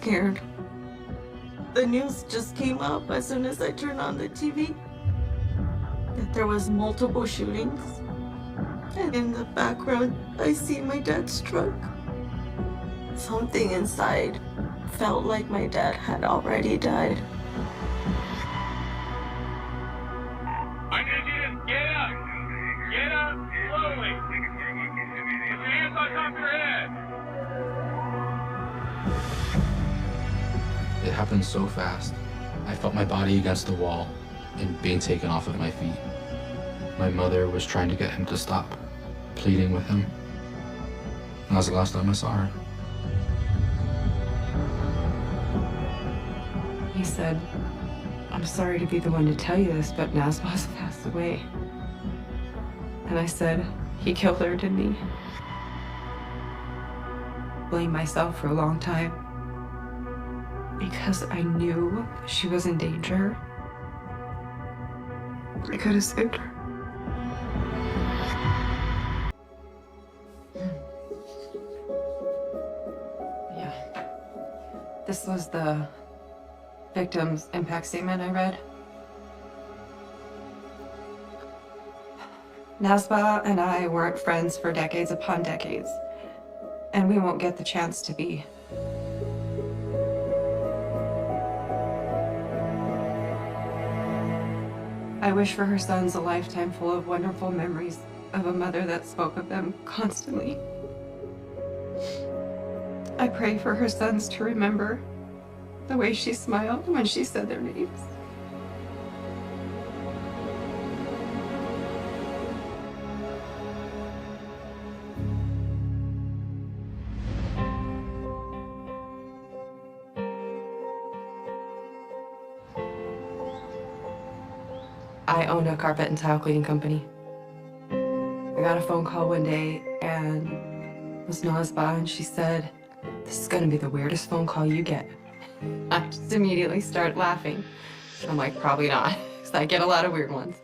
scared. The news just came up as soon as I turned on the TV that there was multiple shootings. And in the background, I see my dad's truck. Something inside felt like my dad had already died. I need you to get up. Get up slowly. Put your hands on top of your head. It happened so fast. I felt my body against the wall and being taken off of my feet. My mother was trying to get him to stop, pleading with him. That was the last time I saw her. He said, "I'm sorry to be the one to tell you this, but Nasbah's passed away." And I said, "He killed her, didn't he?" Blamed myself for a long time because I knew she was in danger. I could have saved her. Yeah. This was the victim's impact statement I read. Nasbah and I weren't friends for decades upon decades, and we won't get the chance to be. I wish for her sons a lifetime full of wonderful memories of a mother that spoke of them constantly. I pray for her sons to remember the way she smiled when she said their names. I owned a carpet and tile cleaning company. I got a phone call one day and it was Nasbah, and she said, "This is gonna be the weirdest phone call you get." I just immediately start laughing. I'm like, probably not, because I get a lot of weird ones.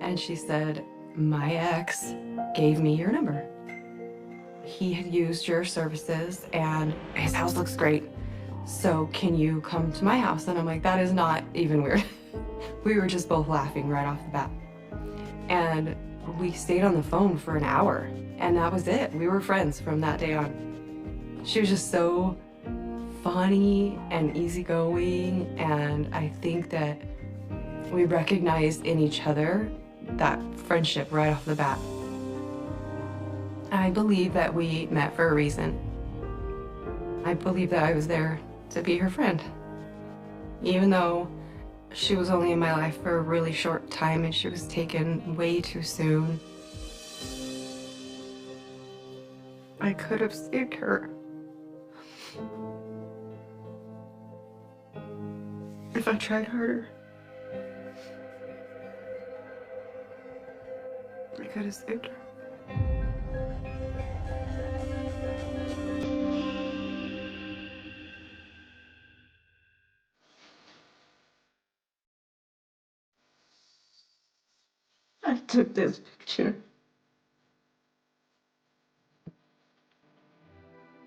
And she said, "My ex gave me your number. He had used your services and his house looks great. So can you come to my house?" And I'm like, that is not even weird. We were just both laughing right off the bat. And we stayed on the phone for an hour, and that was it. We were friends from that day on. She was just so funny and easygoing, and I think that we recognized in each other that friendship right off the bat. I believe that we met for a reason. I believe that I was there to be her friend. Even though she was only in my life for a really short time and she was taken way too soon, I could have saved her. If I tried harder, I could have saved her. I took this picture.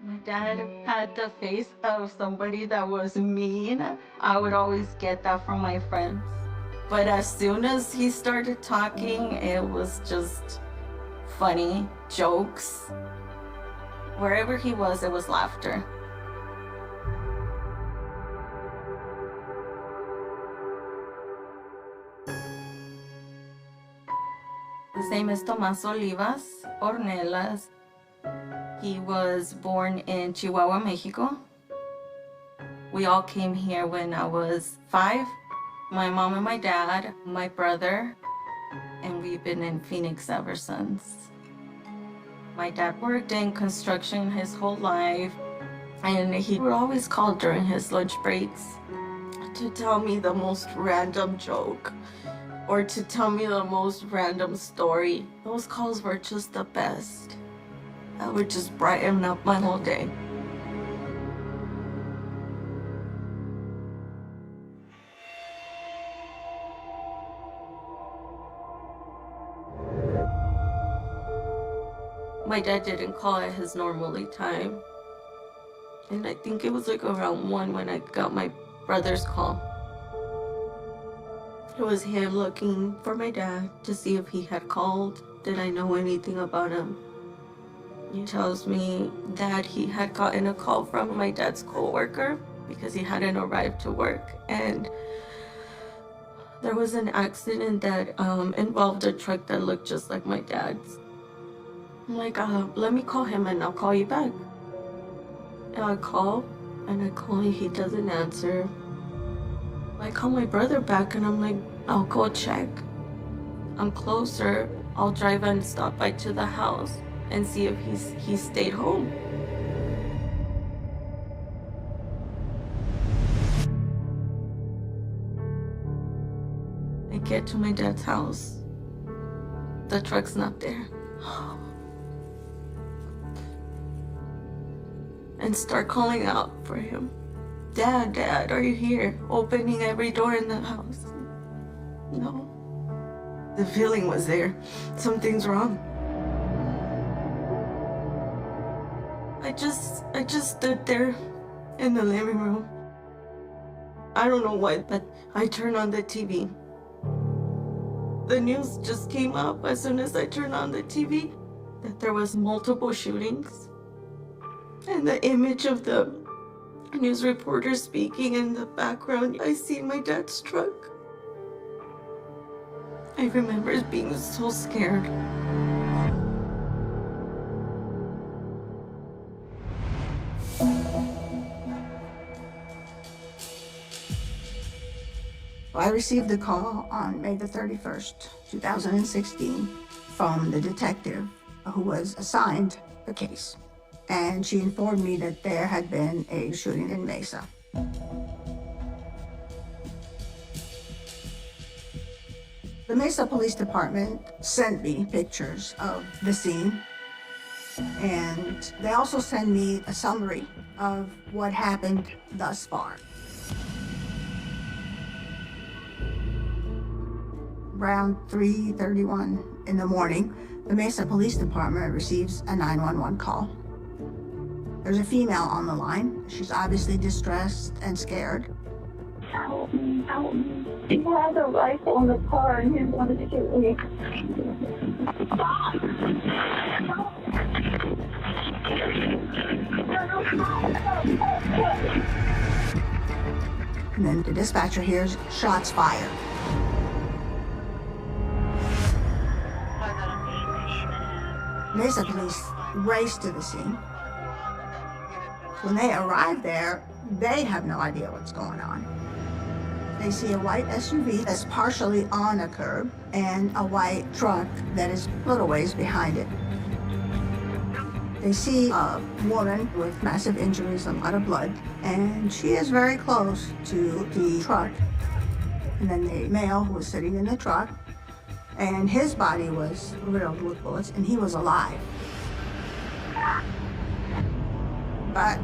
My dad had the face of somebody that was mean. I would always get that from my friends. But as soon as he started talking, it was just funny, jokes. Wherever he was, it was laughter. His name is Tomas Olivas Ornelas. He was born in Chihuahua, Mexico. We all came here when I was 5. My mom and my dad, my brother, and we've been in Phoenix ever since. My dad worked in construction his whole life, and he would always call during his lunch breaks to tell me the most random joke or to tell me the most random story. Those calls were just the best. That would just brighten up my whole day. My dad didn't call at his normally time. And I think it was like around 1 when I got my brother's call. It was him looking for my dad to see if he had called. Did I know anything about him? He tells me that he had gotten a call from my dad's coworker because he hadn't arrived to work, and there was an accident that involved a truck that looked just like my dad's. I'm like, let me call him and I'll call you back. And I call and he doesn't answer. I call my brother back and I'm like, I'll go check. I'm closer. I'll drive and stop by to the house and see if he stayed home. I get to my dad's house. The truck's not there. And start calling out for him. Dad, Dad, are you here? Opening every door in the house. No. The feeling was there. Something's wrong. I just stood there in the living room. I don't know what, but I turned on the TV. The news just came up as soon as I turned on the TV that there was multiple shootings. And the image of the news reporter speaking in the background, I see my dad's truck. I remember being so scared. I received a call on May the 31st, 2016, from the detective who was assigned the case. And she informed me that there had been a shooting in Mesa. The Mesa Police Department sent me pictures of the scene, and they also sent me a summary of what happened thus far. Around 3:31 in the morning, the Mesa Police Department receives a 911 call. There's a female on the line. She's obviously distressed and scared. Help me, help me. He had a rifle in the car and he wanted to get me. Stop! And then the dispatcher hears shots fired. Mesa police race to the scene. When they arrive there, they have no idea what's going on. They see a white SUV that's partially on a curb and a white truck that is a little ways behind it. They see a woman with massive injuries, a lot of blood, and she is very close to the truck. And then the male who was sitting in the truck, and his body was riddled with bullets, and he was alive. But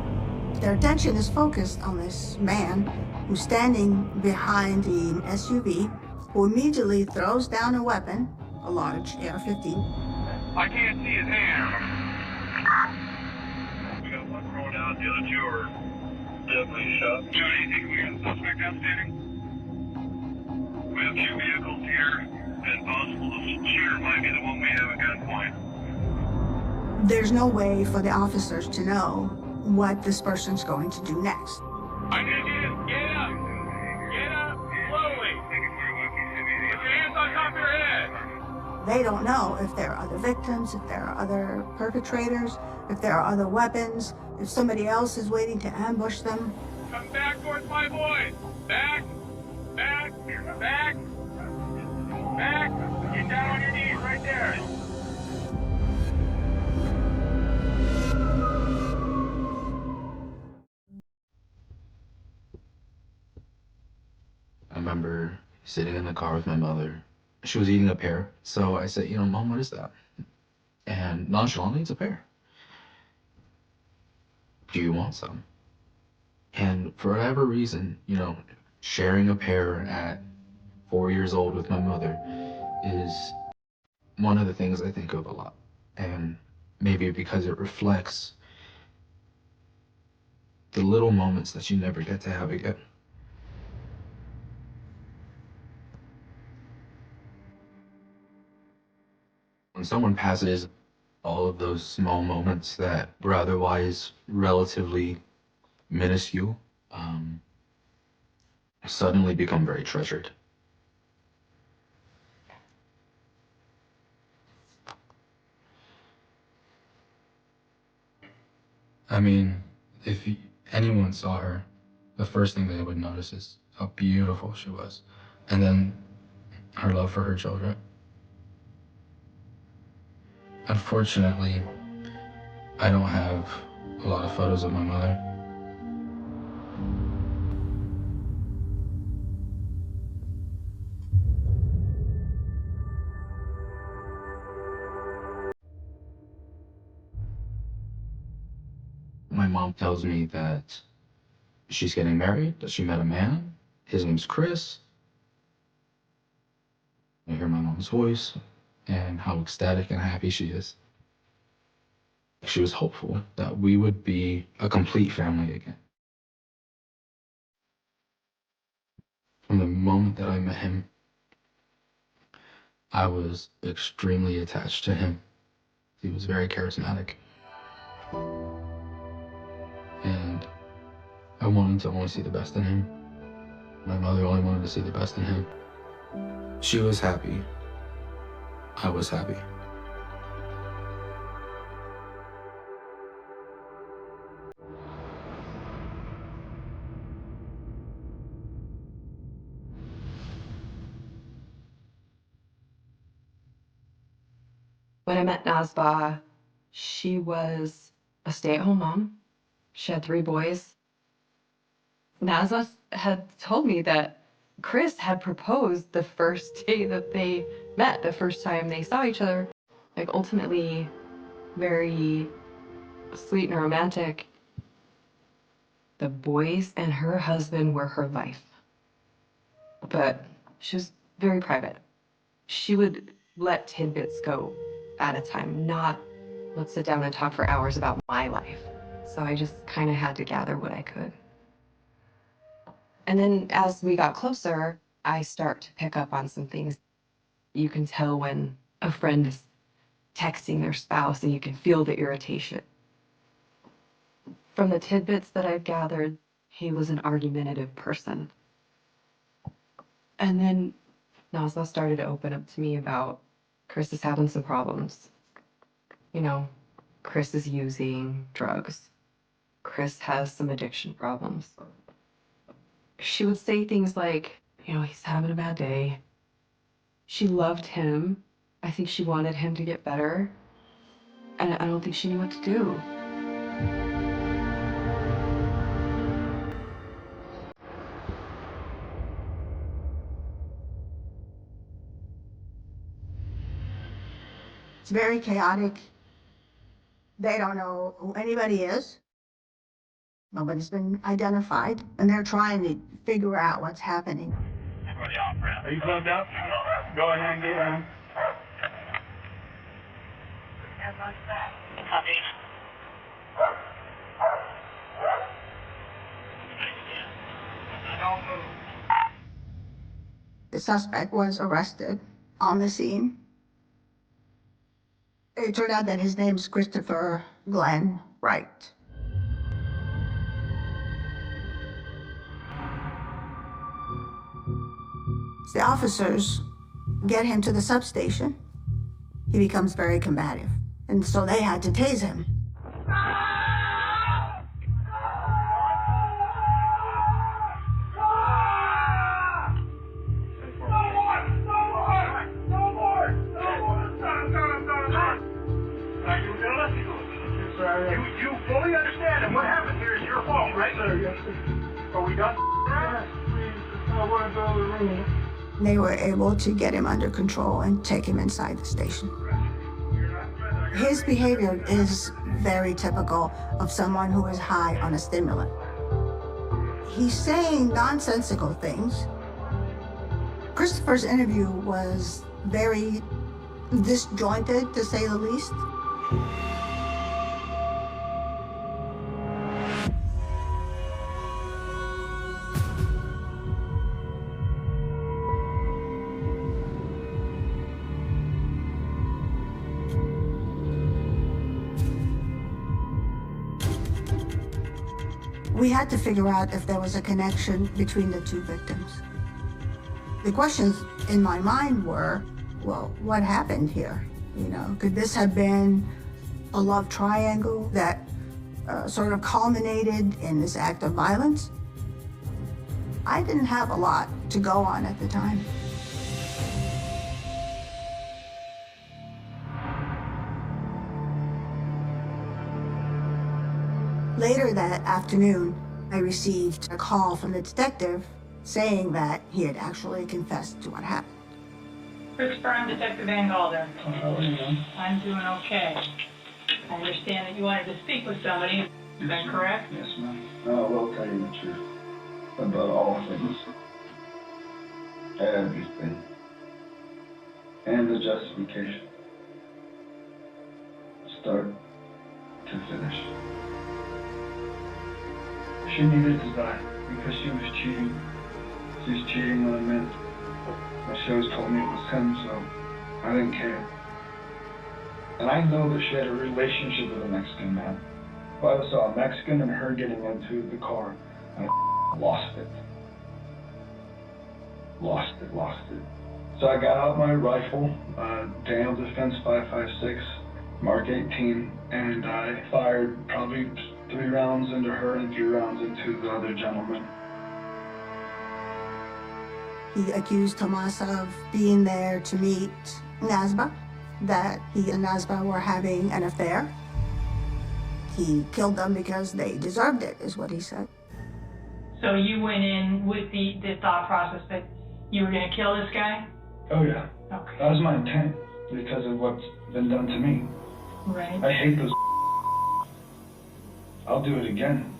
their attention is focused on this man who's standing behind the SUV, who immediately throws down a weapon, a large AR-15. I can't see his hand. We got one thrown out, the other two are definitely shot. John, anything we got a suspect outstanding? We have two vehicles here, and possible the shooter might be the one we have at gunpoint. There's no way for the officers to know what this person's going to do next. I need you to get up! Get up slowly! Put your hands on top of your head! They don't know if there are other victims, if there are other perpetrators, if there are other weapons, if somebody else is waiting to ambush them. Come back towards my boys! Back! Back! Back! Back! Get down on your knees right there! I remember sitting in the car with my mother. She was eating a pear. So I said, Mom, what is that? And nonchalantly, it's a pear. Do you want some? And for whatever reason, sharing a pear at 4 years old with my mother is one of the things I think of a lot. And maybe because it reflects the little moments that you never get to have again. When someone passes, all of those small moments that were otherwise relatively minuscule suddenly become very treasured. I mean, if anyone saw her, the first thing they would notice is how beautiful she was, and then her love for her children. Unfortunately, I don't have a lot of photos of my mother. My mom tells me that she's getting married, that she met a man. His name's Chris. I hear my mom's voice and how ecstatic and happy she is. She was hopeful that we would be a complete family again. From the moment that I met him, I was extremely attached to him. He was very charismatic. And I wanted to only see the best in him. My mother only wanted to see the best in him. She was happy. I was happy. When I met Nazba, she was a stay-at-home mom. She had 3 boys. Nazba had told me that Chris had proposed the first day that they met, the first time they saw each other. Like, ultimately, very sweet and romantic. The boys and her husband were her life. But she was very private. She would let tidbits go at a time, not let's sit down and talk for hours about my life. So I just kind of had to gather what I could. And then as we got closer, I start to pick up on some things. You can tell when a friend is texting their spouse and you can feel the irritation. From the tidbits that I've gathered, he was an argumentative person. And then Nazla started to open up to me about Chris is having some problems. You know, Chris is using drugs. Chris has some addiction problems. She would say things like, you know, he's having a bad day. She loved him. I think she wanted him to get better. And I don't think she knew what to do. It's very chaotic. They don't know who anybody is. Nobody's been identified, and they're trying to figure out what's happening. Are you plugged up? Go ahead and get him. Copy. Don't move. The suspect was arrested on the scene. It turned out that his name's Christopher Glenn Wright. The officers get him to the substation. He becomes very combative, and so they had to tase him. You fully understand that what happened here is your fault, right? Yes, sir. Are we done? Yes, please. I want to go to the room. They were able to get him under control and take him inside the station. His behavior is very typical of someone who is high on a stimulant. He's saying nonsensical things. Christopher's interview was very disjointed, to say the least. We had to figure out if there was a connection between the two victims. The questions in my mind were, well, what happened here? You know, could this have been a love triangle that sort of culminated in this act of violence? I didn't have a lot to go on at the time. Later that afternoon, I received a call from the detective saying that he had actually confessed to what happened. Pittsburgh, Detective Van Galder. How are you? I'm doing okay. I understand that you wanted to speak with somebody. Is that correct? Yes, ma'am. I will tell you the truth about all things. Everything. And the justification. Start to finish. She needed to die because she was cheating. She was cheating on a man. My she always told me it was him, so I didn't care. And I know that she had a relationship with a Mexican man. But I saw a Mexican and her getting into the car, and I lost it. Lost it. So I got out my rifle, Daniel Defense 5.56, Mark 18, and I fired probably 3 rounds into her and 3 rounds into the other gentleman. He accused Tomas of being there to meet Nazba, that he and Nazba were having an affair. He killed them because they deserved it, is what he said. So you went in with the thought process that you were going to kill this guy? Oh yeah, Okay. that was my intent because of what's been done to me. Right. I hate those. I'll do it again.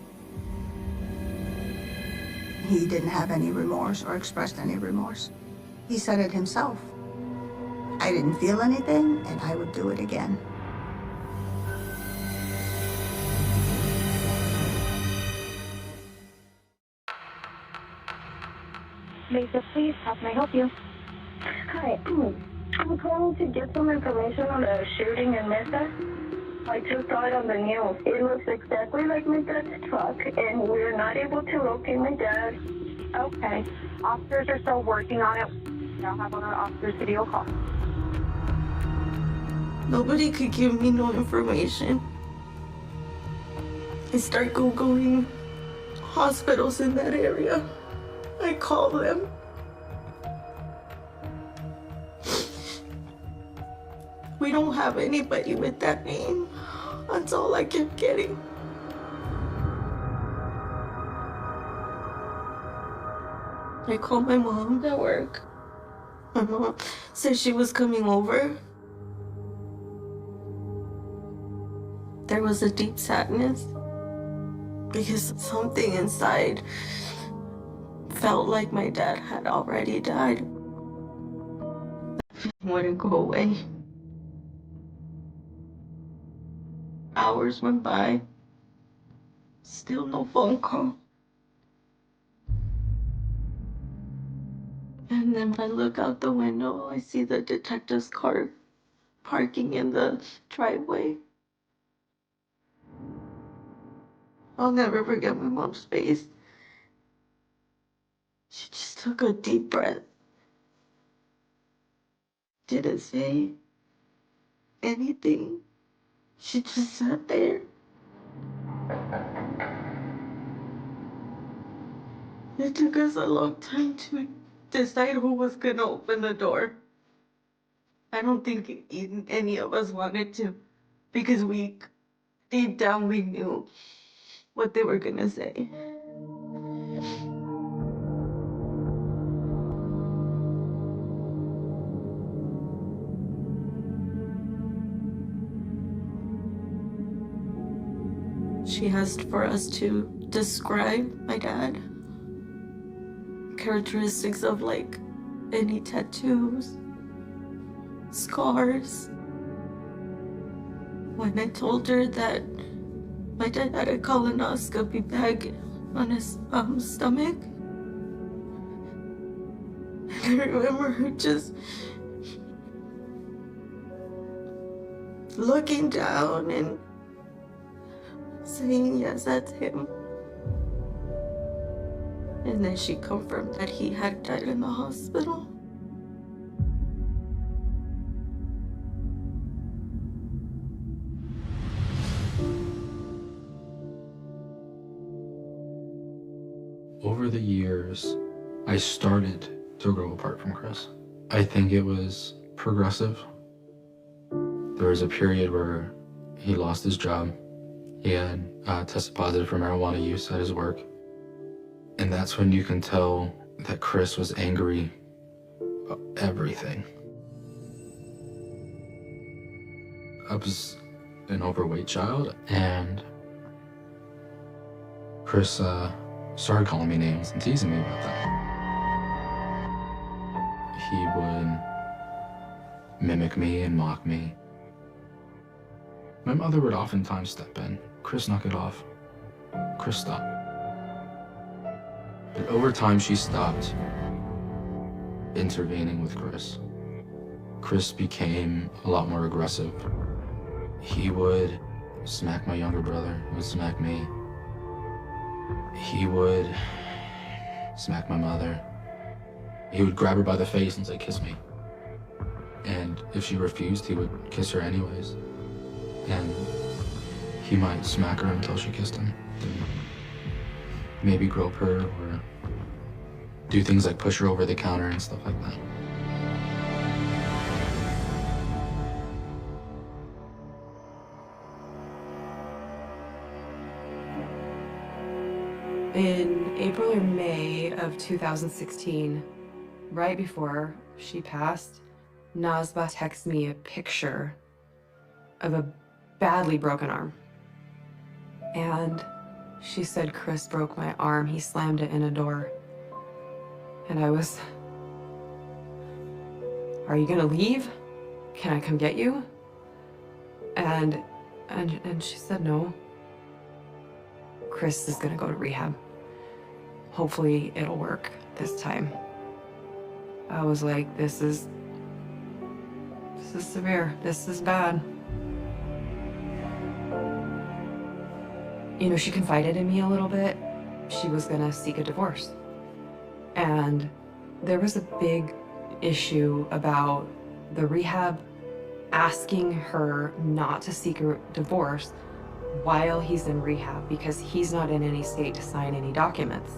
He didn't have any remorse or expressed any remorse. He said it himself. I didn't feel anything, and I would do it again. Lisa, please, how can I help you? Hi, I'm calling to get some information on the shooting in Mesa. I just saw it on the news. It looks exactly like my dad's truck, and we're not able to locate my dad. Okay. Officers are still working on it. I'll have one of our officers give you a call. Nobody could give me no information. I start Googling hospitals in that area. I call them. We don't have anybody with that name. That's all I kept getting. I called my mom at work. My mom said she was coming over. There was a deep sadness because something inside felt like my dad had already died. I wouldn't go away. Hours went by. Still no phone call. And then I look out the window, I see the detective's car parking in the driveway. I'll never forget my mom's face. She just took a deep breath. Didn't say anything. She just sat there. It took us a long time to decide who was gonna open the door. I don't think any of us wanted to, because deep down we knew what they were gonna say. She asked for us to describe my dad. Characteristics of like any tattoos, scars. When I told her that my dad had a colonoscopy bag on his stomach, I remember her just looking down and saying, yes, that's him. And then she confirmed that he had died in the hospital. Over the years, I started to grow apart from Chris. I think it was progressive. There was a period where he lost his job. He had tested positive for marijuana use at his work. And that's when you can tell that Chris was angry about everything. I was an overweight child, and Chris started calling me names and teasing me about that. He would mimic me and mock me. My mother would oftentimes step in. Chris, knock it off. Chris, stop. But over time, she stopped intervening with Chris. Chris became a lot more aggressive. He would smack my younger brother, he would smack me. He would smack my mother. He would grab her by the face and say, "Kiss me." And if she refused, he would kiss her anyways. And he might smack her until she kissed him. Maybe grope her or do things like push her over the counter and stuff like that. In April or May of 2016, right before she passed, Nazba texted me a picture of a badly broken arm. And she said Chris broke my arm. He slammed it in a door. And I was, "Are you gonna leave? Can I come get you?" And she said no. Chris is gonna go to rehab. Hopefully it'll work this time. I was like, this is severe. This is bad. You know, she confided in me a little bit. She was gonna seek a divorce. And there was a big issue about the rehab asking her not to seek a divorce while he's in rehab because he's not in any state to sign any documents.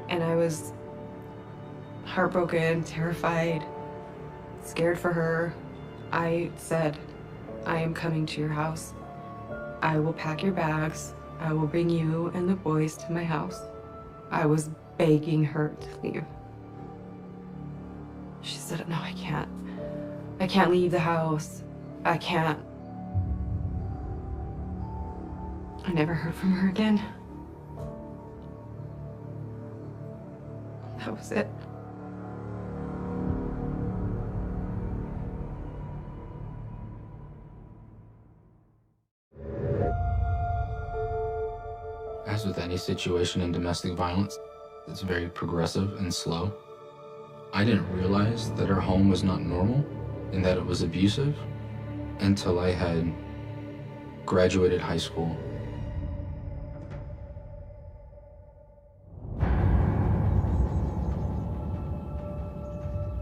And I was heartbroken, terrified, scared for her. I said, "I am coming to your house. I will pack your bags. I will bring you and the boys to my house." I was begging her to leave. She said, "No, I can't. I can't leave the house. I can't." I never heard from her again. That was it. As with any situation in domestic violence, it's very progressive and slow. I didn't realize that our home was not normal and that it was abusive until I had graduated high school.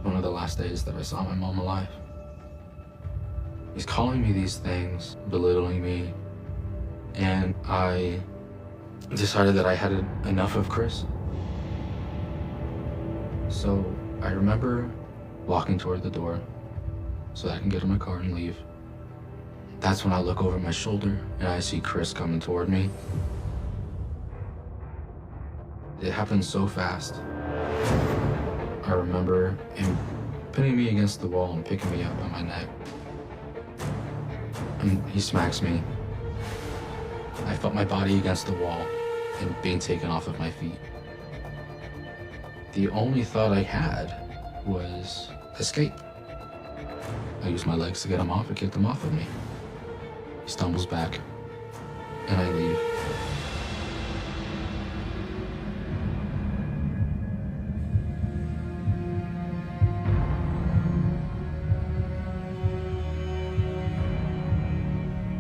One of the last days that I saw my mom alive. He's calling me these things, belittling me, and I decided that I had enough of Chris. So I remember walking toward the door so that I can get in my car and leave. That's when I look over my shoulder and I see Chris coming toward me. It happened so fast. I remember him pinning me against the wall and picking me up by my neck. And he smacks me. I felt my body against the wall and being taken off of my feet. The only thought I had was escape. I used my legs to get him off and kicked him off of me. He stumbles back, and I leave.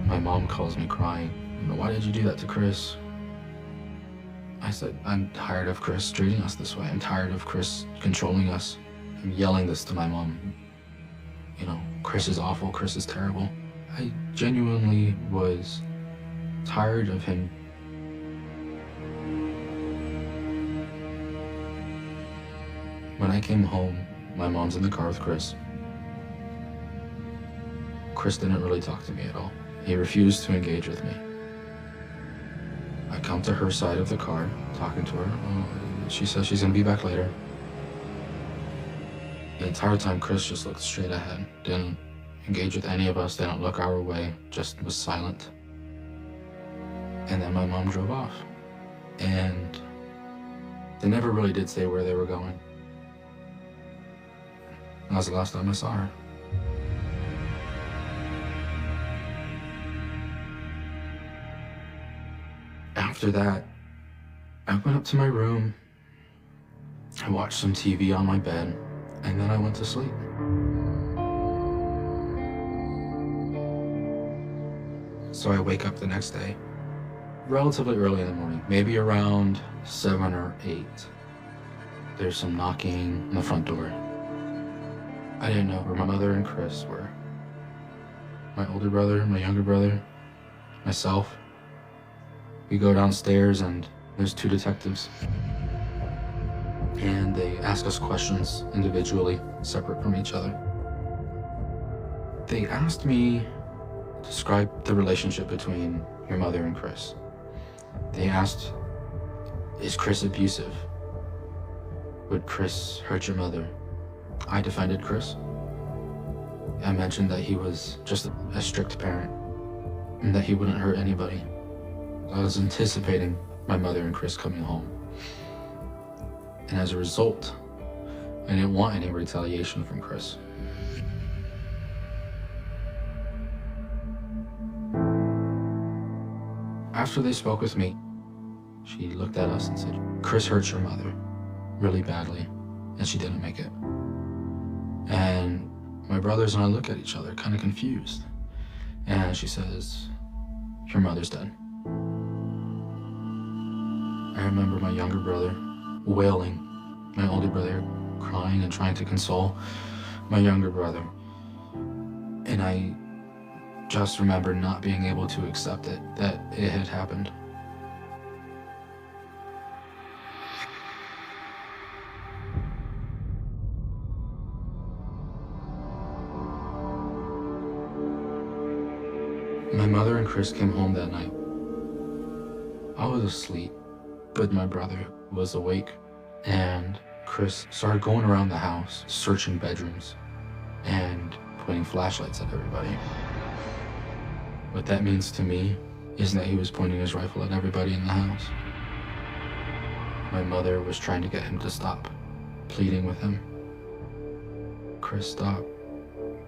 My mom calls me crying. "Why did you do that to Chris?" I said, I'm tired of Chris treating us this way. I'm tired of Chris controlling us. I'm yelling this to my mom. You know, Chris is awful, Chris is terrible. I genuinely was tired of him. When I came home, my mom's in the car with Chris. Chris didn't really talk to me at all. He refused to engage with me. I come to her side of the car, talking to her. She says she's gonna be back later. The entire time, Chris just looked straight ahead, didn't engage with any of us, didn't look our way, just was silent. And then my mom drove off. And they never really did say where they were going. That was the last time I saw her. After that, I went up to my room, I watched some TV on my bed, and then I went to sleep. So I wake up the next day, relatively early in the morning, maybe around 7 or 8. There's some knocking on the front door. I didn't know where my mother and Chris were. My older brother, my younger brother, myself. We go downstairs and there's 2 detectives. And they ask us questions individually, separate from each other. They asked me to describe the relationship between your mother and Chris. They asked, is Chris abusive? Would Chris hurt your mother? I defended Chris. I mentioned that he was just a strict parent and that he wouldn't hurt anybody. I was anticipating my mother and Chris coming home. And as a result, I didn't want any retaliation from Chris. After they spoke with me, she looked at us and said, Chris hurt your mother really badly, and she didn't make it. And my brothers and I look at each other, kind of confused. And she says, your mother's dead. I remember my younger brother wailing, my older brother crying and trying to console my younger brother. And I just remember not being able to accept it, that it had happened. My mother and Chris came home that night. I was asleep, but my brother was awake, and Chris started going around the house, searching bedrooms, and pointing flashlights at everybody. What that means to me is that he was pointing his rifle at everybody in the house. My mother was trying to get him to stop, pleading with him. Chris, stop.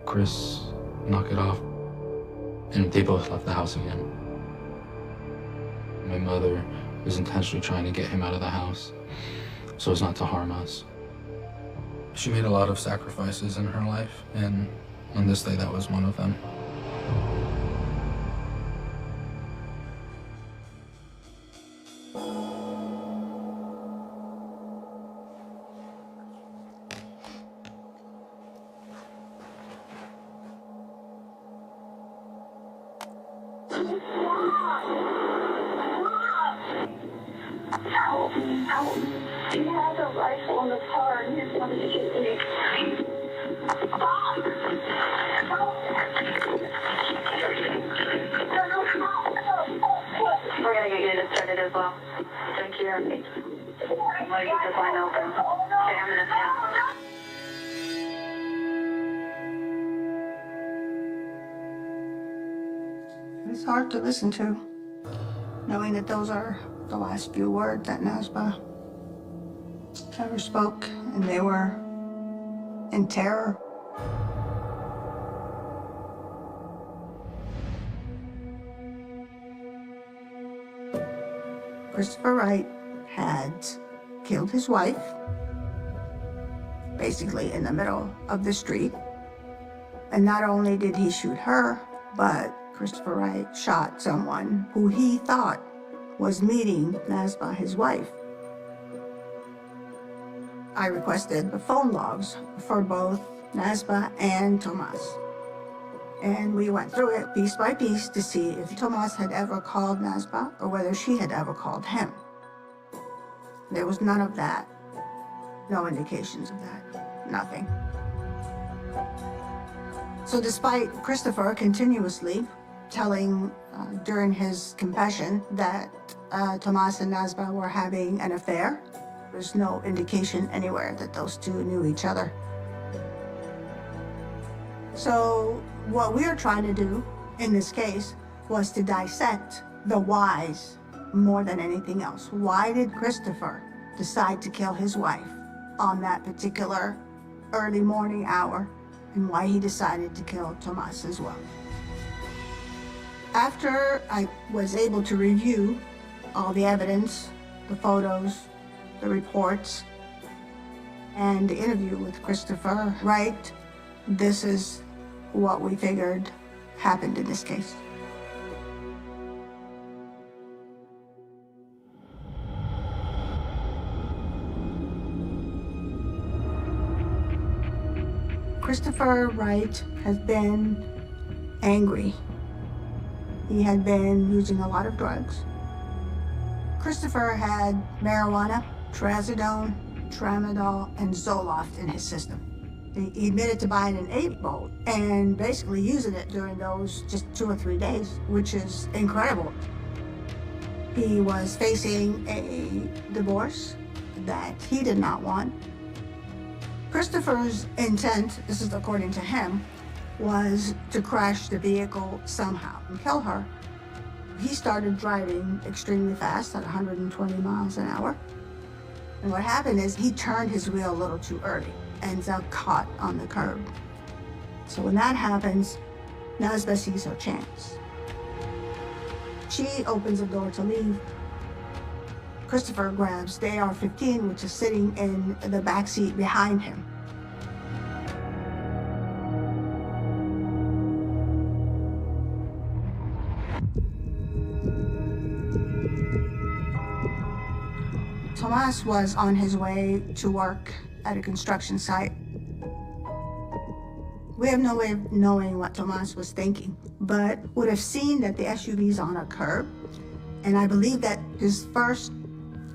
Chris, knock it off. And they both left the house again. My mother was intentionally trying to get him out of the house so as not to harm us. She made a lot of sacrifices in her life, and on this day, that was one of them. He had a rifle in the car and he wanted to get me. We're gonna get you started as well. Thank you. I'm gonna get this line open. Okay, I'm gonna stand. It's hard to listen to, knowing that those are the last few words that Nazba ever spoke, and they were in terror. Christopher Wright had killed his wife, basically in the middle of the street. And not only did he shoot her, but Christopher Wright shot someone who he thought was meeting Nasba, his wife. I requested the phone logs for both Nasba and Tomas. And we went through it piece by piece to see if Tomas had ever called Nasba or whether she had ever called him. There was none of that. No indications of that. Nothing. So despite Christopher continuously telling during his confession that Tomas and Nasba were having an affair, there's no indication anywhere that those two knew each other. So what we're trying to do in this case was to dissect the whys more than anything else. Why did Christopher decide to kill his wife on that particular early morning hour, and why he decided to kill Tomas as well? After I was able to review all the evidence, the photos, the reports, and the interview with Christopher Wright, this is what we figured happened in this case. Christopher Wright has been angry. He had been using a lot of drugs. Christopher had marijuana, trazodone, tramadol, and Zoloft in his system. He admitted to buying an 8-volt and basically using it during those just 2 or 3 days, which is incredible. He was facing a divorce that he did not want. Christopher's intent, this is according to him, was to crash the vehicle somehow and kill her. He started driving extremely fast at 120 miles an hour. And what happened is he turned his wheel a little too early, ends up caught on the curb. So when that happens, Nasba sees her chance. She opens the door to leave. Christopher grabs the AR-15, which is sitting in the back seat behind him. Tomas was on his way to work at a construction site. We have no way of knowing what Tomas was thinking, but would have seen that the SUV's on a curb, and I believe that his first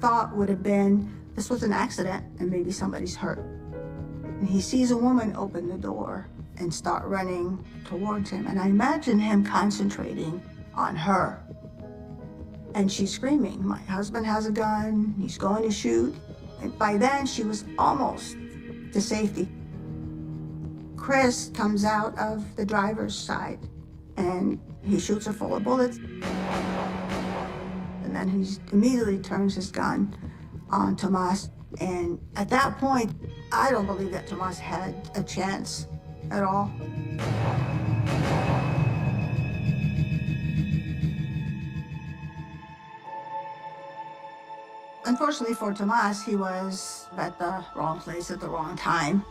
thought would have been, this was an accident and maybe somebody's hurt. And he sees a woman open the door and start running towards him, and I imagine him concentrating on her. And she's screaming, my husband has a gun, he's going to shoot. And by then she was almost to safety. Chris comes out of the driver's side and he shoots her full of bullets. And then he immediately turns his gun on Tomas. And at that point, I don't believe that Tomas had a chance at all. Unfortunately for Tomas, he was at the wrong place at the wrong time.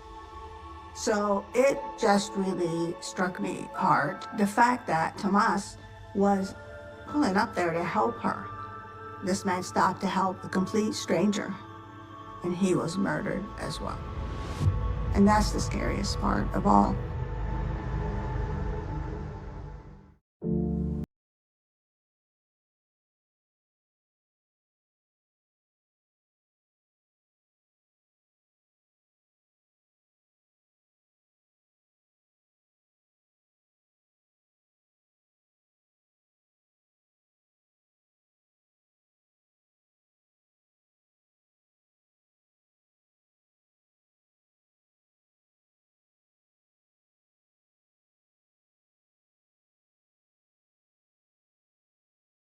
So it just really struck me hard. The fact that Tomas was pulling up there to help her. This man stopped to help a complete stranger, and he was murdered as well. And that's the scariest part of all.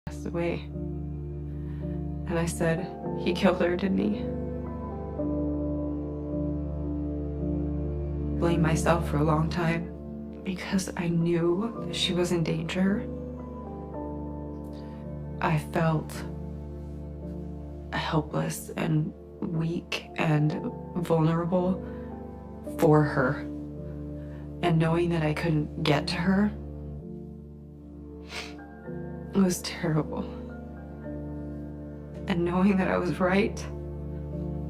Passed away. And I said, he killed her, didn't he? Blamed myself for a long time because I knew that she was in danger. I felt helpless and weak and vulnerable for her. And knowing that I couldn't get to her, it was terrible. And knowing that I was right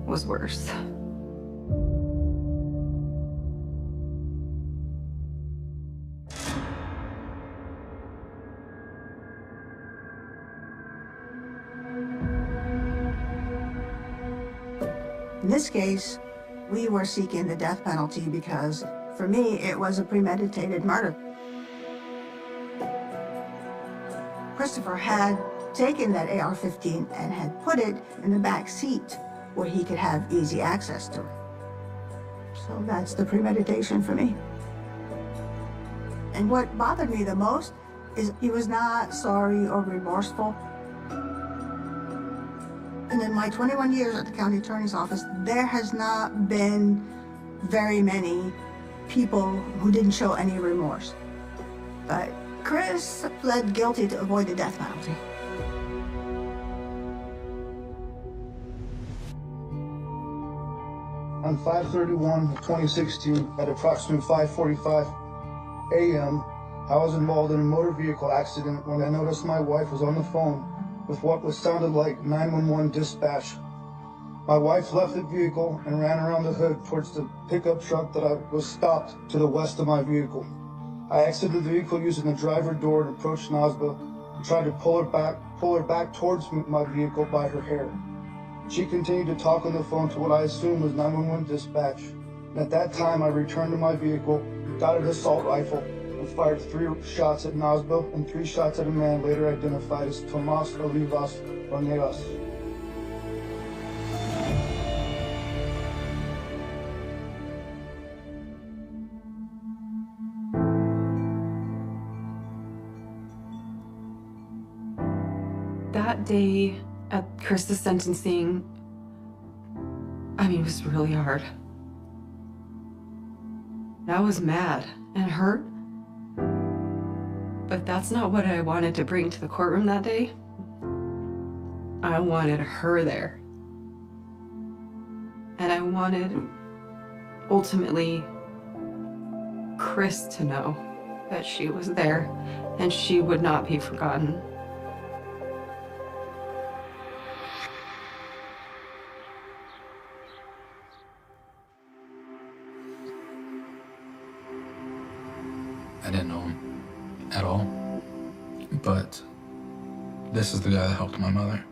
was worse. In this case, we were seeking the death penalty because, for me, it was a premeditated murder. Christopher had taken that AR-15 and had put it in the back seat where he could have easy access to it. So that's the premeditation for me. And what bothered me the most is he was not sorry or remorseful. And in my 21 years at the county attorney's office, there has not been very many people who didn't show any remorse. But Chris pled guilty to avoid the death penalty. On 5/31/2016, at approximately 5:45 a.m., I was involved in a motor vehicle accident when I noticed my wife was on the phone with what was sounded like 911 dispatch. My wife left the vehicle and ran around the hood towards the pickup truck that I was stopped to the west of my vehicle. I exited the vehicle using the driver door and approached Nazba and tried to pull her back towards my vehicle by her hair. She continued to talk on the phone to what I assumed was 911 dispatch. And at that time, I returned to my vehicle, got an assault rifle, and fired 3 shots at Nazba and 3 shots at a man later identified as Tomas Olivas Ornelas. That day at Chris's sentencing, it was really hard. I was mad and hurt, but that's not what I wanted to bring to the courtroom that day. I wanted her there. And I wanted, ultimately, Chris to know that she was there and she would not be forgotten. I didn't know him at all, but this is the guy that helped my mother.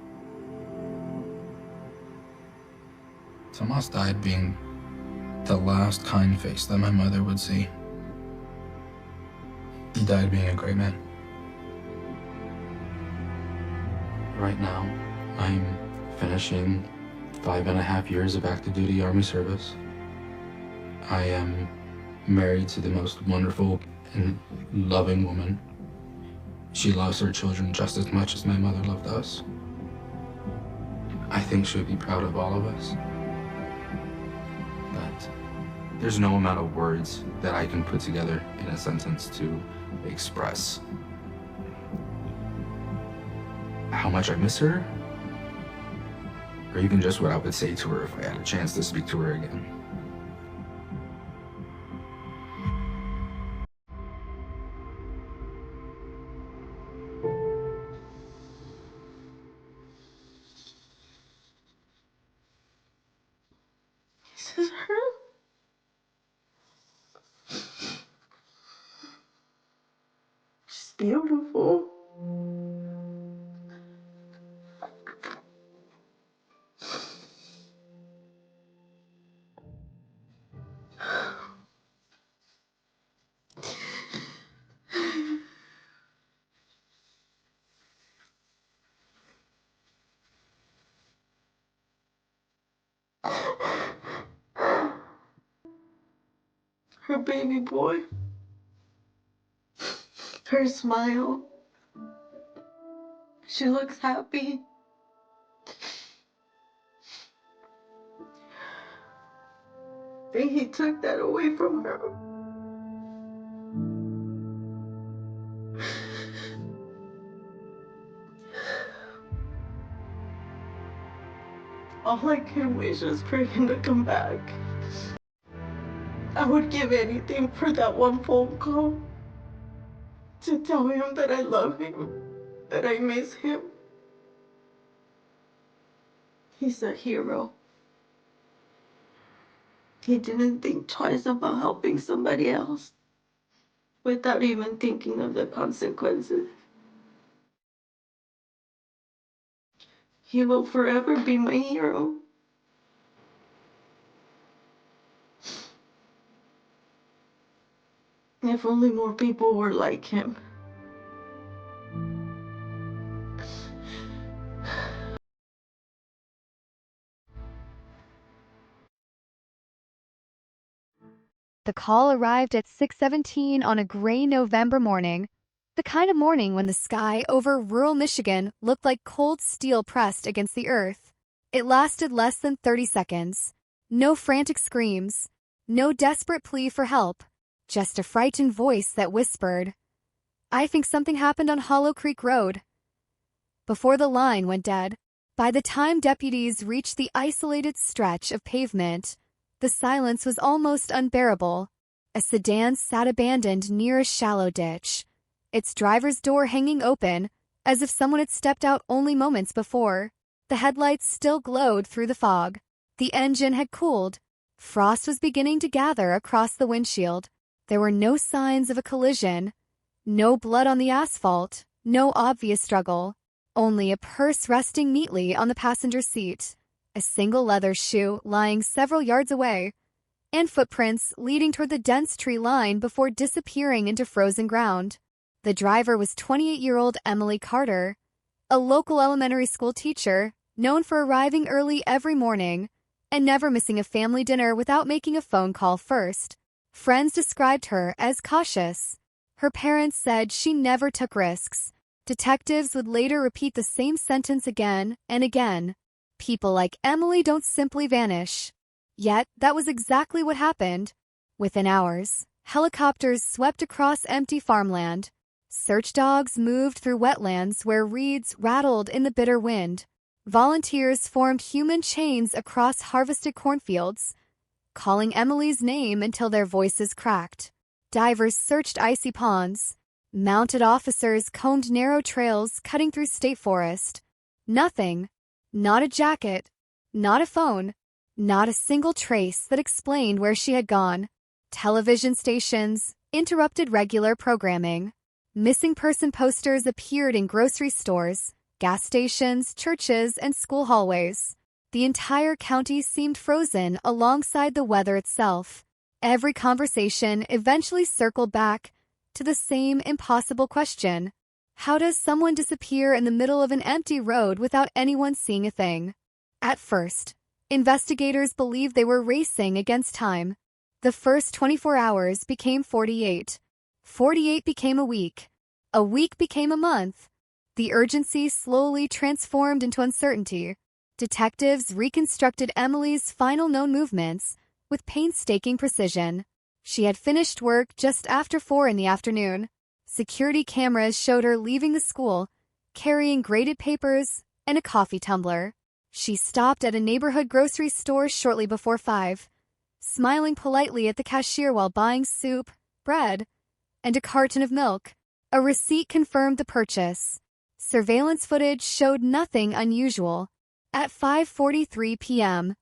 Tomas died being the last kind face that my mother would see. He died being a great man. Right now, I'm finishing 5.5 years of active duty Army service. I am married to the most wonderful and loving woman. She loves her children just as much as my mother loved us. I think she would be proud of all of us. But there's no amount of words that I can put together in a sentence to express how much I miss her, or even just what I would say to her if I had a chance to speak to her again. This is her. She's beautiful. Her baby boy. Her smile. She looks happy. And he took that away from her. All I can wish is for him to come back. I would give anything for that one phone call to tell him that I love him, that I miss him. He's a hero. He didn't think twice about helping somebody else without even thinking of the consequences. He will forever be my hero. If only more people were like him. The call arrived at 6:17 on a gray November morning, the kind of morning when the sky over rural Michigan looked like cold steel pressed against the earth. It lasted less than 30 seconds. No frantic screams, no desperate plea for help, just a frightened voice that whispered, "I think something happened on Hollow Creek Road." Before the line went dead, by the time deputies reached the isolated stretch of pavement, the silence was almost unbearable. A sedan sat abandoned near a shallow ditch, its driver's door hanging open, as if someone had stepped out only moments before. The headlights still glowed through the fog. The engine had cooled. Frost was beginning to gather across the windshield. There were no signs of a collision. No blood on the asphalt, no obvious struggle. Only a purse resting neatly on the passenger seat, a single leather shoe lying several yards away, and footprints leading toward the dense tree line before disappearing into frozen ground. The driver was 28-year-old Emily Carter, a local elementary school teacher known for arriving early every morning and never missing a family dinner without making a phone call first. Friends described her as cautious. Her parents said she never took risks. Detectives would later repeat the same sentence again and again. People like Emily don't simply vanish. Yet, that was exactly what happened. Within hours, helicopters swept across empty farmland. Search dogs moved through wetlands where reeds rattled in the bitter wind. Volunteers formed human chains across harvested cornfields, calling Emily's name until their voices cracked. Divers searched icy ponds. Mounted officers combed narrow trails cutting through state forest. Nothing. Not a jacket. Not a phone. Not a single trace that explained where she had gone. Television stations interrupted regular programming. Missing person posters appeared in grocery stores, gas stations, churches, and school hallways. The entire county seemed frozen alongside the weather itself. Every conversation eventually circled back to the same impossible question. How does someone disappear in the middle of an empty road without anyone seeing a thing? At first, investigators believed they were racing against time. The first 24 hours became 48. 48 became a week. A week became a month. The urgency slowly transformed into uncertainty. Detectives reconstructed Emily's final known movements with painstaking precision. She had finished work just after 4 in the afternoon. Security cameras showed her leaving the school, carrying graded papers and a coffee tumbler. She stopped at a neighborhood grocery store shortly before 5, smiling politely at the cashier while buying soup, bread, and a carton of milk. A receipt confirmed the purchase. Surveillance footage showed nothing unusual. At 5:43 p.m.,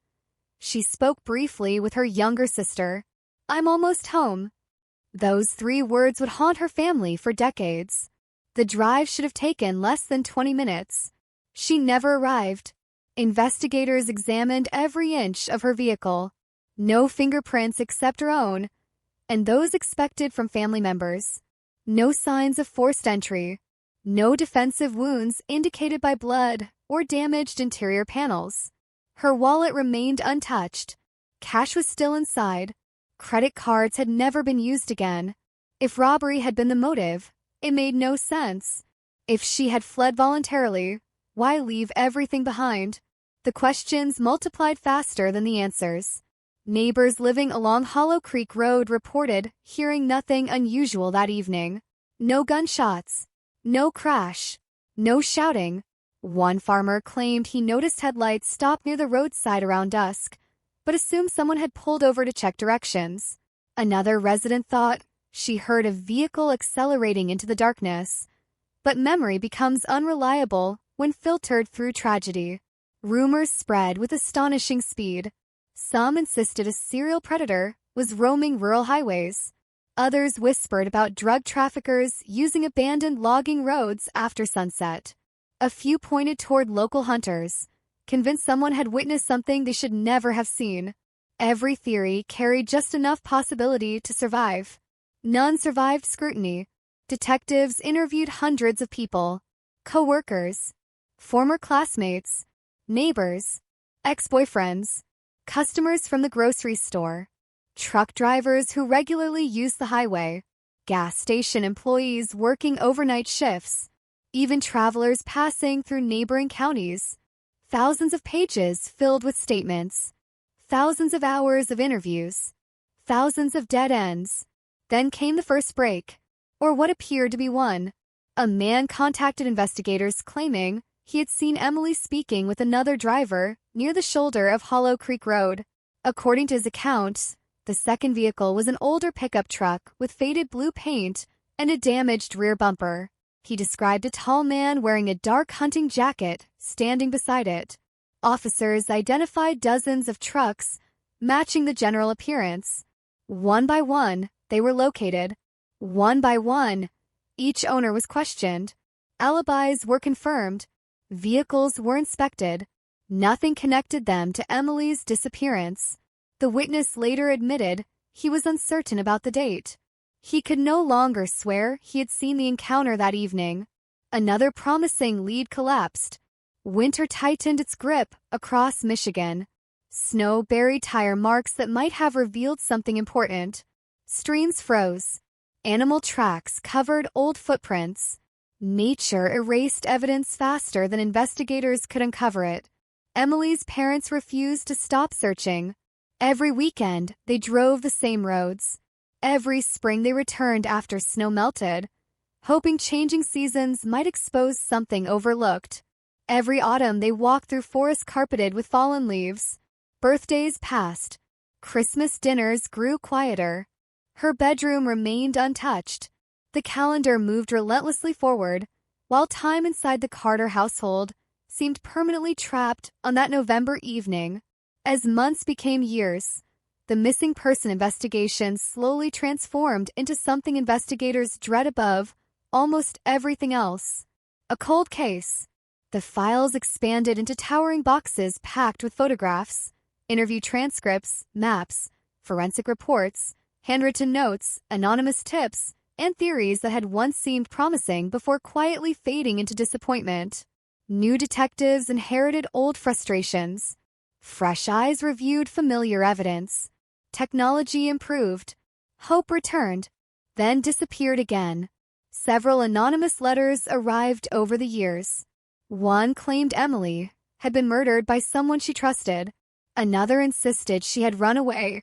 she spoke briefly with her younger sister. "I'm almost home." Those 3 words would haunt her family for decades. The drive should have taken less than 20 minutes. She never arrived. Investigators examined every inch of her vehicle. No fingerprints except her own, and those expected from family members. No signs of forced entry. No defensive wounds indicated by blood or damaged interior panels. Her wallet remained untouched. Cash was still inside. Credit cards had never been used again. If robbery had been the motive, it made no sense. If she had fled voluntarily, why leave everything behind? The questions multiplied faster than the answers. Neighbors living along Hollow Creek Road reported hearing nothing unusual that evening. No gunshots. No crash. No shouting. One farmer claimed he noticed headlights stop near the roadside around dusk, but assumed someone had pulled over to check directions. Another resident thought she heard a vehicle accelerating into the darkness. But memory becomes unreliable when filtered through tragedy. Rumors spread with astonishing speed. Some insisted a serial predator was roaming rural highways. Others whispered about drug traffickers using abandoned logging roads after sunset. A few pointed toward local hunters, convinced someone had witnessed something they should never have seen. Every theory carried just enough possibility to survive. None survived scrutiny. Detectives interviewed hundreds of people, co-workers, former classmates, neighbors, ex-boyfriends, customers from the grocery store, truck drivers who regularly use the highway, gas station employees working overnight shifts, even travelers passing through neighboring counties. Thousands of pages filled with statements, thousands of hours of interviews, thousands of dead ends. Then came the first break, or what appeared to be one. A man contacted investigators claiming he had seen Emily speaking with another driver near the shoulder of Hollow Creek Road. According to his account, the second vehicle was an older pickup truck with faded blue paint and a damaged rear bumper. He described a tall man wearing a dark hunting jacket standing beside it. Officers identified dozens of trucks matching the general appearance. One by one, they were located. One by one, each owner was questioned. Alibis were confirmed. Vehicles were inspected. Nothing connected them to Emily's disappearance. The witness later admitted he was uncertain about the date. He could no longer swear he had seen the encounter that evening. Another promising lead collapsed. Winter tightened its grip across Michigan. Snow buried tire marks that might have revealed something important. Streams froze. Animal tracks covered old footprints. Nature erased evidence faster than investigators could uncover it. Emily's parents refused to stop searching. Every weekend, they drove the same roads. Every spring, they returned after snow melted, hoping changing seasons might expose something overlooked. Every autumn, they walked through forests carpeted with fallen leaves. Birthdays passed. Christmas dinners grew quieter. Her bedroom remained untouched. The calendar moved relentlessly forward, while time inside the Carter household seemed permanently trapped on that November evening. As months became years, the missing person investigation slowly transformed into something investigators dread above almost everything else. A cold case. The files expanded into towering boxes packed with photographs, interview transcripts, maps, forensic reports, handwritten notes, anonymous tips, and theories that had once seemed promising before quietly fading into disappointment. New detectives inherited old frustrations. Fresh eyes reviewed familiar evidence. Technology improved. Hope returned, then disappeared again. Several anonymous letters arrived over the years. One claimed Emily had been murdered by someone she trusted. Another insisted she had run away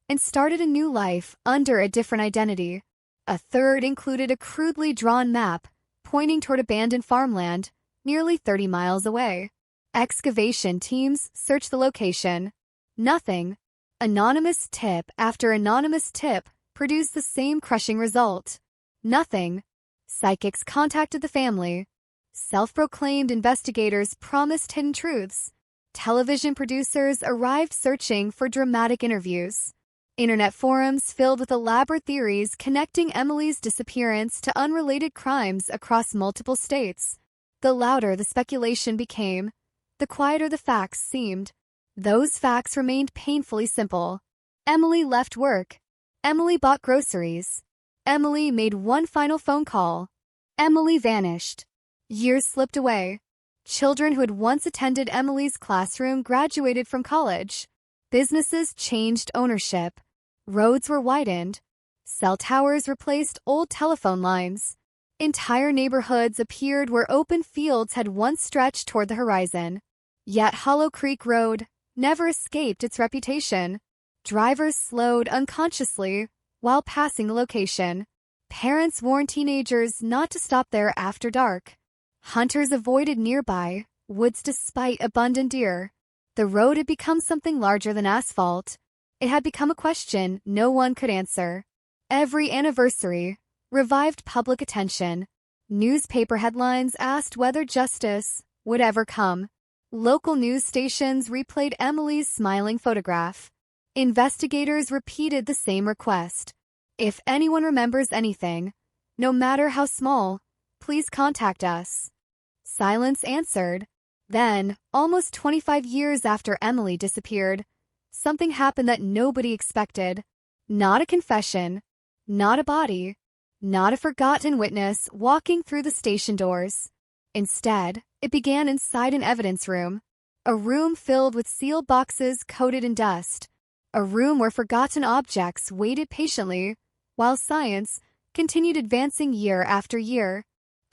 and started a new life under a different identity. A third included a crudely drawn map pointing toward abandoned farmland nearly 30 miles away. Excavation teams searched the location. Nothing. Anonymous tip after anonymous tip produced the same crushing result. Nothing. Psychics contacted the family. Self-proclaimed investigators promised hidden truths. Television producers arrived searching for dramatic interviews. Internet forums filled with elaborate theories connecting Emily's disappearance to unrelated crimes across multiple states. The louder the speculation became, the quieter the facts seemed. Those facts remained painfully simple. Emily left work. Emily bought groceries. Emily made one final phone call. Emily vanished. Years slipped away. Children who had once attended Emily's classroom graduated from college. Businesses changed ownership. Roads were widened. Cell towers replaced old telephone lines. Entire neighborhoods appeared where open fields had once stretched toward the horizon. Yet Hollow Creek Road never escaped its reputation. Drivers slowed unconsciously while passing the location. Parents warned teenagers not to stop there after dark. Hunters avoided nearby woods despite abundant deer. The road had become something larger than asphalt. It had become a question no one could answer. Every anniversary revived public attention. Newspaper headlines asked whether justice would ever come. Local news stations replayed Emily's smiling photograph. Investigators repeated the same request. If anyone remembers anything, no matter how small, please contact us. Silence answered. Then, almost 25 years after Emily disappeared, something happened that nobody expected. Not a confession, not a body, not a forgotten witness walking through the station doors. Instead, it began inside an evidence room, a room filled with sealed boxes coated in dust, a room where forgotten objects waited patiently while science continued advancing year after year.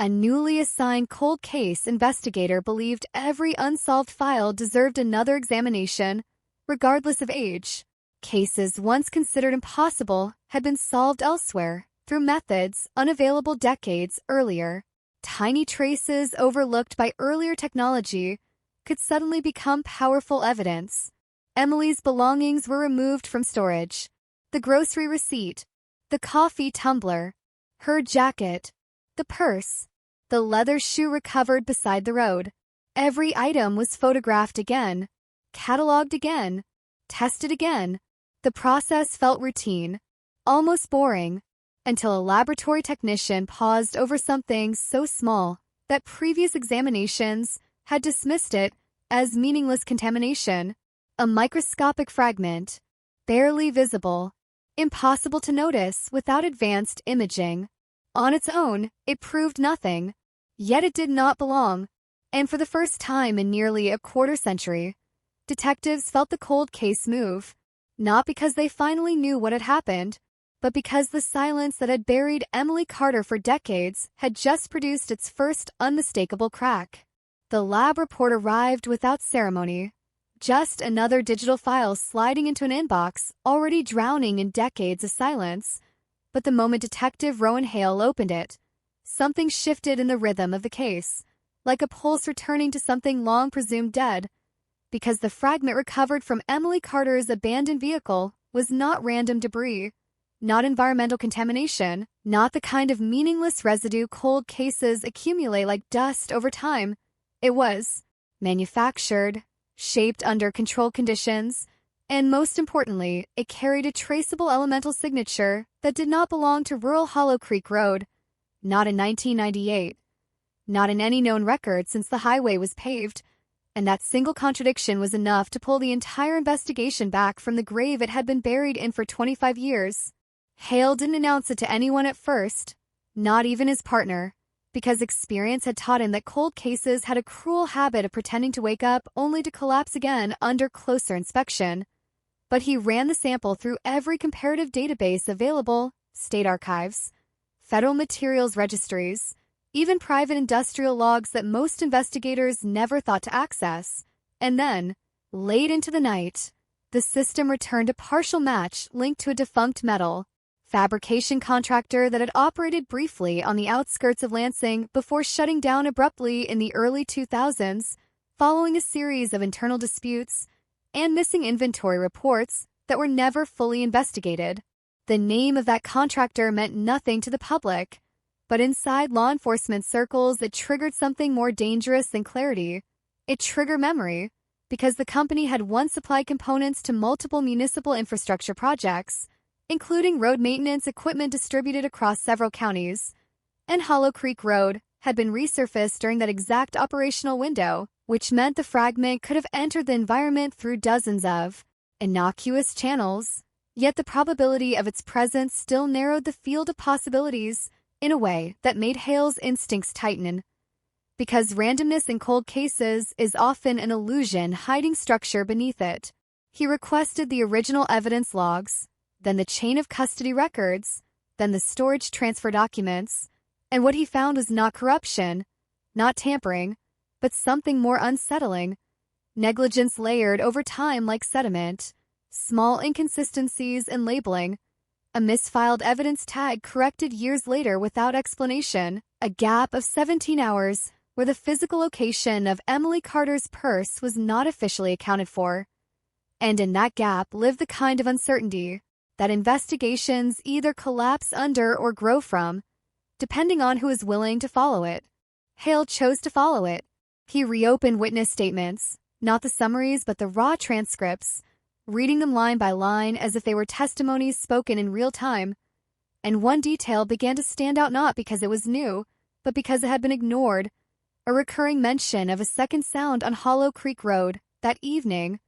A newly assigned cold case investigator believed every unsolved file deserved another examination, regardless of age. Cases once considered impossible had been solved elsewhere through methods unavailable decades earlier. Tiny traces overlooked by earlier technology could suddenly become powerful evidence. Emily's belongings were removed from storage. The grocery receipt, the coffee tumbler, her jacket, the purse, the leather shoe recovered beside the road. Every item was photographed again, cataloged again, tested again. The process felt routine, almost boring, until a laboratory technician paused over something so small that previous examinations had dismissed it as meaningless contamination. A microscopic fragment, barely visible, impossible to notice without advanced imaging. On its own, it proved nothing. Yet it did not belong, and for the first time in nearly a quarter century, detectives felt the cold case move, not because they finally knew what had happened, but because the silence that had buried Emily Carter for decades had just produced its first unmistakable crack. The lab report arrived without ceremony, just another digital file sliding into an inbox already drowning in decades of silence. But the moment Detective Rowan Hale opened it, something shifted in the rhythm of the case, like a pulse returning to something long presumed dead, because the fragment recovered from Emily Carter's abandoned vehicle was not random debris, not environmental contamination, not the kind of meaningless residue cold cases accumulate like dust over time. It was manufactured, shaped under controlled conditions, and most importantly, it carried a traceable elemental signature that did not belong to rural Hollow Creek Road. Not in 1998. Not in any known record since the highway was paved. And that single contradiction was enough to pull the entire investigation back from the grave it had been buried in for 25 years. Hale didn't announce it to anyone at first, not even his partner, because experience had taught him that cold cases had a cruel habit of pretending to wake up only to collapse again under closer inspection. But he ran the sample through every comparative database available, state archives, federal materials registries, even private industrial logs that most investigators never thought to access. And then, late into the night, the system returned a partial match linked to a defunct metal fabrication contractor that had operated briefly on the outskirts of Lansing before shutting down abruptly in the early 2000s, following a series of internal disputes and missing inventory reports that were never fully investigated. The name of that contractor meant nothing to the public, but inside law enforcement circles it triggered something more dangerous than clarity. It triggered memory, because the company had once supplied components to multiple municipal infrastructure projects, including road maintenance equipment distributed across several counties, and Hollow Creek Road had been resurfaced during that exact operational window, which meant the fragment could have entered the environment through dozens of innocuous channels. Yet the probability of its presence still narrowed the field of possibilities in a way that made Hale's instincts tighten. Because randomness in cold cases is often an illusion hiding structure beneath it, he requested the original evidence logs, then the chain of custody records, then the storage transfer documents, and what he found was not corruption, not tampering, but something more unsettling. Negligence layered over time like sediment, small inconsistencies in labeling, a misfiled evidence tag corrected years later without explanation, a gap of 17 hours where the physical location of Emily Carter's purse was not officially accounted for. And in that gap lived the kind of uncertainty that investigations either collapse under or grow from, depending on who is willing to follow it. Hale chose to follow it, He reopened witness statements, not the summaries but the raw transcripts, reading them line by line as if they were testimonies spoken in real time. And one detail began to stand out not because it was new, but because it had been ignored. A recurring mention of a second sound on Hollow Creek Road that evening.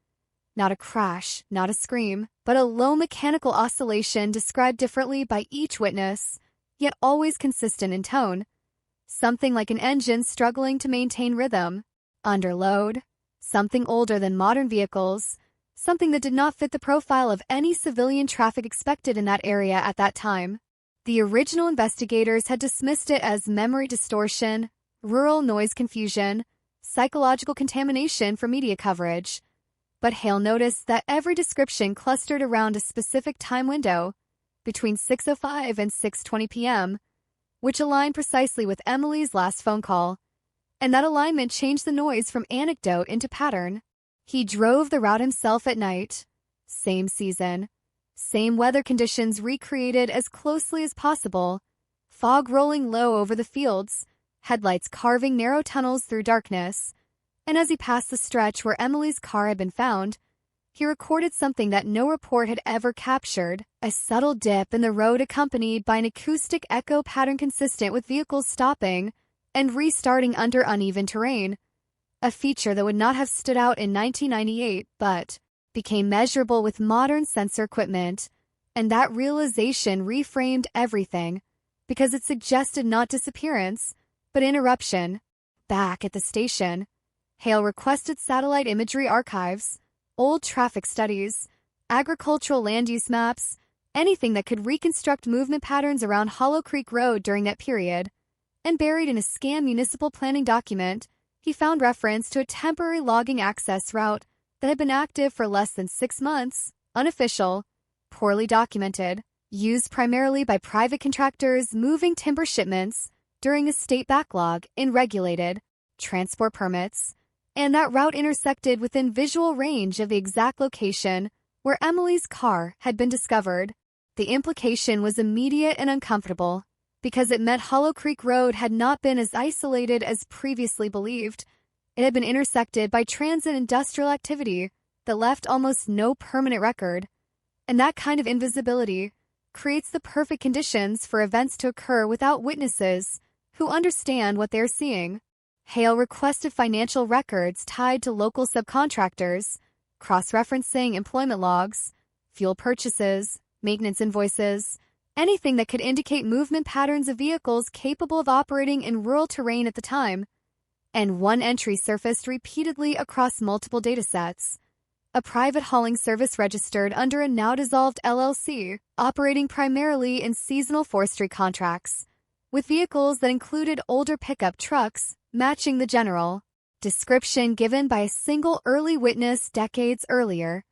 Not a crash, not a scream, but a low mechanical oscillation described differently by each witness, yet always consistent in tone. Something like an engine struggling to maintain rhythm. Under load. Something older than modern vehicles. Something that did not fit the profile of any civilian traffic expected in that area at that time. The original investigators had dismissed it as memory distortion, rural noise confusion, psychological contamination for media coverage. But Hale noticed that every description clustered around a specific time window, between 6:05 and 6:20 p.m., which aligned precisely with Emily's last phone call. And that alignment changed the noise from anecdote into pattern. He drove the route himself at night. Same season. Same weather conditions recreated as closely as possible. Fog rolling low over the fields, headlights carving narrow tunnels through darkness. And as he passed the stretch where Emily's car had been found, he recorded something that no report had ever captured, a subtle dip in the road accompanied by an acoustic echo pattern consistent with vehicles stopping and restarting under uneven terrain. A feature that would not have stood out in 1998, but became measurable with modern sensor equipment, and that realization reframed everything, because it suggested not disappearance, but interruption. Back at the station, Hale requested satellite imagery archives, old traffic studies, agricultural land use maps, anything that could reconstruct movement patterns around Hollow Creek Road during that period, and buried in a scanned municipal planning document, he found reference to a temporary logging access route that had been active for less than 6 months, unofficial, poorly documented, used primarily by private contractors moving timber shipments during a state backlog in regulated transport permits, and that route intersected within visual range of the exact location where Emily's car had been discovered. The implication was immediate and uncomfortable, because it meant Hollow Creek Road had not been as isolated as previously believed. It had been intersected by transit industrial activity that left almost no permanent record. And that kind of invisibility creates the perfect conditions for events to occur without witnesses who understand what they're seeing. Hale requested financial records tied to local subcontractors, cross-referencing employment logs, fuel purchases, maintenance invoices, anything that could indicate movement patterns of vehicles capable of operating in rural terrain at the time. And one entry surfaced repeatedly across multiple datasets. A private hauling service registered under a now-dissolved LLC, operating primarily in seasonal forestry contracts, with vehicles that included older pickup trucks matching the general description given by a single early witness decades earlier,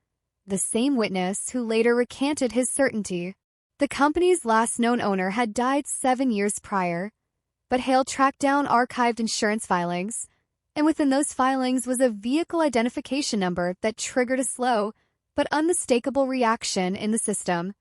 the same witness who later recanted his certainty. The company's last known owner had died 7 years prior, but Hale tracked down archived insurance filings, and within those filings was a vehicle identification number that triggered a slow but unmistakable reaction in the system.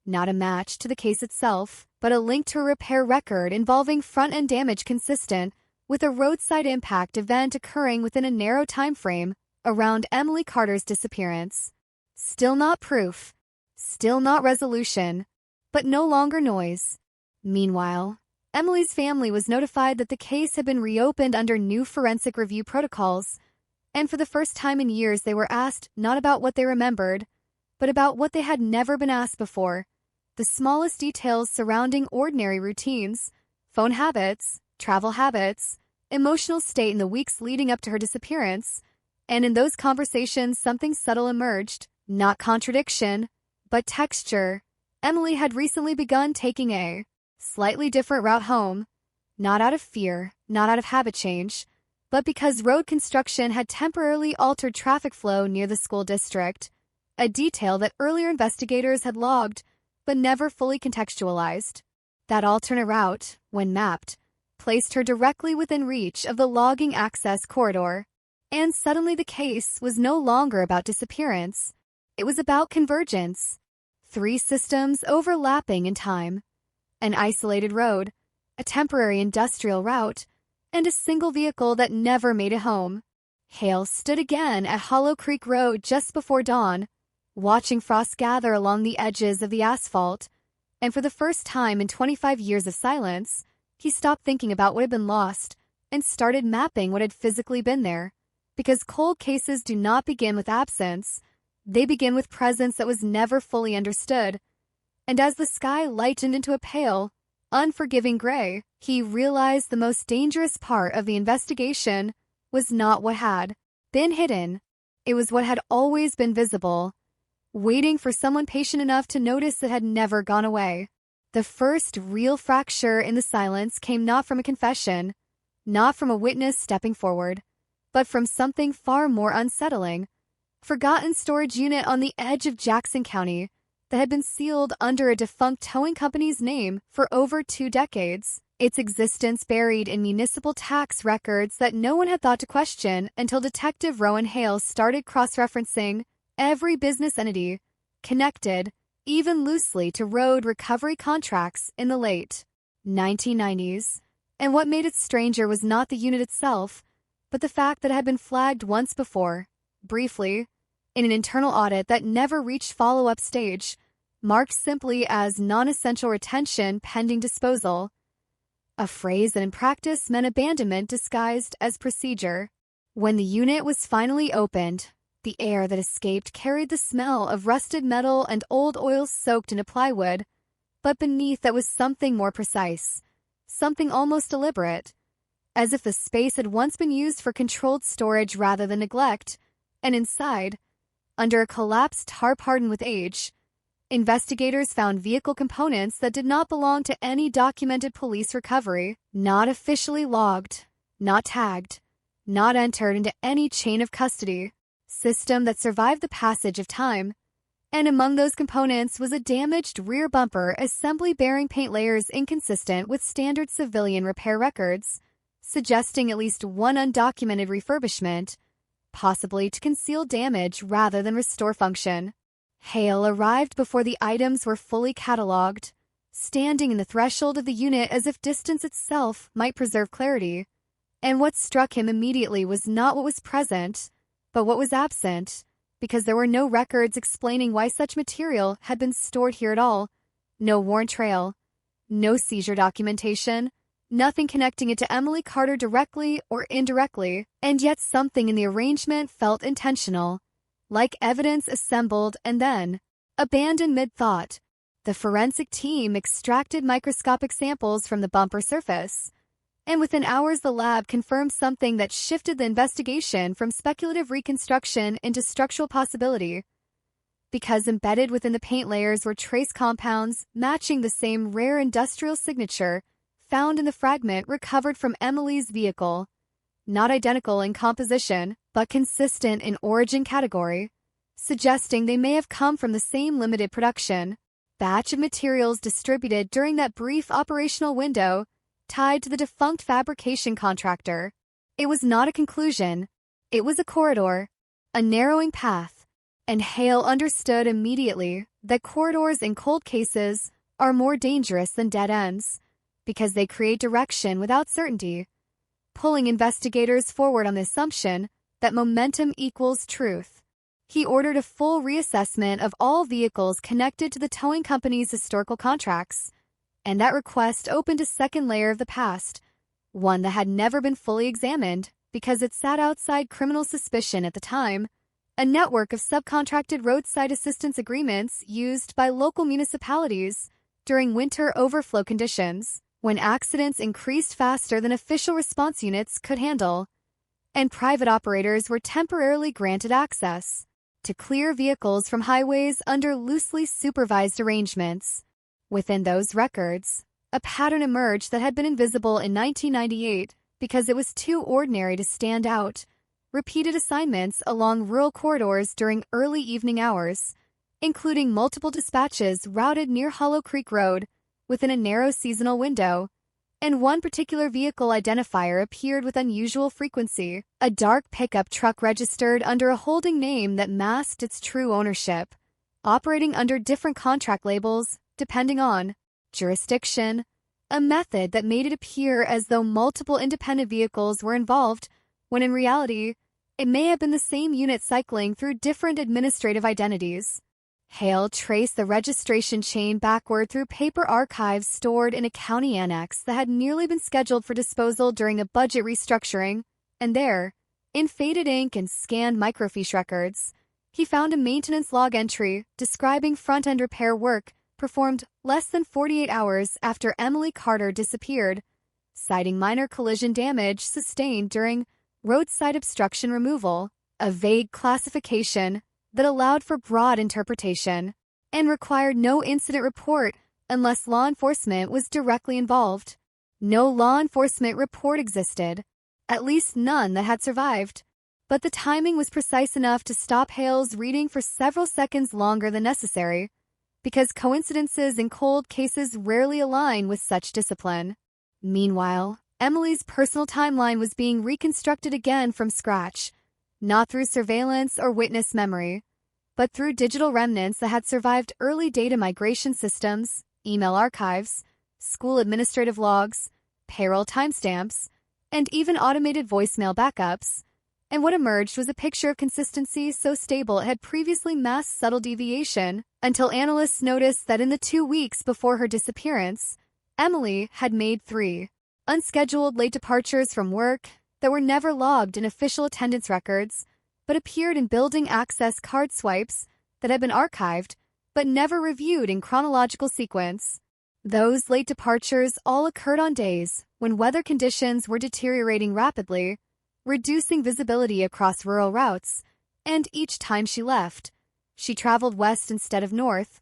Not a match to the case itself, but a link to a repair record involving front-end damage consistent with a roadside impact event occurring within a narrow time frame around Emily Carter's disappearance. Still not proof, still not resolution, but no longer noise. Meanwhile, Emily's family was notified that the case had been reopened under new forensic review protocols, and for the first time in years they were asked not about what they remembered, but about what they had never been asked before, the smallest details surrounding ordinary routines, phone habits, travel habits, emotional state in the weeks leading up to her disappearance, and in those conversations something subtle emerged, not contradiction, but texture. Emily had recently begun taking a slightly different route home, not out of fear, not out of habit change, but because road construction had temporarily altered traffic flow near the school district, a detail that earlier investigators had logged but never fully contextualized. That alternate route, when mapped, placed her directly within reach of the logging access corridor. And suddenly the case was no longer about disappearance. It was about convergence. 3 systems overlapping in time. An isolated road, a temporary industrial route, and a single vehicle that never made it home. Hale stood again at Hollow Creek Road just before dawn, watching frost gather along the edges of the asphalt, and for the first time in 25 years of silence, he stopped thinking about what had been lost and started mapping what had physically been there. Because cold cases do not begin with absence, they begin with presence that was never fully understood. And as the sky lightened into a pale, unforgiving gray, he realized the most dangerous part of the investigation was not what had been hidden. It was what had always been visible, waiting for someone patient enough to notice it had never gone away. The first real fracture in the silence came not from a confession, not from a witness stepping forward, but from something far more unsettling. Forgotten storage unit on the edge of Jackson County that had been sealed under a defunct towing company's name for over 2 decades. Its existence buried in municipal tax records that no one had thought to question until Detective Rowan Hale started cross-referencing every business entity connected, even loosely, to road recovery contracts in the late 1990s. And what made it stranger was not the unit itself, but the fact that it had been flagged once before, briefly, in an internal audit that never reached follow-up stage, marked simply as non-essential retention pending disposal, a phrase that in practice meant abandonment disguised as procedure. When the unit was finally opened, the air that escaped carried the smell of rusted metal and old oil soaked into plywood, but beneath that was something more precise, something almost deliberate, as if the space had once been used for controlled storage rather than neglect, and inside, under a collapsed tarp hardened with age, investigators found vehicle components that did not belong to any documented police recovery, not officially logged, not tagged, not entered into any chain of custody system that survived the passage of time. And among those components was a damaged rear bumper assembly bearing paint layers inconsistent with standard civilian repair records, suggesting at least one undocumented refurbishment, possibly to conceal damage rather than restore function. Hale arrived before the items were fully cataloged, standing in the threshold of the unit as if distance itself might preserve clarity. And what struck him immediately was not what was present, but what was absent, because there were no records explaining why such material had been stored here at all, no worn trail, no seizure documentation, nothing connecting it to Emily Carter directly or indirectly, and yet something in the arrangement felt intentional, like evidence assembled and then abandoned mid-thought. The forensic team extracted microscopic samples from the bumper surface, and within hours the lab confirmed something that shifted the investigation from speculative reconstruction into structural possibility. Because embedded within the paint layers were trace compounds matching the same rare industrial signature found in the fragment recovered from Emily's vehicle, not identical in composition, but consistent in origin category, suggesting they may have come from the same limited production batch of materials distributed during that brief operational window tied to the defunct fabrication contractor. It was not a conclusion. It was a corridor, a narrowing path, and Hale understood immediately that corridors in cold cases are more dangerous than dead ends, because they create direction without certainty, pulling investigators forward on the assumption that momentum equals truth. He ordered a full reassessment of all vehicles connected to the towing company's historical contracts, and that request opened a second layer of the past, one that had never been fully examined because it sat outside criminal suspicion at the time, a network of subcontracted roadside assistance agreements used by local municipalities during winter overflow conditions, when accidents increased faster than official response units could handle, and private operators were temporarily granted access to clear vehicles from highways under loosely supervised arrangements. Within those records, a pattern emerged that had been invisible in 1998 because it was too ordinary to stand out. Repeated assignments along rural corridors during early evening hours, including multiple dispatches routed near Hollow Creek Road within a narrow seasonal window, and one particular vehicle identifier appeared with unusual frequency, a dark pickup truck registered under a holding name that masked its true ownership, operating under different contract labels depending on jurisdiction, a method that made it appear as though multiple independent vehicles were involved, when in reality, it may have been the same unit cycling through different administrative identities. Hale traced the registration chain backward through paper archives stored in a county annex that had nearly been scheduled for disposal during a budget restructuring, and there, in faded ink and scanned microfiche records, he found a maintenance log entry describing front-end repair work performed less than 48 hours after Emily Carter disappeared, citing minor collision damage sustained during roadside obstruction removal, a vague classification that allowed for broad interpretation and required no incident report unless law enforcement was directly involved. No law enforcement report existed, at least none that had survived, but the timing was precise enough to stop Hale's reading for several seconds longer than necessary, because coincidences in cold cases rarely align with such discipline. Meanwhile, Emily's personal timeline was being reconstructed again from scratch, not through surveillance or witness memory, but through digital remnants that had survived early data migration systems, email archives, school administrative logs, payroll timestamps, and even automated voicemail backups. And what emerged was a picture of consistency so stable it had previously masked subtle deviation, until analysts noticed that in the 2 weeks before her disappearance, Emily had made 3 unscheduled late departures from work that were never logged in official attendance records, but appeared in building access card swipes that had been archived but never reviewed in chronological sequence. Those late departures all occurred on days when weather conditions were deteriorating rapidly, reducing visibility across rural routes, and each time she left, she traveled west instead of north,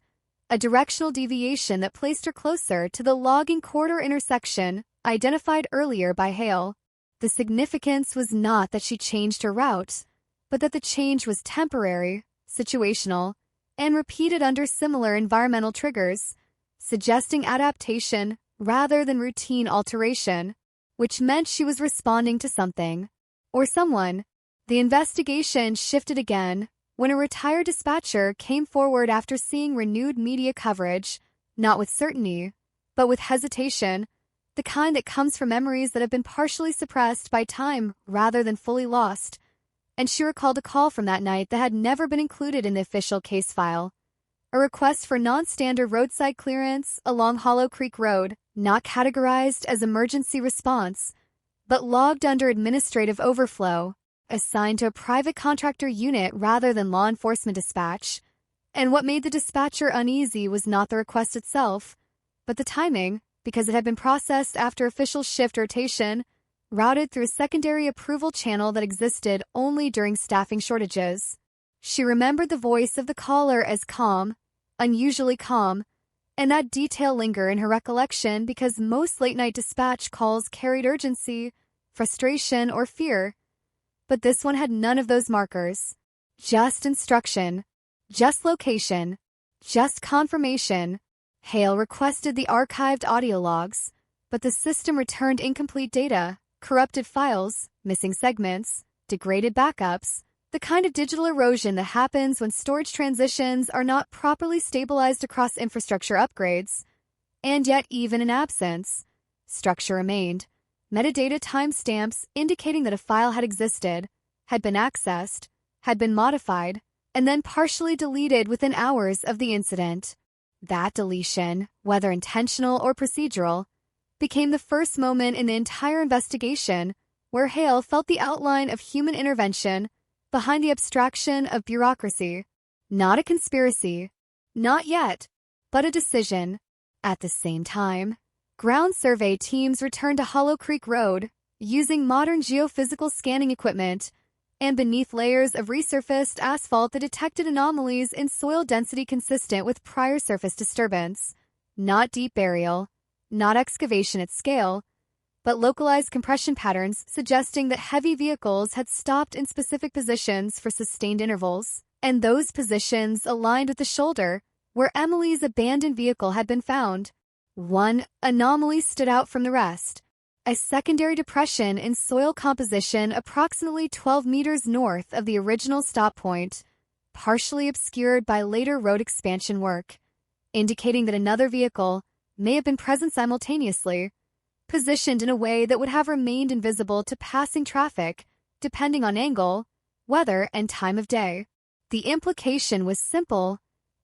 a directional deviation that placed her closer to the logging corridor intersection identified earlier by Hale. The significance was not that she changed her route, but that the change was temporary, situational, and repeated under similar environmental triggers, suggesting adaptation rather than routine alteration, which meant she was responding to something, or someone. The investigation shifted again when a retired dispatcher came forward after seeing renewed media coverage, not with certainty, but with hesitation, the kind that comes from memories that have been partially suppressed by time rather than fully lost. And she recalled a call from that night that had never been included in the official case file. A request for non-standard roadside clearance along Hollow Creek Road, not categorized as emergency response, but logged under administrative overflow, assigned to a private contractor unit rather than law enforcement dispatch. And what made the dispatcher uneasy was not the request itself, but the timing, because it had been processed after official shift rotation, routed through a secondary approval channel that existed only during staffing shortages. She remembered the voice of the caller as calm, unusually calm, and that detail lingered in her recollection because most late-night dispatch calls carried urgency, frustration, or fear. But this one had none of those markers. Just instruction, just location, just confirmation. Hale requested the archived audio logs, but the system returned incomplete data, corrupted files, missing segments, degraded backups, the kind of digital erosion that happens when storage transitions are not properly stabilized across infrastructure upgrades. And yet, even in absence, structure remained. Metadata timestamps indicating that a file had existed, had been accessed, had been modified, and then partially deleted within hours of the incident. That deletion, whether intentional or procedural, became the first moment in the entire investigation where Hale felt the outline of human intervention behind the abstraction of bureaucracy. Not a conspiracy. Not yet, but a decision. At the same time, ground survey teams returned to Hollow Creek Road using modern geophysical scanning equipment, and beneath layers of resurfaced asphalt that detected anomalies in soil density consistent with prior surface disturbance. Not deep burial, not excavation at scale, but localized compression patterns suggesting that heavy vehicles had stopped in specific positions for sustained intervals, and those positions aligned with the shoulder where Emily's abandoned vehicle had been found. One anomaly stood out from the rest. A secondary depression in soil composition approximately 12 meters north of the original stop point, partially obscured by later road expansion work, indicating that another vehicle, may have been present simultaneously, positioned in a way that would have remained invisible to passing traffic, depending on angle, weather, and time of day. The implication was simple,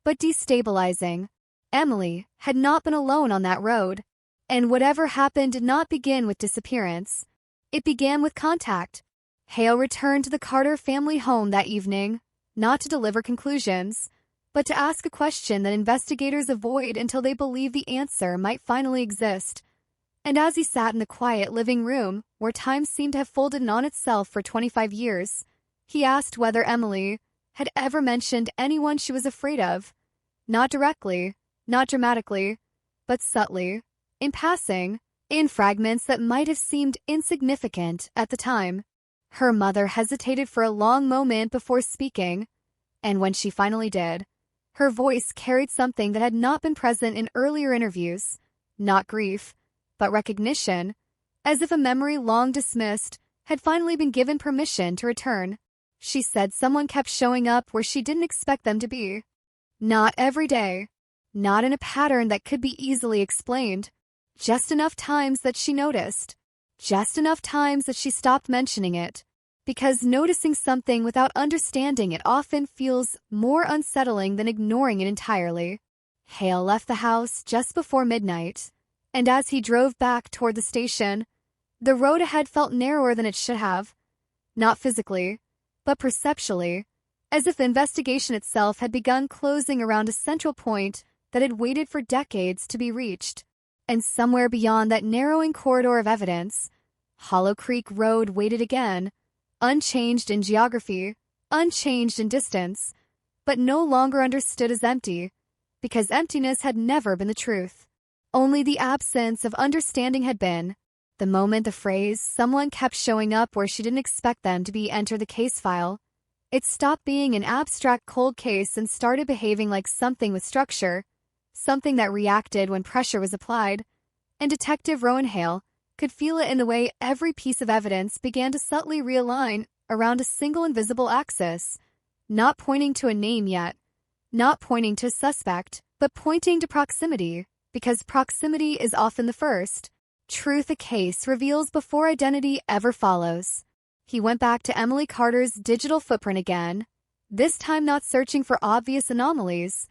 but destabilizing. Emily had not been alone on that road, and whatever happened did not begin with disappearance. It began with contact. Hale returned to the Carter family home that evening, not to deliver conclusions, but to ask a question that investigators avoid until they believe the answer might finally exist. And as he sat in the quiet living room, where time seemed to have folded in on itself for 25 years, he asked whether Emily had ever mentioned anyone she was afraid of. Not directly, not dramatically, but subtly, in passing, in fragments that might have seemed insignificant at the time. Her mother hesitated for a long moment before speaking, and when she finally did, her voice carried something that had not been present in earlier interviews, not grief, but recognition, as if a memory long dismissed had finally been given permission to return. She said someone kept showing up where she didn't expect them to be. Not every day, not in a pattern that could be easily explained, just enough times that she noticed, just enough times that she stopped mentioning it, because noticing something without understanding it often feels more unsettling than ignoring it entirely. Hale left the house just before midnight, and as he drove back toward the station, the road ahead felt narrower than it should have. Not physically, but perceptually, as if the investigation itself had begun closing around a central point that had waited for decades to be reached. And somewhere beyond that narrowing corridor of evidence, Hollow Creek Road waited again, unchanged in geography, unchanged in distance, but no longer understood as empty, because emptiness had never been the truth. Only the absence of understanding had been. The moment the phrase, "someone kept showing up where she didn't expect them to be," entered the case file, it stopped being an abstract cold case and started behaving like something with structure, something that reacted when pressure was applied, and Detective Rowan Hale could feel it in the way every piece of evidence began to subtly realign around a single invisible axis, not pointing to a name yet, not pointing to a suspect, but pointing to proximity, because proximity is often the first truth a case reveals before identity ever follows. He went back to Emily Carter's digital footprint again, this time not searching for obvious anomalies,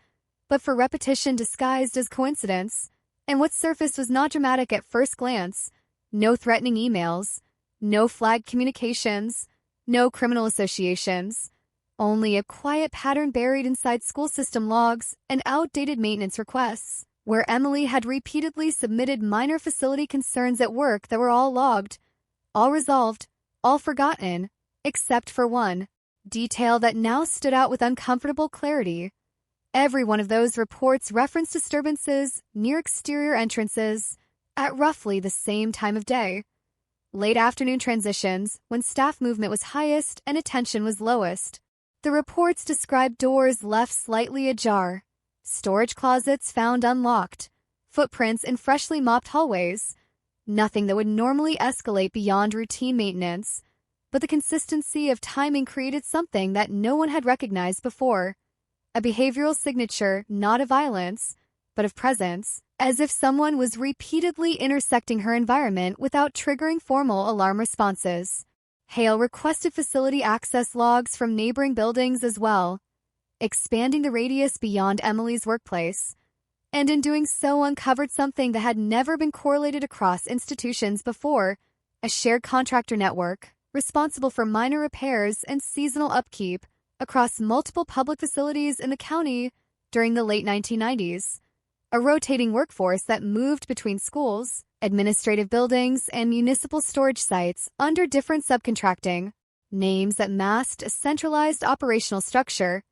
but for repetition disguised as coincidence, and what surfaced was not dramatic at first glance. No threatening emails, no flagged communications, no criminal associations, only a quiet pattern buried inside school system logs and outdated maintenance requests, where Emily had repeatedly submitted minor facility concerns at work that were all logged, all resolved, all forgotten, except for one detail that now stood out with uncomfortable clarity. Every one of those reports referenced disturbances near exterior entrances at roughly the same time of day. Late afternoon transitions, when staff movement was highest and attention was lowest. The reports described doors left slightly ajar, storage closets found unlocked, footprints in freshly mopped hallways. Nothing that would normally escalate beyond routine maintenance, but the consistency of timing created something that no one had recognized before. A behavioral signature not of violence, but of presence, as if someone was repeatedly intersecting her environment without triggering formal alarm responses. Hale requested facility access logs from neighboring buildings as well, expanding the radius beyond Emily's workplace, and in doing so uncovered something that had never been correlated across institutions before: a shared contractor network responsible for minor repairs and seasonal upkeep across multiple public facilities in the county during the late 1990s. A rotating workforce that moved between schools, administrative buildings, and municipal storage sites under different subcontracting, names that masked a centralized operational structure.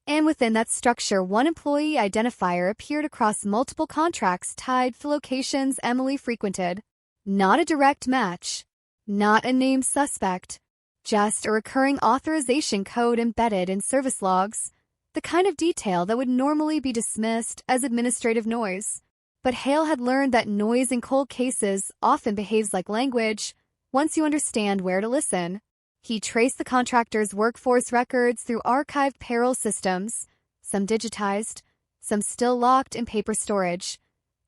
And within that structure, one employee identifier appeared across multiple contracts tied to locations Emily frequented. Not a direct match, not a named suspect, just a recurring authorization code embedded in service logs, the kind of detail that would normally be dismissed as administrative noise. But Hale had learned that noise in cold cases often behaves like language once you understand where to listen. He traced the contractor's workforce records through archived payroll systems, some digitized, some still locked in paper storage,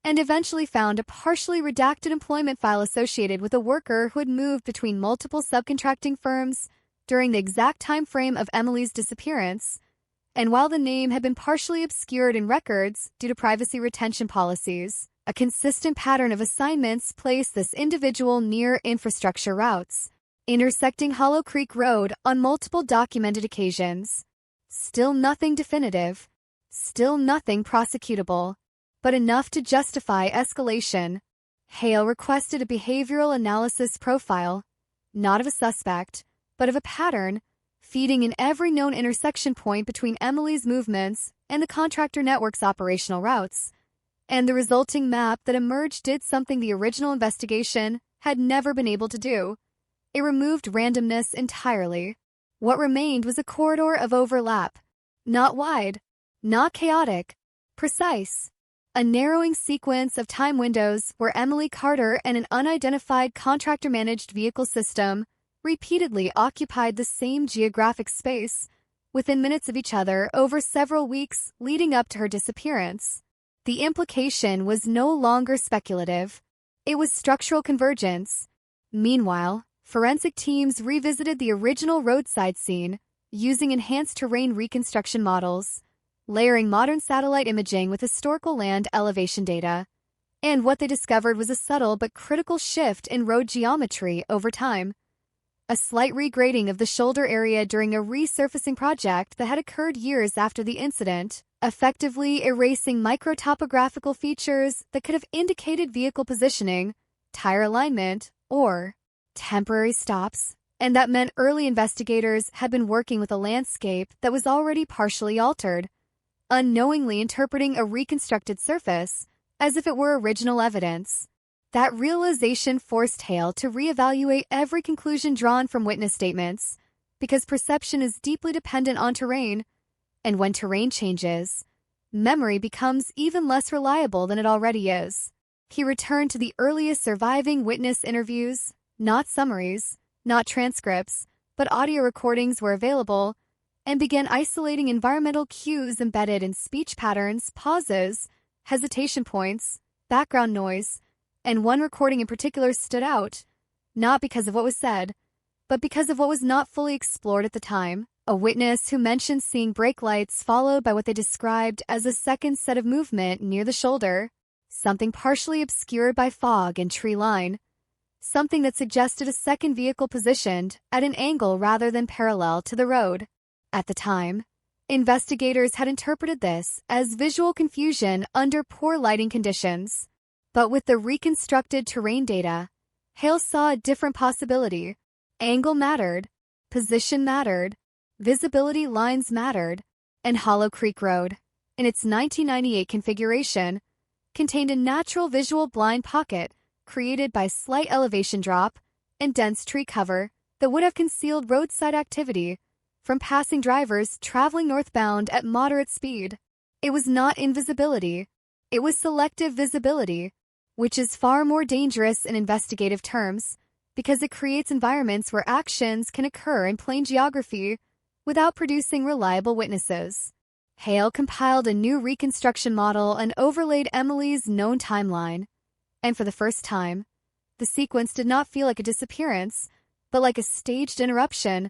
and eventually found a partially redacted employment file associated with a worker who had moved between multiple subcontracting firms during the exact time frame of Emily's disappearance. And while the name had been partially obscured in records due to privacy retention policies, a consistent pattern of assignments placed this individual near infrastructure routes, intersecting Hollow Creek Road on multiple documented occasions. Still nothing definitive, still nothing prosecutable, but enough to justify escalation. Hale requested a behavioral analysis profile, not of a suspect, but of a pattern, feeding in every known intersection point between Emily's movements and the contractor network's operational routes. And the resulting map that emerged did something the original investigation had never been able to do. It removed randomness entirely. What remained was a corridor of overlap. Not wide, not chaotic, precise. A narrowing sequence of time windows where Emily Carter and an unidentified contractor-managed vehicle system repeatedly occupied the same geographic space within minutes of each other over several weeks leading up to her disappearance. The implication was no longer speculative. It was structural convergence. Meanwhile, forensic teams revisited the original roadside scene using enhanced terrain reconstruction models, layering modern satellite imaging with historical land elevation data. And what they discovered was a subtle but critical shift in road geometry over time. A slight regrading of the shoulder area during a resurfacing project that had occurred years after the incident, effectively erasing microtopographical features that could have indicated vehicle positioning, tire alignment, or temporary stops, and that meant early investigators had been working with a landscape that was already partially altered, unknowingly interpreting a reconstructed surface as if it were original evidence. That realization forced Hale to reevaluate every conclusion drawn from witness statements, because perception is deeply dependent on terrain, and when terrain changes, memory becomes even less reliable than it already is. He returned to the earliest surviving witness interviews, not summaries, not transcripts, but audio recordings were available, and began isolating environmental cues embedded in speech patterns, pauses, hesitation points, background noise, and one recording in particular stood out, not because of what was said, but because of what was not fully explored at the time. A witness who mentioned seeing brake lights followed by what they described as a second set of movement near the shoulder, something partially obscured by fog and tree line, something that suggested a second vehicle positioned at an angle rather than parallel to the road. At the time, investigators had interpreted this as visual confusion under poor lighting conditions. But with the reconstructed terrain data, Hale saw a different possibility. Angle mattered, position mattered, visibility lines mattered, and Hollow Creek Road, in its 1998 configuration, contained a natural visual blind pocket created by slight elevation drop and dense tree cover that would have concealed roadside activity from passing drivers traveling northbound at moderate speed. It was not invisibility, it was selective visibility, which is far more dangerous in investigative terms because it creates environments where actions can occur in plain geography without producing reliable witnesses. Hale compiled a new reconstruction model and overlaid Emily's known timeline, and for the first time, the sequence did not feel like a disappearance, but like a staged interruption,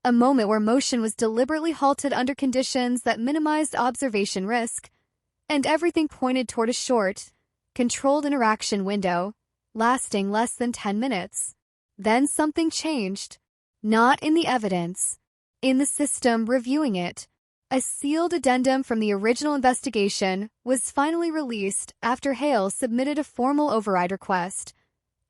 a moment where motion was deliberately halted under conditions that minimized observation risk, and everything pointed toward a short, controlled interaction window, lasting less than 10 minutes. Then something changed. Not in the evidence. In the system reviewing it. A sealed addendum from the original investigation was finally released after Hale submitted a formal override request,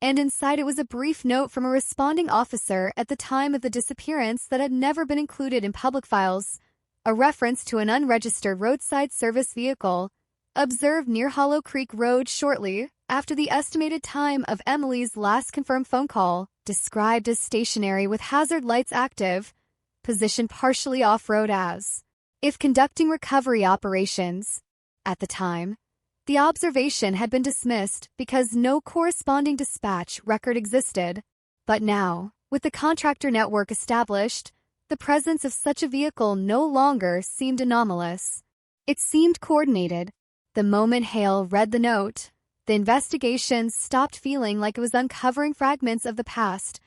and inside it was a brief note from a responding officer at the time of the disappearance that had never been included in public files, a reference to an unregistered roadside service vehicle observed near Hollow Creek Road shortly after the estimated time of Emily's last confirmed phone call, described as stationary with hazard lights active, positioned partially off-road as if conducting recovery operations. At the time, the observation had been dismissed because no corresponding dispatch record existed. But now, with the contractor network established, the presence of such a vehicle no longer seemed anomalous. It seemed coordinated. The moment Hale read the note, The investigation stopped feeling like it was uncovering fragments of the past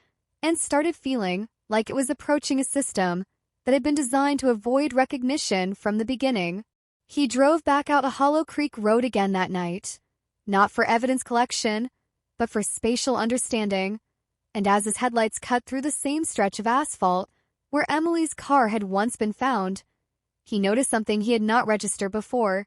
and started feeling like it was approaching a system that had been designed to avoid recognition from the beginning. He drove back out a Hollow Creek Road again that night, not for evidence collection, but for spatial understanding, and as his headlights cut through the same stretch of asphalt where Emily's car had once been found, he noticed something he had not registered before.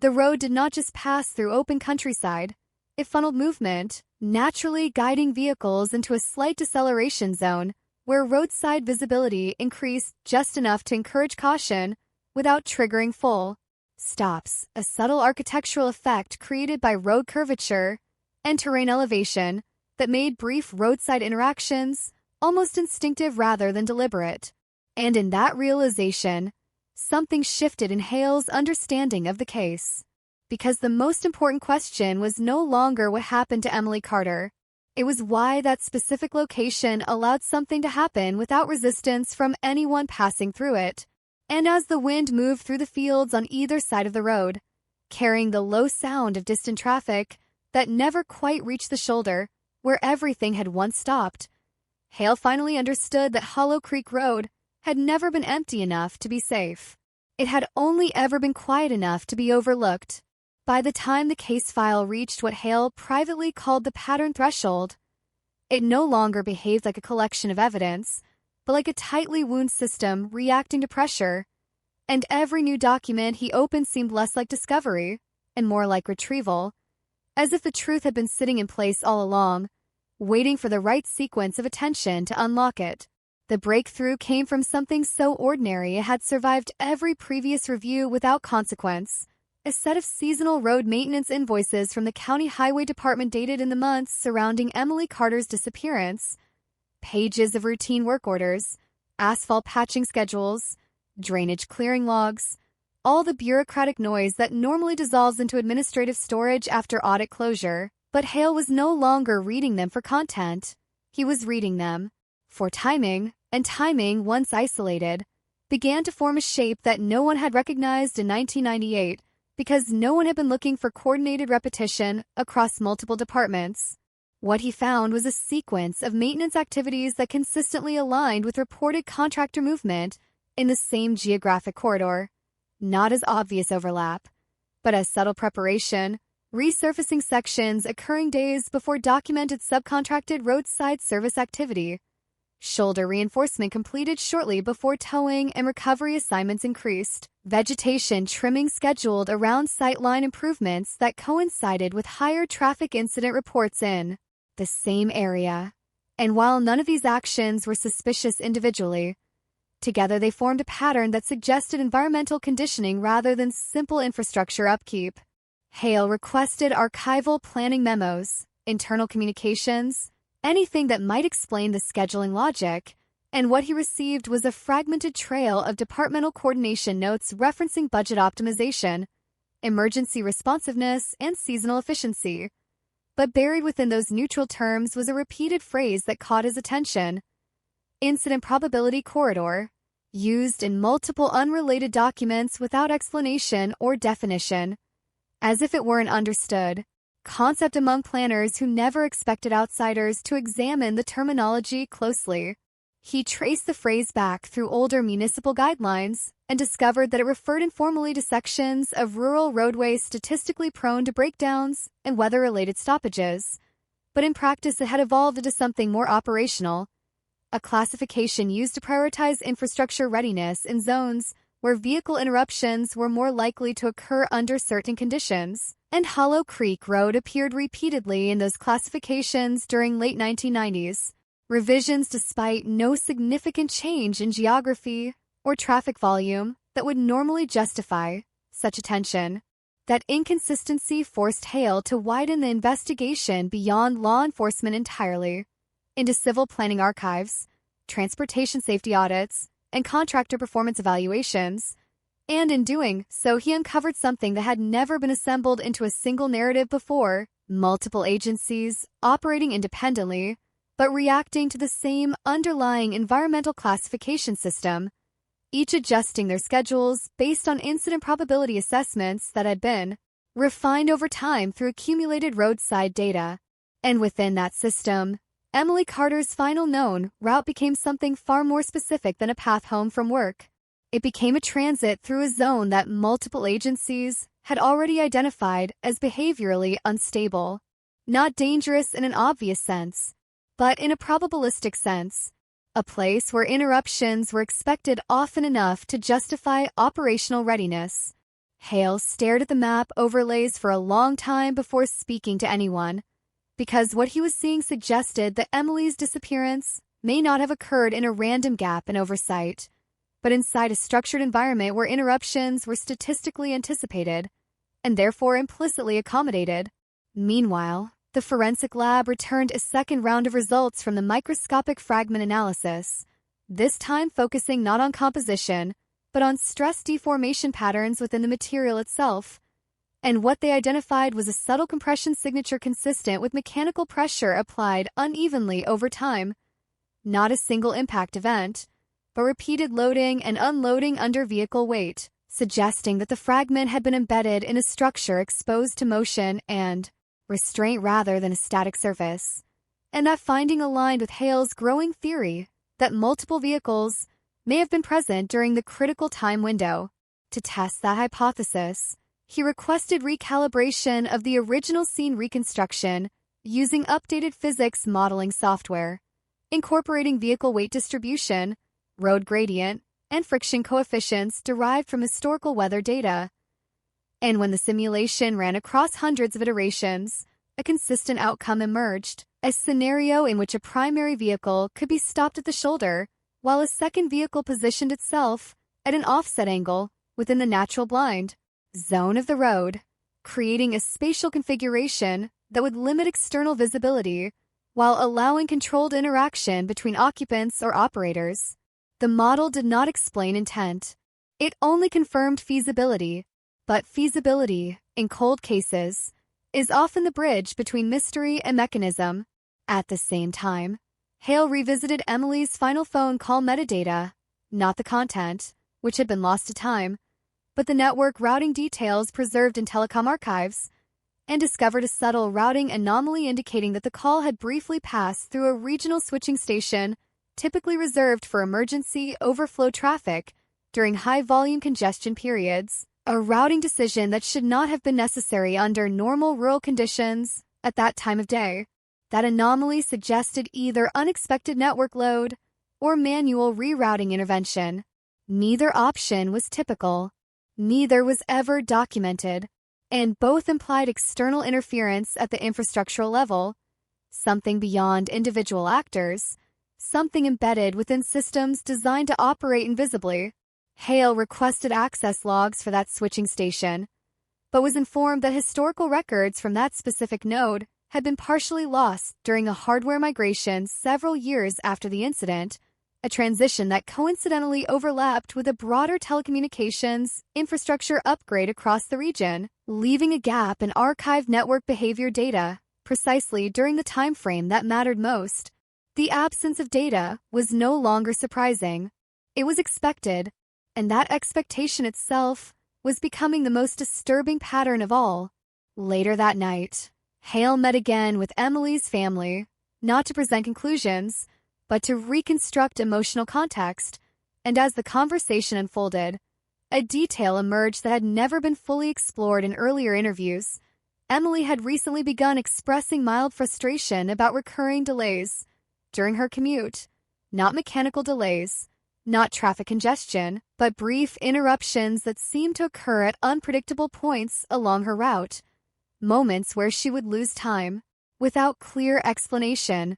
The road did not just pass through open countryside. It funneled movement, naturally guiding vehicles into a slight deceleration zone where roadside visibility increased just enough to encourage caution without triggering full stops, a subtle architectural effect created by road curvature and terrain elevation that made brief roadside interactions almost instinctive rather than deliberate. And in that realization, something shifted in Hale's understanding of the case. Because the most important question was no longer what happened to Emily Carter. It was why that specific location allowed something to happen without resistance from anyone passing through it. And as the wind moved through the fields on either side of the road, carrying the low sound of distant traffic that never quite reached the shoulder where everything had once stopped, Hale finally understood that Hollow Creek Road had never been empty enough to be safe. It had only ever been quiet enough to be overlooked. By the time the case file reached what Hale privately called the pattern threshold, it no longer behaved like a collection of evidence, but like a tightly wound system reacting to pressure. And every new document he opened seemed less like discovery and more like retrieval, as if the truth had been sitting in place all along, waiting for the right sequence of attention to unlock it. The breakthrough came from something so ordinary it had survived every previous review without consequence. A set of seasonal road maintenance invoices from the County Highway Department dated in the months surrounding Emily Carter's disappearance, pages of routine work orders, asphalt patching schedules, drainage clearing logs, all the bureaucratic noise that normally dissolves into administrative storage after audit closure. But Hale was no longer reading them for content. He was reading them for timing, and timing, once isolated, began to form a shape that no one had recognized in 1998 because no one had been looking for coordinated repetition across multiple departments. What he found was a sequence of maintenance activities that consistently aligned with reported contractor movement in the same geographic corridor, not as obvious overlap, but as subtle preparation, resurfacing sections occurring days before documented subcontracted roadside service activity, shoulder reinforcement completed shortly before towing and recovery assignments increased, vegetation trimming scheduled around sightline improvements that coincided with higher traffic incident reports in the same area. And while none of these actions were suspicious individually, together they formed a pattern that suggested environmental conditioning rather than simple infrastructure upkeep. Hale requested archival planning memos, internal communications, anything that might explain the scheduling logic, and what he received was a fragmented trail of departmental coordination notes referencing budget optimization, emergency responsiveness, and seasonal efficiency. But buried within those neutral terms was a repeated phrase that caught his attention: incident probability corridor, used in multiple unrelated documents without explanation or definition, as if it were an understood concept among planners who never expected outsiders to examine the terminology closely. He traced the phrase back through older municipal guidelines and discovered that it referred informally to sections of rural roadways statistically prone to breakdowns and weather-related stoppages. But in practice, it had evolved into something more operational, a classification used to prioritize infrastructure readiness in zones where vehicle interruptions were more likely to occur under certain conditions. And Hollow Creek Road appeared repeatedly in those classifications during late 1990s, revisions despite no significant change in geography or traffic volume that would normally justify such attention. That inconsistency forced Hale to widen the investigation beyond law enforcement entirely, into civil planning archives, transportation safety audits, and contractor performance evaluations. And in doing so, he uncovered something that had never been assembled into a single narrative before: multiple agencies operating independently, but reacting to the same underlying environmental classification system, each adjusting their schedules based on incident probability assessments that had been refined over time through accumulated roadside data. And within that system, Emily Carter's final known route became something far more specific than a path home from work. It became a transit through a zone that multiple agencies had already identified as behaviorally unstable. Not dangerous in an obvious sense, but in a probabilistic sense. A place where interruptions were expected often enough to justify operational readiness. Hale stared at the map overlays for a long time before speaking to anyone, because what he was seeing suggested that Emily's disappearance may not have occurred in a random gap in oversight, but inside a structured environment where interruptions were statistically anticipated, and therefore implicitly accommodated. Meanwhile, the forensic lab returned a second round of results from the microscopic fragment analysis, this time focusing not on composition, but on stress deformation patterns within the material itself. And what they identified was a subtle compression signature consistent with mechanical pressure applied unevenly over time. Not a single impact event, but repeated loading and unloading under vehicle weight, suggesting that the fragment had been embedded in a structure exposed to motion and restraint rather than a static surface. And that finding aligned with Hale's growing theory that multiple vehicles may have been present during the critical time window. To test that hypothesis, he requested recalibration of the original scene reconstruction using updated physics modeling software, incorporating vehicle weight distribution, road gradient, and friction coefficients derived from historical weather data. And when the simulation ran across hundreds of iterations, a consistent outcome emerged, a scenario in which a primary vehicle could be stopped at the shoulder, while a second vehicle positioned itself at an offset angle within the natural blind zone of the road, creating a spatial configuration that would limit external visibility while allowing controlled interaction between occupants or operators. The model did not explain intent. It only confirmed feasibility. But feasibility, in cold cases, is often the bridge between mystery and mechanism. At the same time, Hale revisited Emily's final phone call metadata, not the content, which had been lost to time, but the network routing details preserved in telecom archives, and discovered a subtle routing anomaly indicating that the call had briefly passed through a regional switching station typically reserved for emergency overflow traffic during high-volume congestion periods. A routing decision that should not have been necessary under normal rural conditions at that time of day. That anomaly suggested either unexpected network load or manual rerouting intervention. Neither option was typical. Neither was ever documented, and both implied external interference at the infrastructural level, something beyond individual actors, something embedded within systems designed to operate invisibly. Hale requested access logs for that switching station, but was informed that historical records from that specific node had been partially lost during a hardware migration several years after the incident, a transition that coincidentally overlapped with a broader telecommunications infrastructure upgrade across the region, leaving a gap in archived network behavior data precisely during the time frame that mattered most. The absence of data was no longer surprising. It was expected. And that expectation itself was becoming the most disturbing pattern of all. Later that night, Hale met again with Emily's family, not to present conclusions, but to reconstruct emotional context, and as the conversation unfolded, a detail emerged that had never been fully explored in earlier interviews. Emily had recently begun expressing mild frustration about recurring delays during her commute, not mechanical delays, not traffic congestion, but brief interruptions that seemed to occur at unpredictable points along her route. Moments where she would lose time, without clear explanation,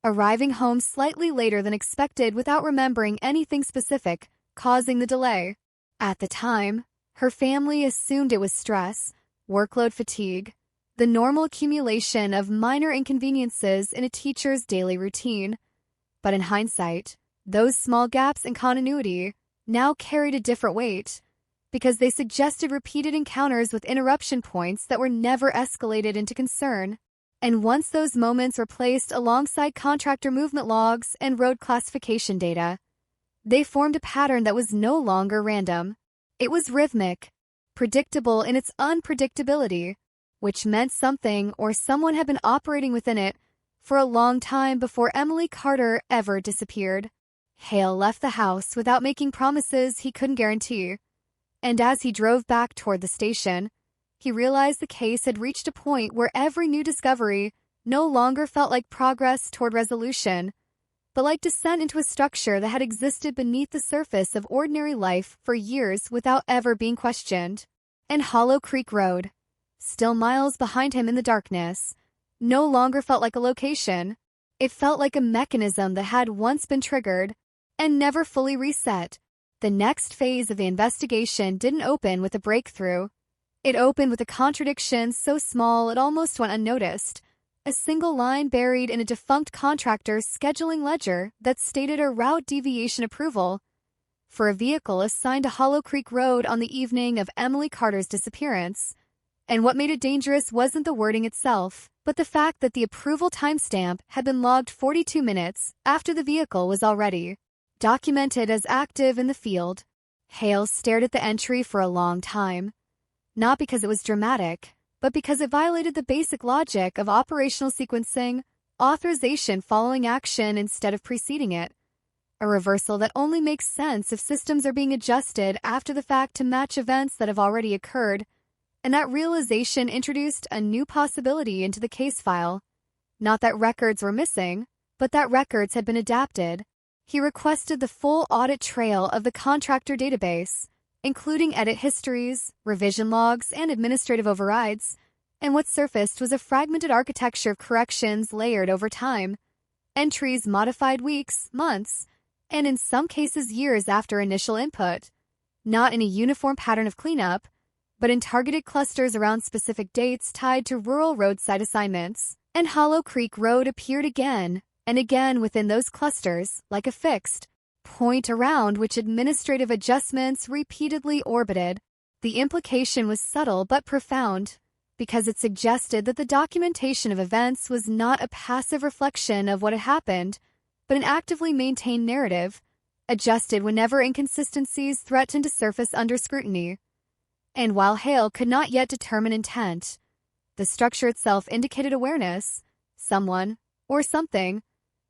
arriving home slightly later than expected without remembering anything specific, causing the delay. At the time, her family assumed it was stress, workload fatigue, the normal accumulation of minor inconveniences in a teacher's daily routine. But in hindsight, those small gaps in continuity now carried a different weight, because they suggested repeated encounters with interruption points that were never escalated into concern. And once those moments were placed alongside contractor movement logs and road classification data, they formed a pattern that was no longer random. It was rhythmic, predictable in its unpredictability, which meant something or someone had been operating within it for a long time before Emily Carter ever disappeared. Hale left the house without making promises he couldn't guarantee, and as he drove back toward the station, he realized the case had reached a point where every new discovery no longer felt like progress toward resolution, but like descent into a structure that had existed beneath the surface of ordinary life for years without ever being questioned. And Hollow Creek Road, still miles behind him in the darkness, no longer felt like a location. It felt like a mechanism that had once been triggered and never fully reset. The next phase of the investigation didn't open with a breakthrough. It opened with a contradiction so small it almost went unnoticed. A single line buried in a defunct contractor's scheduling ledger that stated a route deviation approval for a vehicle assigned to Hollow Creek Road on the evening of Emily Carter's disappearance. And what made it dangerous wasn't the wording itself, but the fact that the approval timestamp had been logged 42 minutes after the vehicle was already documented as active in the field. Hale stared at the entry for a long time, not because it was dramatic, but because it violated the basic logic of operational sequencing, authorization following action instead of preceding it, a reversal that only makes sense if systems are being adjusted after the fact to match events that have already occurred, and that realization introduced a new possibility into the case file. Not that records were missing, but that records had been adapted. He requested the full audit trail of the contractor database, including edit histories, revision logs, and administrative overrides, and what surfaced was a fragmented architecture of corrections layered over time, entries modified weeks, months, and in some cases years after initial input, not in a uniform pattern of cleanup, but in targeted clusters around specific dates tied to rural roadside assignments. And Hollow Creek Road appeared again and again within those clusters, like a fixed point around which administrative adjustments repeatedly orbited. The implication was subtle but profound, because it suggested that the documentation of events was not a passive reflection of what had happened, but an actively maintained narrative, adjusted whenever inconsistencies threatened to surface under scrutiny. And while Hale could not yet determine intent, the structure itself indicated awareness. Someone, or something,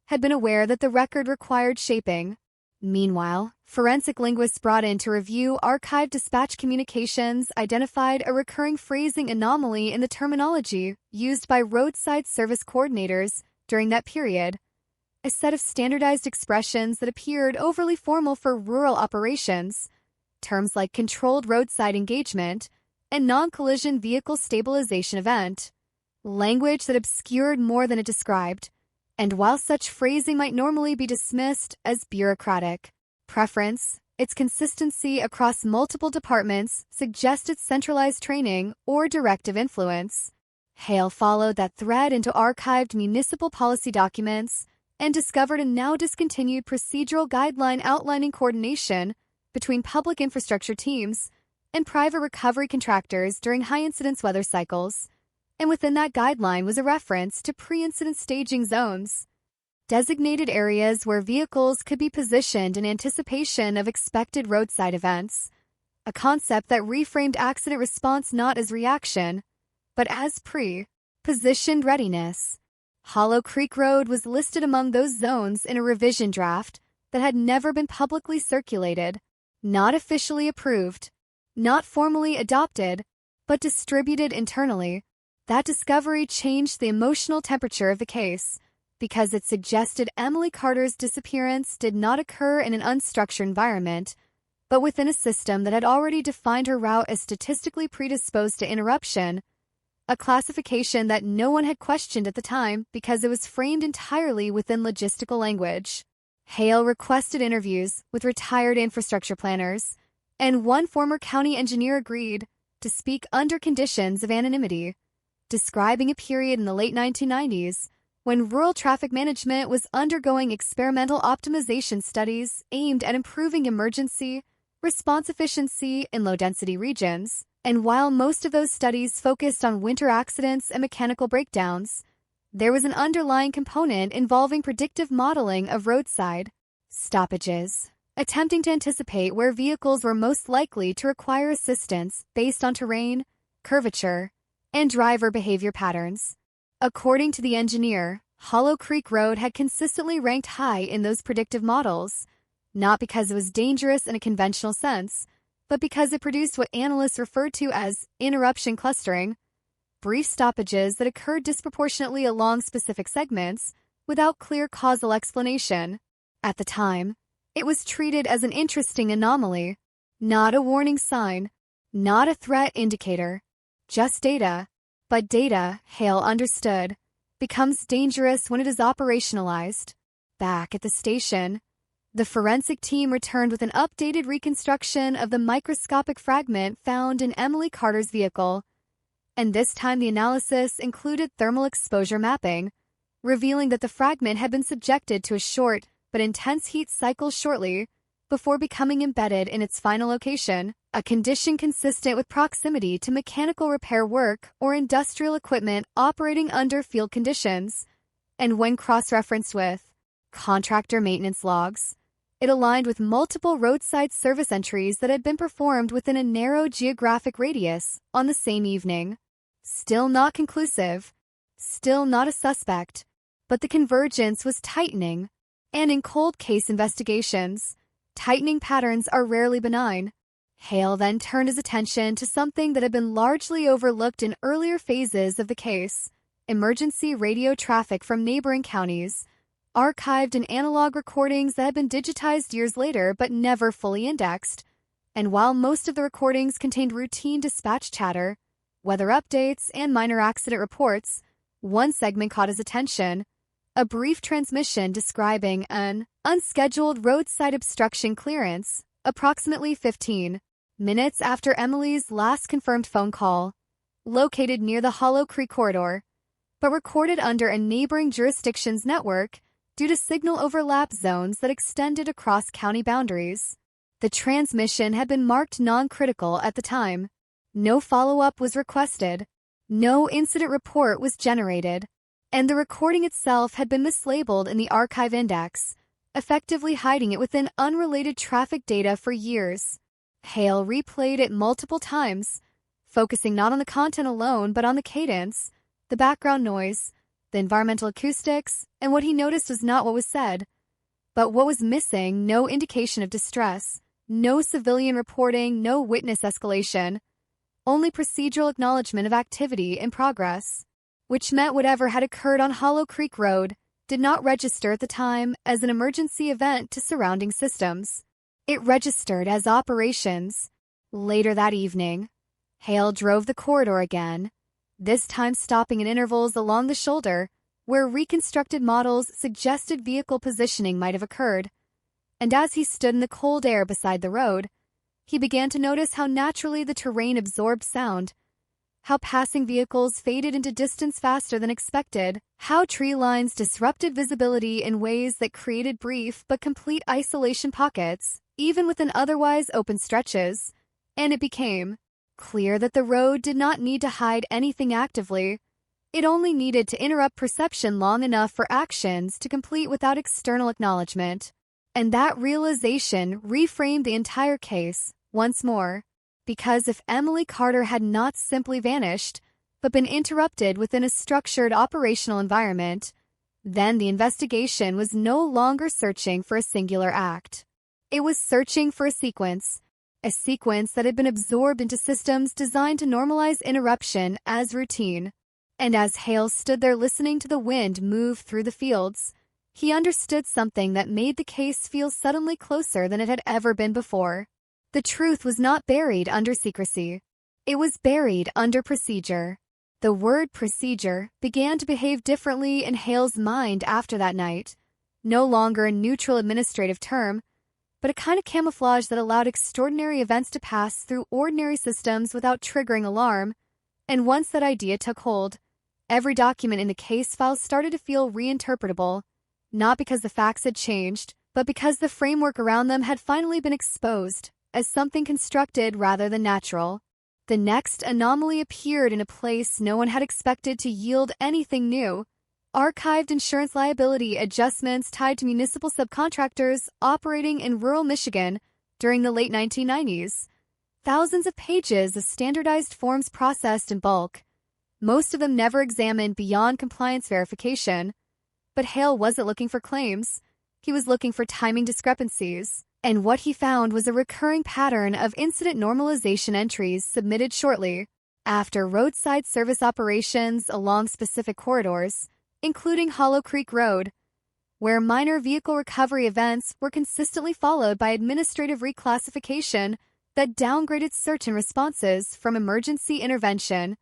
had been aware that the record required shaping. Meanwhile, forensic linguists brought in to review archived dispatch communications identified a recurring phrasing anomaly in the terminology used by roadside service coordinators during that period, a set of standardized expressions that appeared overly formal for rural operations, terms like controlled roadside engagement and non-collision vehicle stabilization event, language that obscured more than it described. And while such phrasing might normally be dismissed as bureaucratic preference, its consistency across multiple departments suggested centralized training or directive influence. Hale followed that thread into archived municipal policy documents and discovered a now discontinued procedural guideline outlining coordination between public infrastructure teams and private recovery contractors during high-incidence weather cycles. And within that guideline was a reference to pre-incident staging zones, designated areas where vehicles could be positioned in anticipation of expected roadside events, a concept that reframed accident response not as reaction, but as pre-positioned readiness. Hollow Creek Road was listed among those zones in a revision draft that had never been publicly circulated, not officially approved, not formally adopted, but distributed internally. That discovery changed the emotional temperature of the case, because it suggested Emily Carter's disappearance did not occur in an unstructured environment, but within a system that had already defined her route as statistically predisposed to interruption, a classification that no one had questioned at the time because it was framed entirely within logistical language. Hale requested interviews with retired infrastructure planners, and one former county engineer agreed to speak under conditions of anonymity, describing a period in the late 1990s when rural traffic management was undergoing experimental optimization studies aimed at improving emergency response efficiency in low-density regions. And while most of those studies focused on winter accidents and mechanical breakdowns, there was an underlying component involving predictive modeling of roadside stoppages, attempting to anticipate where vehicles were most likely to require assistance based on terrain, curvature, and driver behavior patterns. According to the engineer, Hollow Creek Road had consistently ranked high in those predictive models, not because it was dangerous in a conventional sense, but because it produced what analysts referred to as interruption clustering, brief stoppages that occurred disproportionately along specific segments without clear causal explanation. At the time, it was treated as an interesting anomaly, not a warning sign, not a threat indicator, just data. But data, Hale understood, becomes dangerous when it is operationalized. Back at the station, the forensic team returned with an updated reconstruction of the microscopic fragment found in Emily Carter's vehicle, and this time the analysis included thermal exposure mapping, revealing that the fragment had been subjected to a short but intense heat cycle shortly before becoming embedded in its final location, a condition consistent with proximity to mechanical repair work or industrial equipment operating under field conditions, and when cross-referenced with contractor maintenance logs, it aligned with multiple roadside service entries that had been performed within a narrow geographic radius on the same evening. Still not conclusive, still not a suspect, but the convergence was tightening, and in cold case investigations, tightening patterns are rarely benign. Hale then turned his attention to something that had been largely overlooked in earlier phases of the case: emergency radio traffic from neighboring counties, archived in analog recordings that had been digitized years later but never fully indexed. And while most of the recordings contained routine dispatch chatter, weather updates, and minor accident reports, one segment caught his attention: a brief transmission describing an unscheduled roadside obstruction clearance, approximately 15 minutes after Emily's last confirmed phone call, located near the Hollow Creek corridor, but recorded under a neighboring jurisdiction's network due to signal overlap zones that extended across county boundaries. The transmission had been marked non-critical at the time. No follow-up was requested. No incident report was generated, and the recording itself had been mislabeled in the archive index, effectively hiding it within unrelated traffic data for years. Hale replayed it multiple times, focusing not on the content alone but on the cadence, the background noise, the environmental acoustics, and what he noticed was not what was said, but what was missing: no indication of distress, no civilian reporting, no witness escalation, only procedural acknowledgement of activity in progress, which meant whatever had occurred on Hollow Creek Road did not register at the time as an emergency event to surrounding systems. It registered as operations. Later that evening, Hale drove the corridor again, this time stopping at intervals along the shoulder where reconstructed models suggested vehicle positioning might have occurred. And as he stood in the cold air beside the road, he began to notice how naturally the terrain absorbed sound, how passing vehicles faded into distance faster than expected, how tree lines disrupted visibility in ways that created brief but complete isolation pockets, even within otherwise open stretches, and it became clear that the road did not need to hide anything actively. It only needed to interrupt perception long enough for actions to complete without external acknowledgement. And that realization reframed the entire case once more. Because if Emily Carter had not simply vanished, but been interrupted within a structured operational environment, then the investigation was no longer searching for a singular act. It was searching for a sequence that had been absorbed into systems designed to normalize interruption as routine. And as Hale stood there listening to the wind move through the fields, he understood something that made the case feel suddenly closer than it had ever been before. The truth was not buried under secrecy. It was buried under procedure. The word procedure began to behave differently in Hale's mind after that night. No longer a neutral administrative term, but a kind of camouflage that allowed extraordinary events to pass through ordinary systems without triggering alarm. And once that idea took hold, every document in the case files started to feel reinterpretable, not because the facts had changed, but because the framework around them had finally been exposed as something constructed rather than natural. The next anomaly appeared in a place no one had expected to yield anything new, archived insurance liability adjustments tied to municipal subcontractors operating in rural Michigan during the late 1990s. Thousands of pages of standardized forms processed in bulk, most of them never examined beyond compliance verification. But Hale wasn't looking for claims. He was looking for timing discrepancies. And what he found was a recurring pattern of incident normalization entries submitted shortly after roadside service operations along specific corridors, including Hollow Creek Road, where minor vehicle recovery events were consistently followed by administrative reclassification that downgraded certain responses from emergency intervention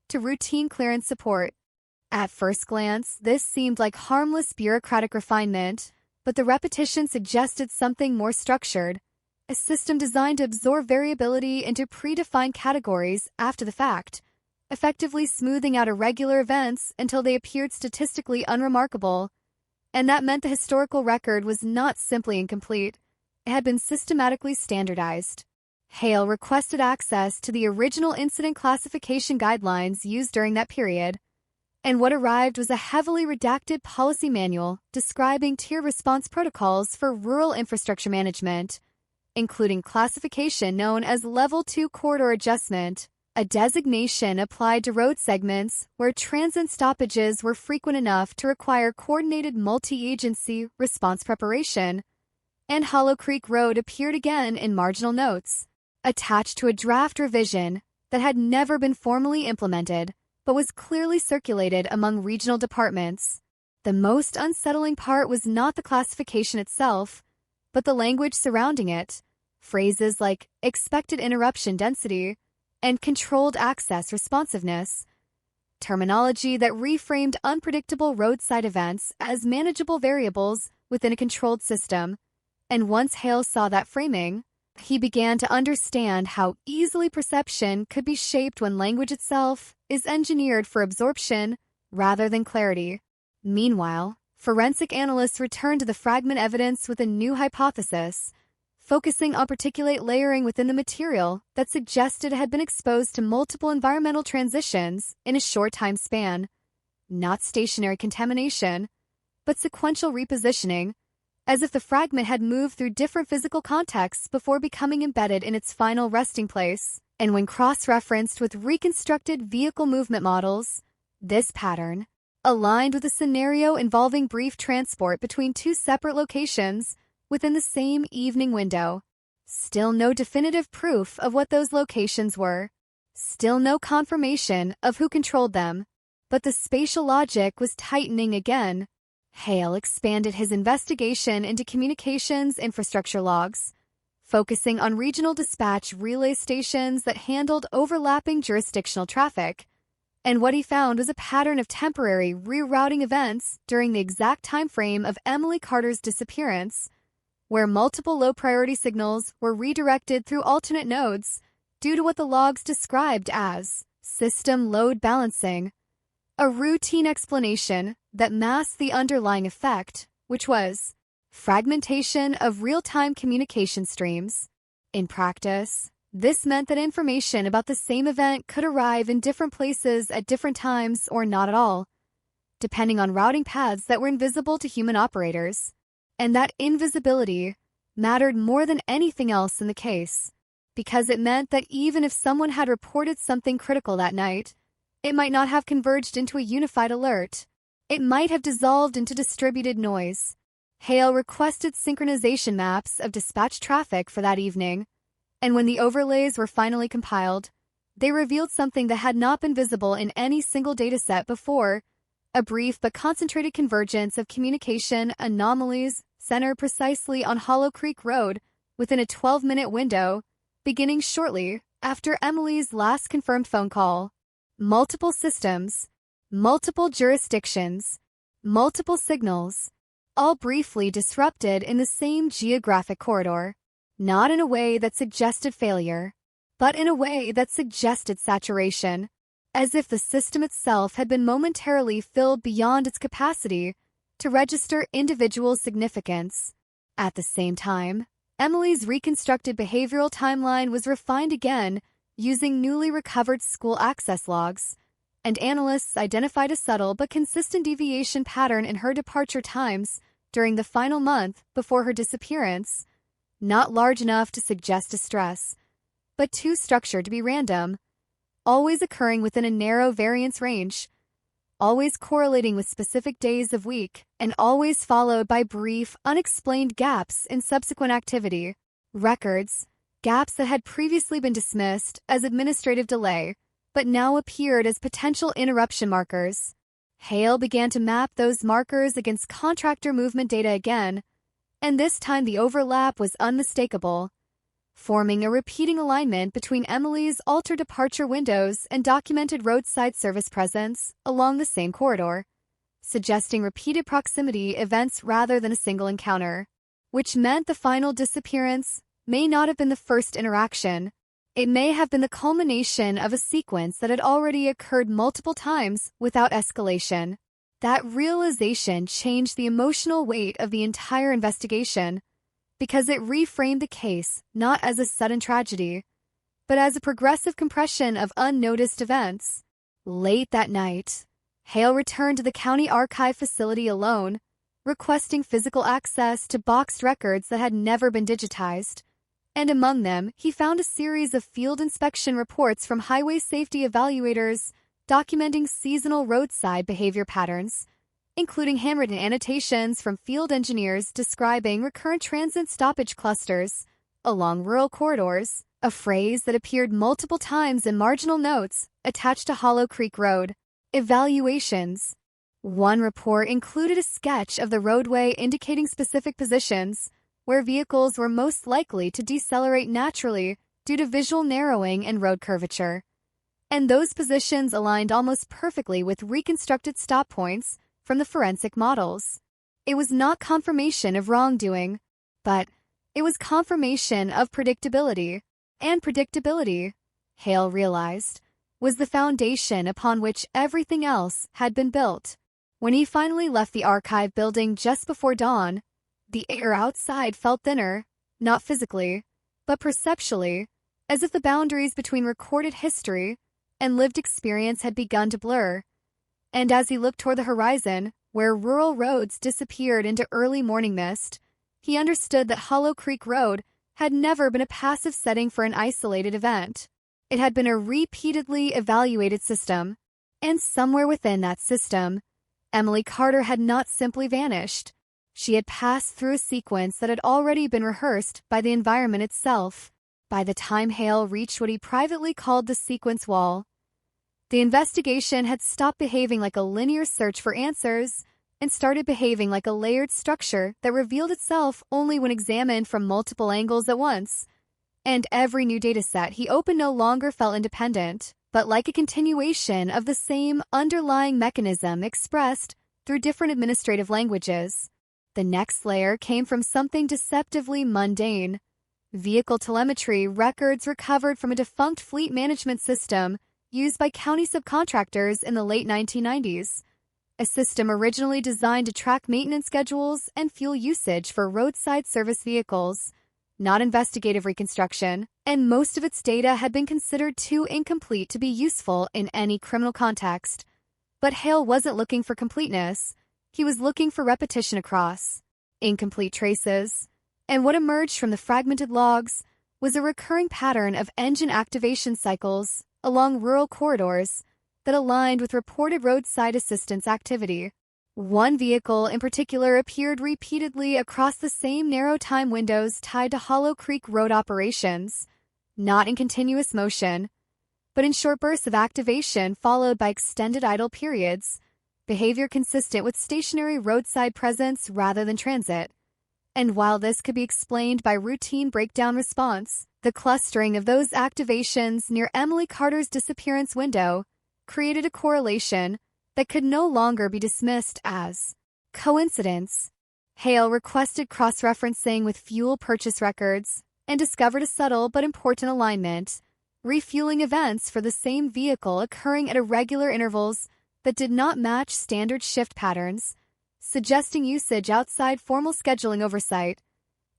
to routine clearance support. At first glance, this seemed like harmless bureaucratic refinement, but the repetition suggested something more structured, a system designed to absorb variability into predefined categories after the fact, effectively smoothing out irregular events until they appeared statistically unremarkable. And that meant the historical record was not simply incomplete, it had been systematically standardized. Hale requested access to the original incident classification guidelines used during that period, and what arrived was a heavily redacted policy manual describing tier response protocols for rural infrastructure management, including classification known as Level 2 Corridor Adjustment, a designation applied to road segments where transit stoppages were frequent enough to require coordinated multi-agency response preparation. And Hollow Creek Road appeared again in marginal notes, attached to a draft revision that had never been formally implemented, but was clearly circulated among regional departments. The most unsettling part was not the classification itself, but the language surrounding it. Phrases like expected interruption density and controlled access responsiveness. Terminology that reframed unpredictable roadside events as manageable variables within a controlled system. And once Hale saw that framing, he began to understand how easily perception could be shaped when language itself is engineered for absorption rather than clarity. Meanwhile, forensic analysts returned to the fragment evidence with a new hypothesis, focusing on particulate layering within the material that suggested it had been exposed to multiple environmental transitions in a short time span. Not stationary contamination, but sequential repositioning, as if the fragment had moved through different physical contexts before becoming embedded in its final resting place. And when cross-referenced with reconstructed vehicle movement models, this pattern, aligned with a scenario involving brief transport between two separate locations within the same evening window. Still no definitive proof of what those locations were. Still no confirmation of who controlled them. But the spatial logic was tightening again. Hale expanded his investigation into communications infrastructure logs, focusing on regional dispatch relay stations that handled overlapping jurisdictional traffic. And what he found was a pattern of temporary rerouting events during the exact time frame of Emily Carter's disappearance, where multiple low-priority signals were redirected through alternate nodes due to what the logs described as system load balancing, a routine explanation that masked the underlying effect, which was fragmentation of real-time communication streams. In practice, this meant that information about the same event could arrive in different places at different times or not at all, depending on routing paths that were invisible to human operators. And that invisibility mattered more than anything else in the case, because it meant that even if someone had reported something critical that night, it might not have converged into a unified alert. It might have dissolved into distributed noise. Hale requested synchronization maps of dispatch traffic for that evening, and when the overlays were finally compiled, they revealed something that had not been visible in any single dataset before: a brief but concentrated convergence of communication anomalies centered precisely on Hollow Creek Road within a 12-minute window, beginning shortly after Emily's last confirmed phone call. Multiple systems, multiple jurisdictions, multiple signals, all briefly disrupted in the same geographic corridor, not in a way that suggested failure, but in a way that suggested saturation, as if the system itself had been momentarily filled beyond its capacity to register individual significance. At the same time, Emily's reconstructed behavioral timeline was refined again using newly recovered school access logs, and analysts identified a subtle but consistent deviation pattern in her departure times during the final month before her disappearance, not large enough to suggest distress, but too structured to be random, always occurring within a narrow variance range, always correlating with specific days of week, and always followed by brief, unexplained gaps in subsequent activity. Records, gaps that had previously been dismissed as administrative delay, but now appeared as potential interruption markers. Hale began to map those markers against contractor movement data again, and this time the overlap was unmistakable, forming a repeating alignment between Emily's altered departure windows and documented roadside service presence along the same corridor, suggesting repeated proximity events rather than a single encounter, which meant the final disappearance may not have been the first interaction. It may have been the culmination of a sequence that had already occurred multiple times without escalation. That realization changed the emotional weight of the entire investigation, because it reframed the case not as a sudden tragedy, but as a progressive compression of unnoticed events. Late that night, Hale returned to the county archive facility alone, requesting physical access to boxed records that had never been digitized. And among them, he found a series of field inspection reports from highway safety evaluators documenting seasonal roadside behavior patterns, including handwritten annotations from field engineers describing recurrent transit stoppage clusters along rural corridors, a phrase that appeared multiple times in marginal notes attached to Hollow Creek Road. Evaluations. One report included a sketch of the roadway indicating specific positions where vehicles were most likely to decelerate naturally due to visual narrowing and road curvature. And those positions aligned almost perfectly with reconstructed stop points from the forensic models. It was not confirmation of wrongdoing, but it was confirmation of predictability. And predictability, Hale realized, was the foundation upon which everything else had been built. When he finally left the archive building just before dawn, the air outside felt thinner, not physically, but perceptually, as if the boundaries between recorded history and lived experience had begun to blur. And as he looked toward the horizon, where rural roads disappeared into early morning mist, he understood that Hollow Creek Road had never been a passive setting for an isolated event. It had been a repeatedly evaluated system, and somewhere within that system, Emily Carter had not simply vanished. She had passed through a sequence that had already been rehearsed by the environment itself. By the time Hale reached what he privately called the sequence wall, the investigation had stopped behaving like a linear search for answers and started behaving like a layered structure that revealed itself only when examined from multiple angles at once. And every new dataset he opened no longer felt independent, but like a continuation of the same underlying mechanism expressed through different administrative languages. The next layer came from something deceptively mundane. Vehicle telemetry records recovered from a defunct fleet management system used by county subcontractors in the late 1990s, a system originally designed to track maintenance schedules and fuel usage for roadside service vehicles, not investigative reconstruction, and most of its data had been considered too incomplete to be useful in any criminal context. But Hale wasn't looking for completeness. He was looking for repetition across incomplete traces, and what emerged from the fragmented logs was a recurring pattern of engine activation cycles along rural corridors that aligned with reported roadside assistance activity. One vehicle in particular appeared repeatedly across the same narrow time windows tied to Hollow Creek Road operations, not in continuous motion, but in short bursts of activation followed by extended idle periods, behavior consistent with stationary roadside presence rather than transit. And while this could be explained by routine breakdown response, the clustering of those activations near Emily Carter's disappearance window created a correlation that could no longer be dismissed as coincidence. Hale requested cross-referencing with fuel purchase records and discovered a subtle but important alignment, refueling events for the same vehicle occurring at irregular intervals that did not match standard shift patterns, suggesting usage outside formal scheduling oversight.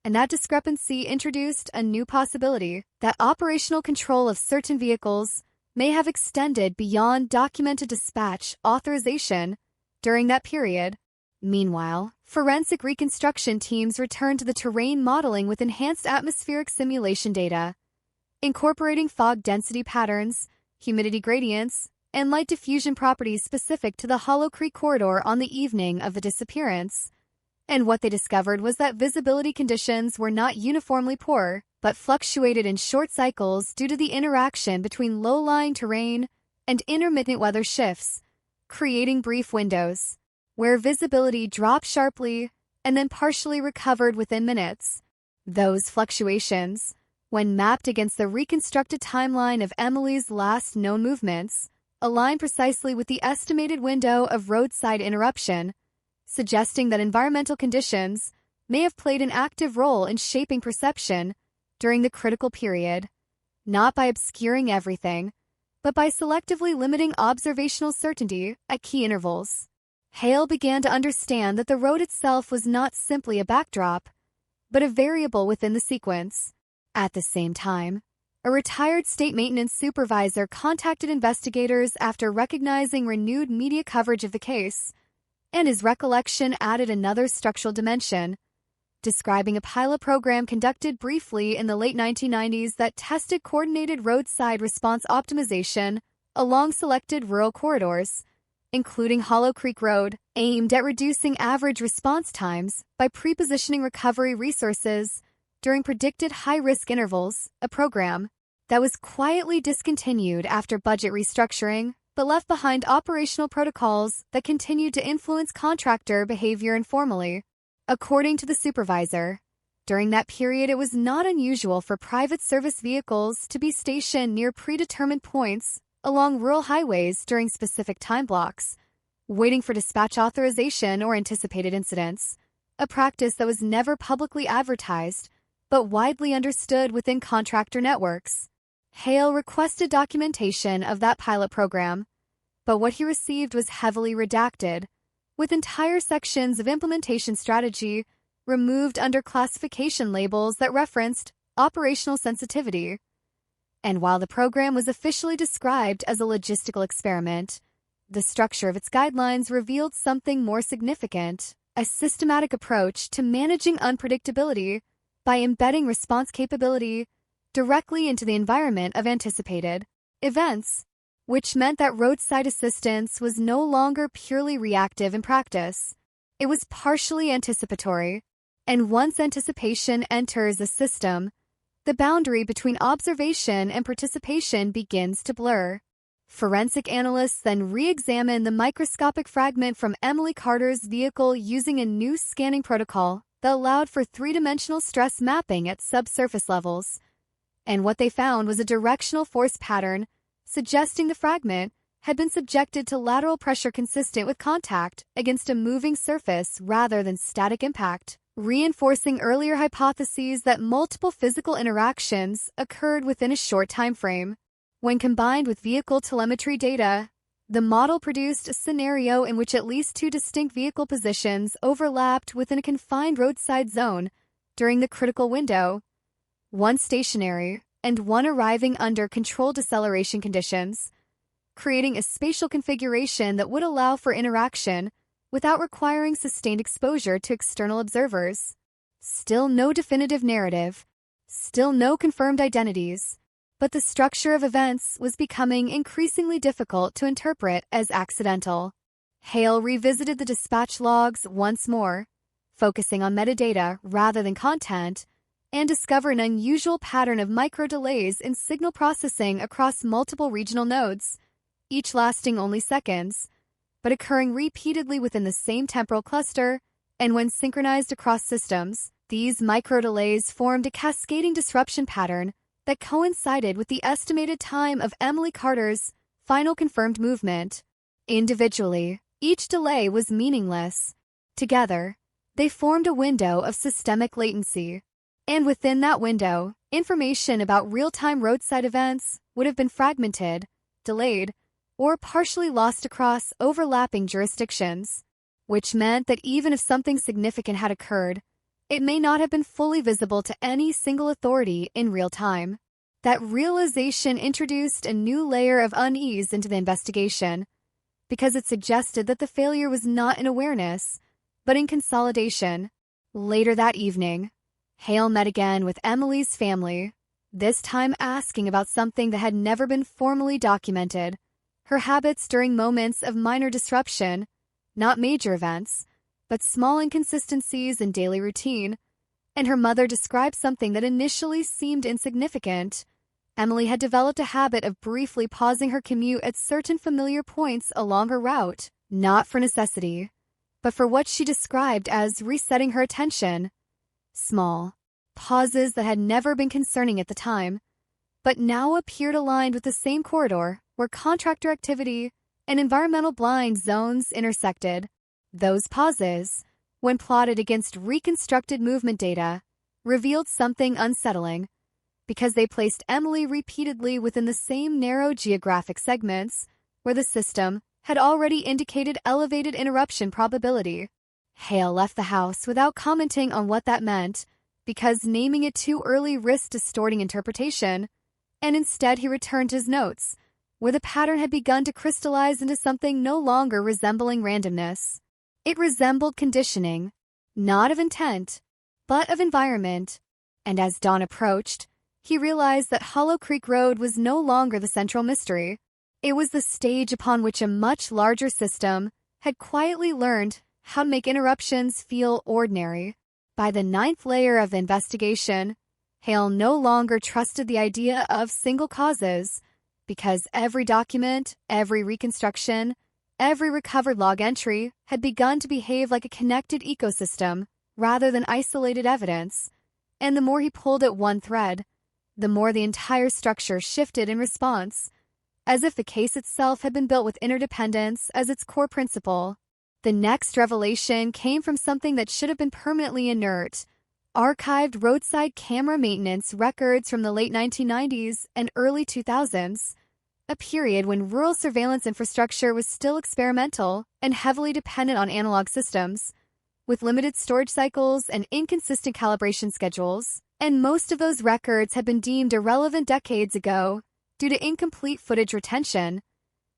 And that discrepancy introduced a new possibility that operational control of certain vehicles may have extended beyond documented dispatch authorization during that period. Meanwhile, forensic reconstruction teams returned to the terrain modeling with enhanced atmospheric simulation data, incorporating fog density patterns, humidity gradients, and light diffusion properties specific to the Hollow Creek corridor on the evening of the disappearance. And what they discovered was that visibility conditions were not uniformly poor, but fluctuated in short cycles due to the interaction between low-lying terrain and intermittent weather shifts, creating brief windows where visibility dropped sharply and then partially recovered within minutes. Those fluctuations, when mapped against the reconstructed timeline of Emily's last known movements, align precisely with the estimated window of roadside interruption, suggesting that environmental conditions may have played an active role in shaping perception during the critical period, not by obscuring everything, but by selectively limiting observational certainty at key intervals. Hale began to understand that the road itself was not simply a backdrop, but a variable within the sequence. At the same time, a retired state maintenance supervisor contacted investigators after recognizing renewed media coverage of the case, and his recollection added another structural dimension, describing a pilot program conducted briefly in the late 1990s that tested coordinated roadside response optimization along selected rural corridors, including Hollow Creek Road, aimed at reducing average response times by prepositioning recovery resources during predicted high-risk intervals, a program that was quietly discontinued after budget restructuring, but left behind operational protocols that continued to influence contractor behavior informally. According to the supervisor, during that period it was not unusual for private service vehicles to be stationed near predetermined points along rural highways during specific time blocks, waiting for dispatch authorization or anticipated incidents, a practice that was never publicly advertised but widely understood within contractor networks. Hale requested documentation of that pilot program, but what he received was heavily redacted, with entire sections of implementation strategy removed under classification labels that referenced operational sensitivity. And while the program was officially described as a logistical experiment, the structure of its guidelines revealed something more significant, a systematic approach to managing unpredictability by embedding response capability directly into the environment of anticipated events, which meant that roadside assistance was no longer purely reactive in practice. It was partially anticipatory, and once anticipation enters a system, the boundary between observation and participation begins to blur. Forensic analysts then re-examine the microscopic fragment from Emily Carter's vehicle using a new scanning protocol that allowed for three-dimensional stress mapping at subsurface levels. And what they found was a directional force pattern suggesting the fragment had been subjected to lateral pressure consistent with contact against a moving surface rather than static impact, reinforcing earlier hypotheses that multiple physical interactions occurred within a short time frame. When combined with vehicle telemetry data, the model produced a scenario in which at least two distinct vehicle positions overlapped within a confined roadside zone during the critical window, one stationary and one arriving under controlled deceleration conditions, creating a spatial configuration that would allow for interaction without requiring sustained exposure to external observers. Still no definitive narrative, still no confirmed identities, but the structure of events was becoming increasingly difficult to interpret as accidental. Hale revisited the dispatch logs once more, focusing on metadata rather than content, and discovered an unusual pattern of micro-delays in signal processing across multiple regional nodes, each lasting only seconds, but occurring repeatedly within the same temporal cluster, and when synchronized across systems, these micro-delays formed a cascading disruption pattern that coincided with the estimated time of Emily Carter's final confirmed movement. Individually, each delay was meaningless. Together, they formed a window of systemic latency. And within that window, information about real-time roadside events would have been fragmented, delayed, or partially lost across overlapping jurisdictions, which meant that even if something significant had occurred, it may not have been fully visible to any single authority in real time. That realization introduced a new layer of unease into the investigation, because it suggested that the failure was not in awareness, but in consolidation. Later that evening, Hale met again with Emily's family, this time asking about something that had never been formally documented: her habits during moments of minor disruption, not major events, but small inconsistencies in daily routine. And her mother described something that initially seemed insignificant. Emily had developed a habit of briefly pausing her commute at certain familiar points along her route, not for necessity, but for what she described as resetting her attention. Small pauses that had never been concerning at the time, but now appeared aligned with the same corridor where contractor activity and environmental blind zones intersected. Those pauses, when plotted against reconstructed movement data, revealed something unsettling, because they placed Emily repeatedly within the same narrow geographic segments where the system had already indicated elevated interruption probability. Hale left the house without commenting on what that meant, because naming it too early risked distorting interpretation, and instead he returned to his notes, where the pattern had begun to crystallize into something no longer resembling randomness. It resembled conditioning, not of intent, but of environment. And as dawn approached, he realized that Hollow Creek Road was no longer the central mystery. It was the stage upon which a much larger system had quietly learned how to make interruptions feel ordinary. By the 9th layer of the investigation, Hale no longer trusted the idea of single causes, because every document, every reconstruction, every recovered log entry had begun to behave like a connected ecosystem rather than isolated evidence. And the more he pulled at one thread, the more the entire structure shifted in response, as if the case itself had been built with interdependence as its core principle. The next revelation came from something that should have been permanently inert: archived roadside camera maintenance records from the late 1990s and early 2000s, a period when rural surveillance infrastructure was still experimental and heavily dependent on analog systems, with limited storage cycles and inconsistent calibration schedules. And most of those records had been deemed irrelevant decades ago due to incomplete footage retention.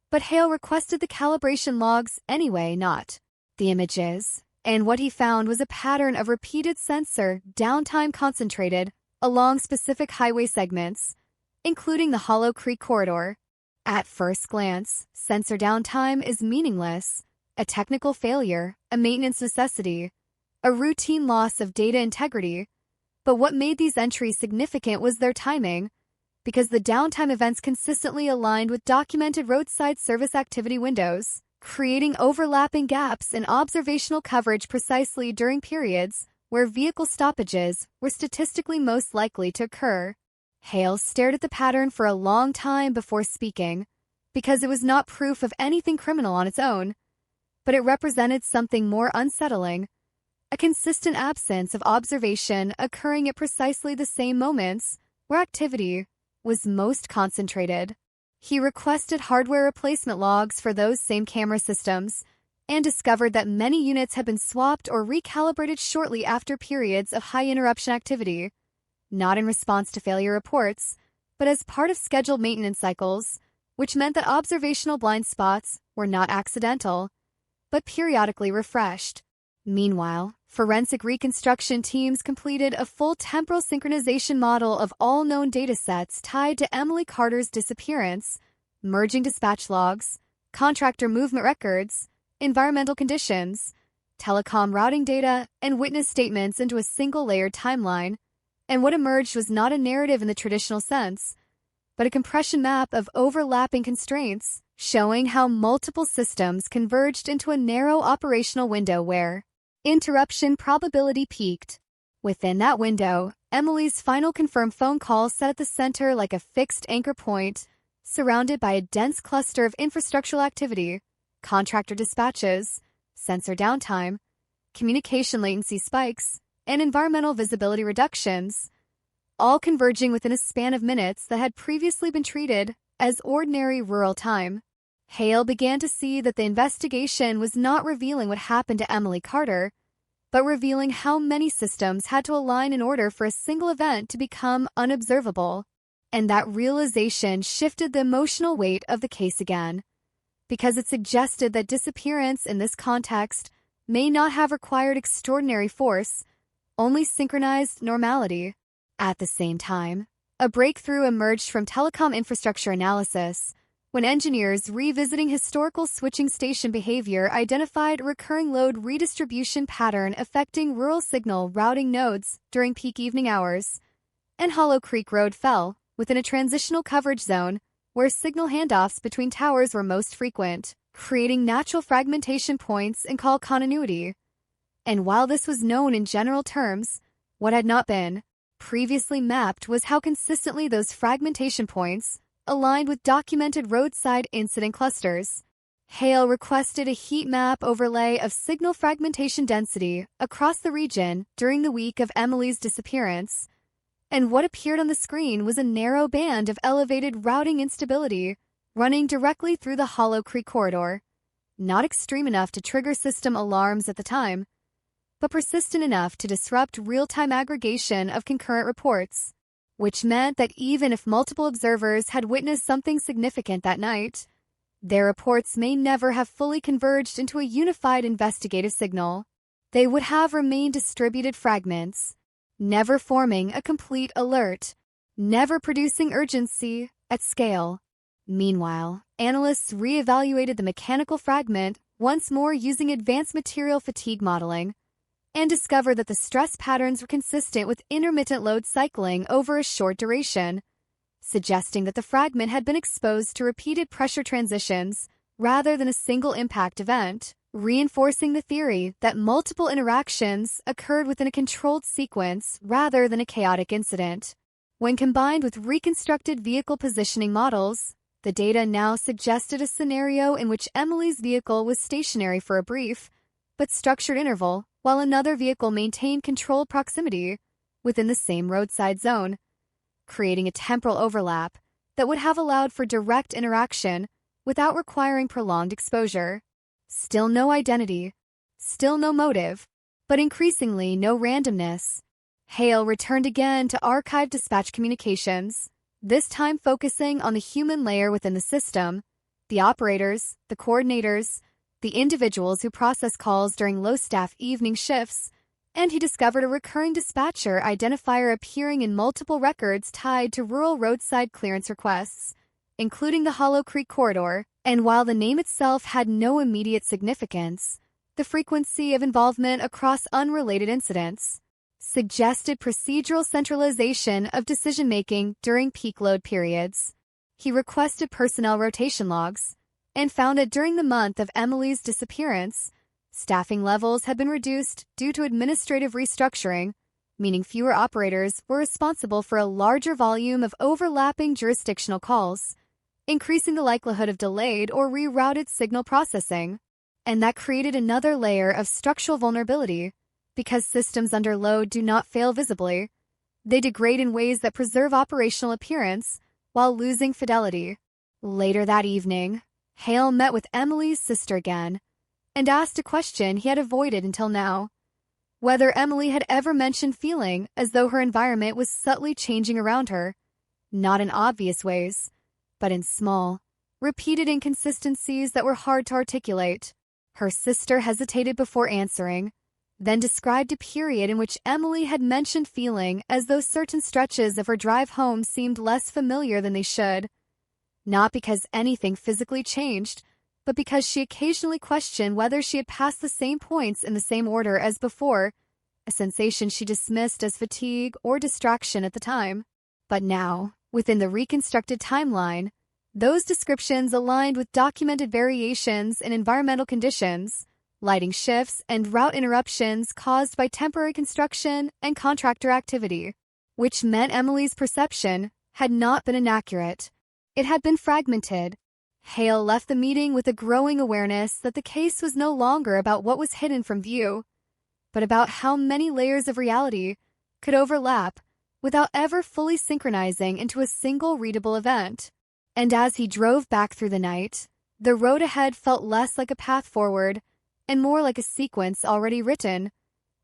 But Hale requested the calibration logs anyway, not the images. And what he found was a pattern of repeated sensor downtime concentrated along specific highway segments, including the Hollow Creek corridor. At first glance, sensor downtime is meaningless, a technical failure, a maintenance necessity, a routine loss of data integrity. But what made these entries significant was their timing, because the downtime events consistently aligned with documented roadside service activity windows, creating overlapping gaps in observational coverage precisely during periods where vehicle stoppages were statistically most likely to occur. Hale stared at the pattern for a long time before speaking, because it was not proof of anything criminal on its own, but it represented something more unsettling: a consistent absence of observation occurring at precisely the same moments where activity was most concentrated. He requested hardware replacement logs for those same camera systems and discovered that many units had been swapped or recalibrated shortly after periods of high interruption activity, not in response to failure reports, but as part of scheduled maintenance cycles, which meant that observational blind spots were not accidental, but periodically refreshed. Meanwhile, forensic reconstruction teams completed a full temporal synchronization model of all known datasets tied to Emily Carter's disappearance, merging dispatch logs, contractor movement records, environmental conditions, telecom routing data, and witness statements into a single layered timeline. And what emerged was not a narrative in the traditional sense, but a compression map of overlapping constraints, showing how multiple systems converged into a narrow operational window where interruption probability peaked. Within that window, Emily's final confirmed phone call sat at the center like a fixed anchor point, surrounded by a dense cluster of infrastructural activity, contractor dispatches, sensor downtime, communication latency spikes, and environmental visibility reductions, all converging within a span of minutes that had previously been treated as ordinary rural time. Hale began to see that the investigation was not revealing what happened to Emily Carter, but revealing how many systems had to align in order for a single event to become unobservable. And that realization shifted the emotional weight of the case again, because it suggested that disappearance in this context may not have required extraordinary force, only synchronized normality. At the same time, a breakthrough emerged from telecom infrastructure analysis when engineers revisiting historical switching station behavior identified a recurring load redistribution pattern affecting rural signal routing nodes during peak evening hours. And Hollow Creek Road fell within a transitional coverage zone where signal handoffs between towers were most frequent, creating natural fragmentation points and call continuity. And while this was known in general terms, what had not been previously mapped was how consistently those fragmentation points aligned with documented roadside incident clusters. Hale requested a heat map overlay of signal fragmentation density across the region during the week of Emily's disappearance, and what appeared on the screen was a narrow band of elevated routing instability running directly through the Hollow Creek corridor, not extreme enough to trigger system alarms at the time, but persistent enough to disrupt real-time aggregation of concurrent reports, which meant that even if multiple observers had witnessed something significant that night, their reports may never have fully converged into a unified investigative signal. They would have remained distributed fragments, never forming a complete alert, never producing urgency at scale. Meanwhile, analysts reevaluated the mechanical fragment once more using advanced material fatigue modeling, and discovered that the stress patterns were consistent with intermittent load cycling over a short duration, suggesting that the fragment had been exposed to repeated pressure transitions rather than a single impact event, reinforcing the theory that multiple interactions occurred within a controlled sequence rather than a chaotic incident. When combined with reconstructed vehicle positioning models, the data now suggested a scenario in which Emily's vehicle was stationary for a brief but structured interval, while another vehicle maintained controlled proximity within the same roadside zone, creating a temporal overlap that would have allowed for direct interaction without requiring prolonged exposure. Still no identity, still no motive, but increasingly no randomness. Hale returned again to archived dispatch communications, this time focusing on the human layer within the system, the operators, the coordinators, the individuals who process calls during low-staff evening shifts, and he discovered a recurring dispatcher identifier appearing in multiple records tied to rural roadside clearance requests, including the Hollow Creek corridor. And while the name itself had no immediate significance, the frequency of involvement across unrelated incidents suggested procedural centralization of decision-making during peak load periods. He requested personnel rotation logs, and found that during the month of Emily's disappearance, staffing levels had been reduced due to administrative restructuring, meaning fewer operators were responsible for a larger volume of overlapping jurisdictional calls, increasing the likelihood of delayed or rerouted signal processing. And that created another layer of structural vulnerability, because systems under load do not fail visibly. They degrade in ways that preserve operational appearance while losing fidelity. Later that evening, Hale met with Emily's sister again and asked a question he had avoided until now: whether Emily had ever mentioned feeling as though her environment was subtly changing around her, not in obvious ways, but in small, repeated inconsistencies that were hard to articulate. Her sister hesitated before answering, then described a period in which Emily had mentioned feeling as though certain stretches of her drive home seemed less familiar than they should. Not because anything physically changed, but because she occasionally questioned whether she had passed the same points in the same order as before, a sensation she dismissed as fatigue or distraction at the time. But now, within the reconstructed timeline, those descriptions aligned with documented variations in environmental conditions, lighting shifts, and route interruptions caused by temporary construction and contractor activity, which meant Emily's perception had not been inaccurate. It had been fragmented. Hale left the meeting with a growing awareness that the case was no longer about what was hidden from view, but about how many layers of reality could overlap without ever fully synchronizing into a single readable event. And as he drove back through the night, the road ahead felt less like a path forward and more like a sequence already written,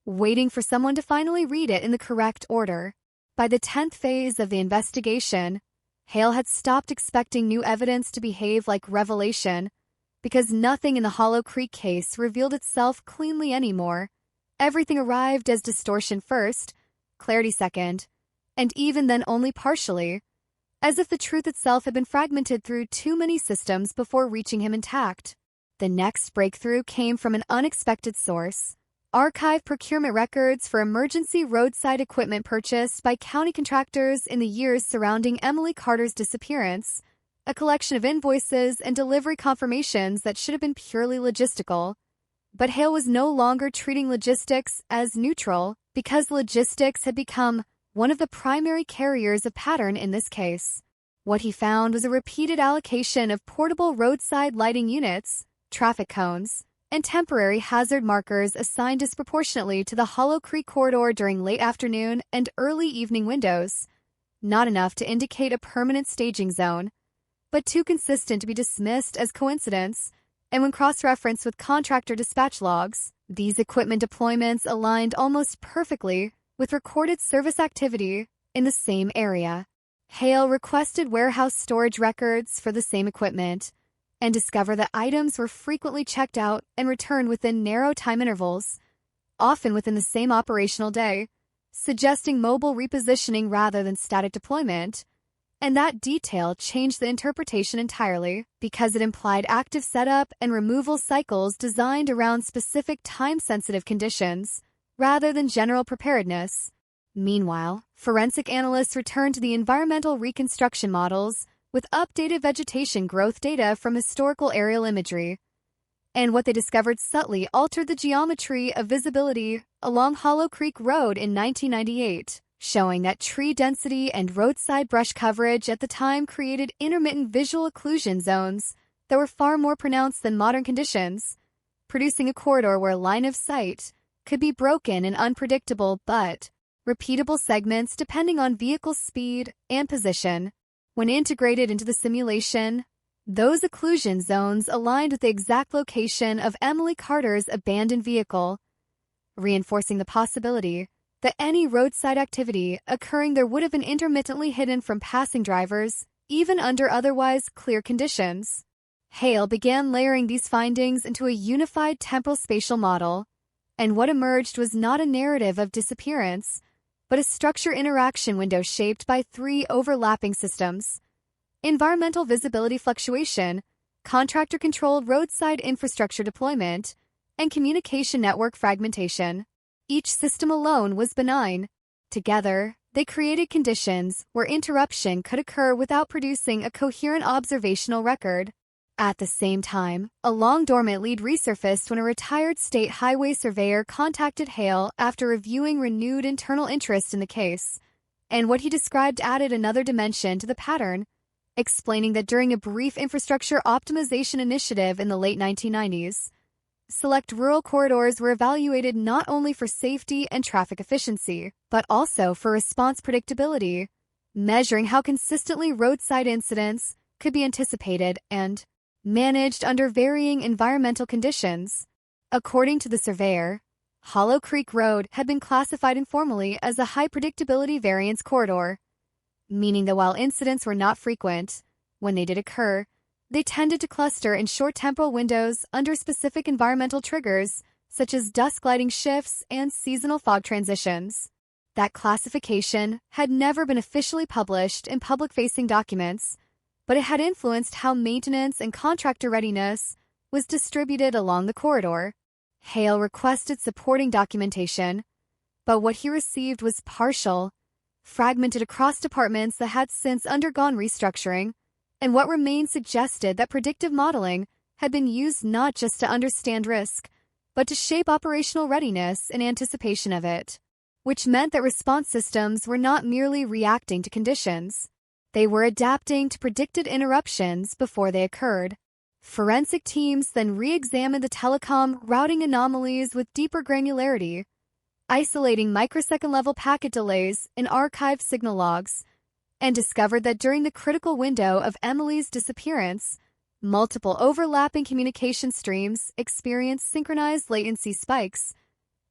waiting for someone to finally read it in the correct order. By the 10th phase of the investigation, Hale had stopped expecting new evidence to behave like revelation, because nothing in the Hollow Creek case revealed itself cleanly anymore. Everything arrived as distortion first, clarity second, and even then only partially, as if the truth itself had been fragmented through too many systems before reaching him intact. The next breakthrough came from an unexpected source: archive procurement records for emergency roadside equipment purchased by county contractors in the years surrounding Emily Carter's disappearance, a collection of invoices and delivery confirmations that should have been purely logistical. But Hale was no longer treating logistics as neutral, because logistics had become one of the primary carriers of pattern in this case. What he found was a repeated allocation of portable roadside lighting units, traffic cones, and temporary hazard markers assigned disproportionately to the Hollow Creek corridor during late afternoon and early evening windows. Not enough to indicate a permanent staging zone, but too consistent to be dismissed as coincidence. And when cross-referenced with contractor dispatch logs, these equipment deployments aligned almost perfectly with recorded service activity in the same area. Hale requested warehouse storage records for the same equipment, and discovered that items were frequently checked out and returned within narrow time intervals, often within the same operational day, suggesting mobile repositioning rather than static deployment. And that detail changed the interpretation entirely, because it implied active setup and removal cycles designed around specific time-sensitive conditions, rather than general preparedness. Meanwhile, forensic analysts returned to the environmental reconstruction models with updated vegetation growth data from historical aerial imagery. And what they discovered subtly altered the geometry of visibility along Hollow Creek Road in 1998, showing that tree density and roadside brush coverage at the time created intermittent visual occlusion zones that were far more pronounced than modern conditions, producing a corridor where line of sight could be broken in unpredictable but repeatable segments depending on vehicle speed and position. When integrated into the simulation, those occlusion zones aligned with the exact location of Emily Carter's abandoned vehicle, reinforcing the possibility that any roadside activity occurring there would have been intermittently hidden from passing drivers, even under otherwise clear conditions. Hale began layering these findings into a unified temporal spatial model, and what emerged was not a narrative of disappearance, but a structure interaction window shaped by three overlapping systems: environmental visibility fluctuation, contractor-controlled roadside infrastructure deployment, and communication network fragmentation. Each system alone was benign. Together, they created conditions where interruption could occur without producing a coherent observational record. At the same time, a long-dormant lead resurfaced when a retired state highway surveyor contacted Hale after reviewing renewed internal interest in the case, and what he described added another dimension to the pattern, explaining that during a brief infrastructure optimization initiative in the late 1990s, select rural corridors were evaluated not only for safety and traffic efficiency, but also for response predictability, measuring how consistently roadside incidents could be anticipated and managed under varying environmental conditions. According to the surveyor, Hollow Creek Road had been classified informally as a high predictability variance corridor, meaning that while incidents were not frequent, when they did occur, they tended to cluster in short temporal windows under specific environmental triggers, such as dusk lighting shifts and seasonal fog transitions. That classification had never been officially published in public-facing documents, but it had influenced how maintenance and contractor readiness was distributed along the corridor. Hale requested supporting documentation, but what he received was partial, fragmented across departments that had since undergone restructuring, and what remained suggested that predictive modeling had been used not just to understand risk, but to shape operational readiness in anticipation of it, which meant that response systems were not merely reacting to conditions. They were adapting to predicted interruptions before they occurred. Forensic teams then re-examined the telecom routing anomalies with deeper granularity, isolating microsecond-level packet delays in archived signal logs, and discovered that during the critical window of Emily's disappearance, multiple overlapping communication streams experienced synchronized latency spikes,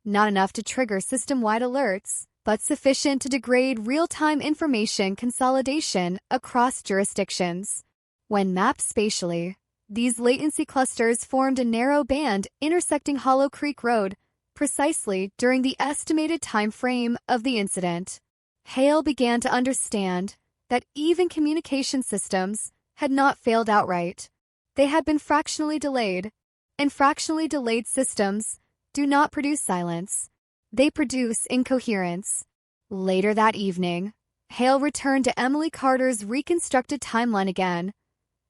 not enough to trigger system-wide alerts, but sufficient to degrade real-time information consolidation across jurisdictions. When mapped spatially, these latency clusters formed a narrow band intersecting Hollow Creek Road precisely during the estimated time frame of the incident. Hale began to understand that even communication systems had not failed outright. They had been fractionally delayed, and fractionally delayed systems do not produce silence. They produce incoherence. Later that evening, Hale returned to Emily Carter's reconstructed timeline again,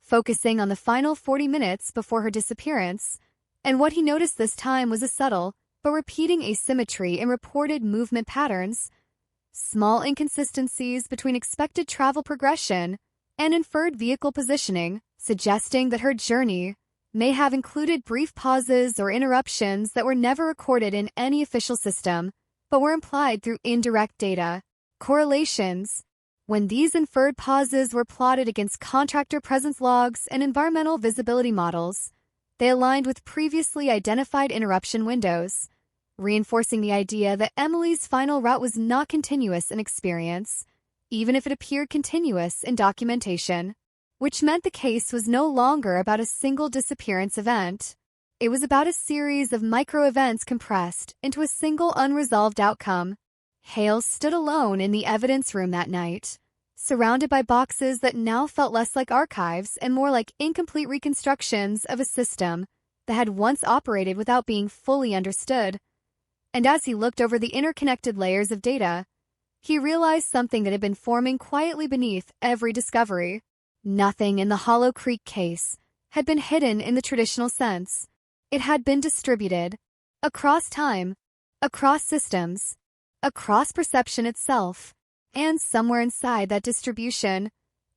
focusing on the final 40 minutes before her disappearance, and what he noticed this time was a subtle but repeating asymmetry in reported movement patterns, small inconsistencies between expected travel progression and inferred vehicle positioning, suggesting that her journey may have included brief pauses or interruptions that were never recorded in any official system, but were implied through indirect data. Correlations. When these inferred pauses were plotted against contractor presence logs and environmental visibility models, they aligned with previously identified interruption windows, reinforcing the idea that Emily's final route was not continuous in experience, even if it appeared continuous in documentation, which meant the case was no longer about a single disappearance event. It was about a series of micro-events compressed into a single unresolved outcome. Hale stood alone in the evidence room that night, surrounded by boxes that now felt less like archives and more like incomplete reconstructions of a system that had once operated without being fully understood. And as he looked over the interconnected layers of data, he realized something that had been forming quietly beneath every discovery. Nothing in the Hollow Creek case had been hidden in the traditional sense. It had been distributed across time, across systems, across perception itself, and somewhere inside that distribution,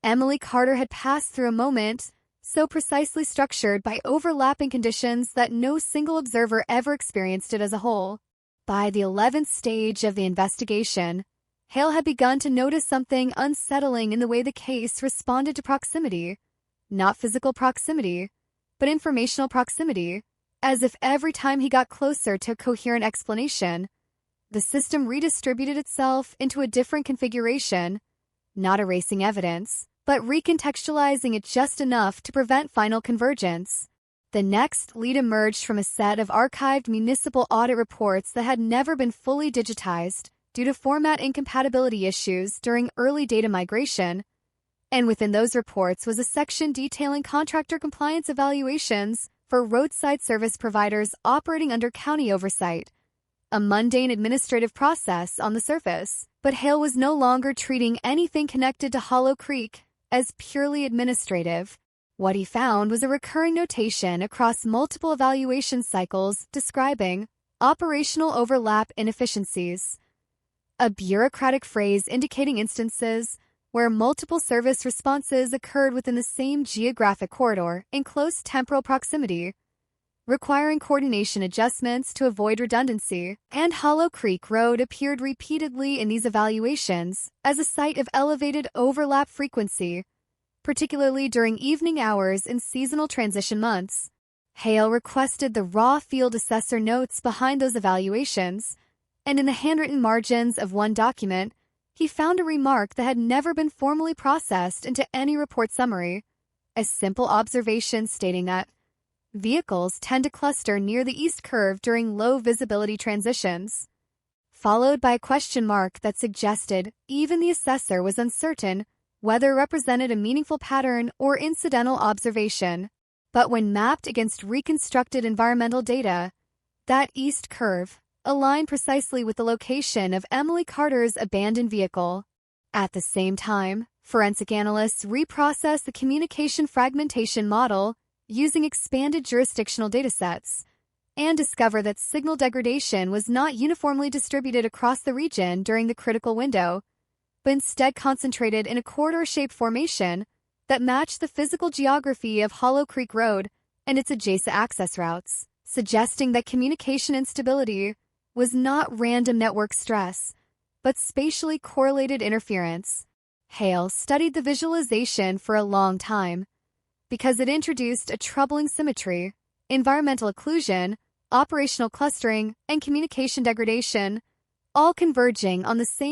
Emily Carter had passed through a moment so precisely structured by overlapping conditions that no single observer ever experienced it as a whole. By the 11th stage of the investigation, Hale had begun to notice something unsettling in the way the case responded to proximity. Not physical proximity, but informational proximity, as if every time he got closer to a coherent explanation, the system redistributed itself into a different configuration, not erasing evidence, but recontextualizing it just enough to prevent final convergence. The next lead emerged from a set of archived municipal audit reports that had never been fully digitized due to format incompatibility issues during early data migration, and within those reports was a section detailing contractor compliance evaluations for roadside service providers operating under county oversight, a mundane administrative process on the surface. But Hale was no longer treating anything connected to Hollow Creek as purely administrative. What he found was a recurring notation across multiple evaluation cycles describing operational overlap inefficiencies, a bureaucratic phrase indicating instances where multiple service responses occurred within the same geographic corridor in close temporal proximity, requiring coordination adjustments to avoid redundancy, and Hollow Creek Road appeared repeatedly in these evaluations as a site of elevated overlap frequency, particularly during evening hours in seasonal transition months. Hale requested the raw field assessor notes behind those evaluations, and in the handwritten margins of one document, he found a remark that had never been formally processed into any report summary, a simple observation stating that vehicles tend to cluster near the east curve during low visibility transitions, followed by a question mark that suggested even the assessor was uncertain whether it represented a meaningful pattern or incidental observation. But when mapped against reconstructed environmental data, that east curve aligned precisely with the location of Emily Carter's abandoned vehicle. At the same time, forensic analysts reprocessed the communication fragmentation model using expanded jurisdictional datasets and discovered that signal degradation was not uniformly distributed across the region during the critical window, but instead concentrated in a corridor-shaped formation that matched the physical geography of Hollow Creek Road and its adjacent access routes, suggesting that communication instability was not random network stress, but spatially correlated interference. Hale studied the visualization for a long time because it introduced a troubling symmetry, environmental occlusion, operational clustering, and communication degradation, all converging on the same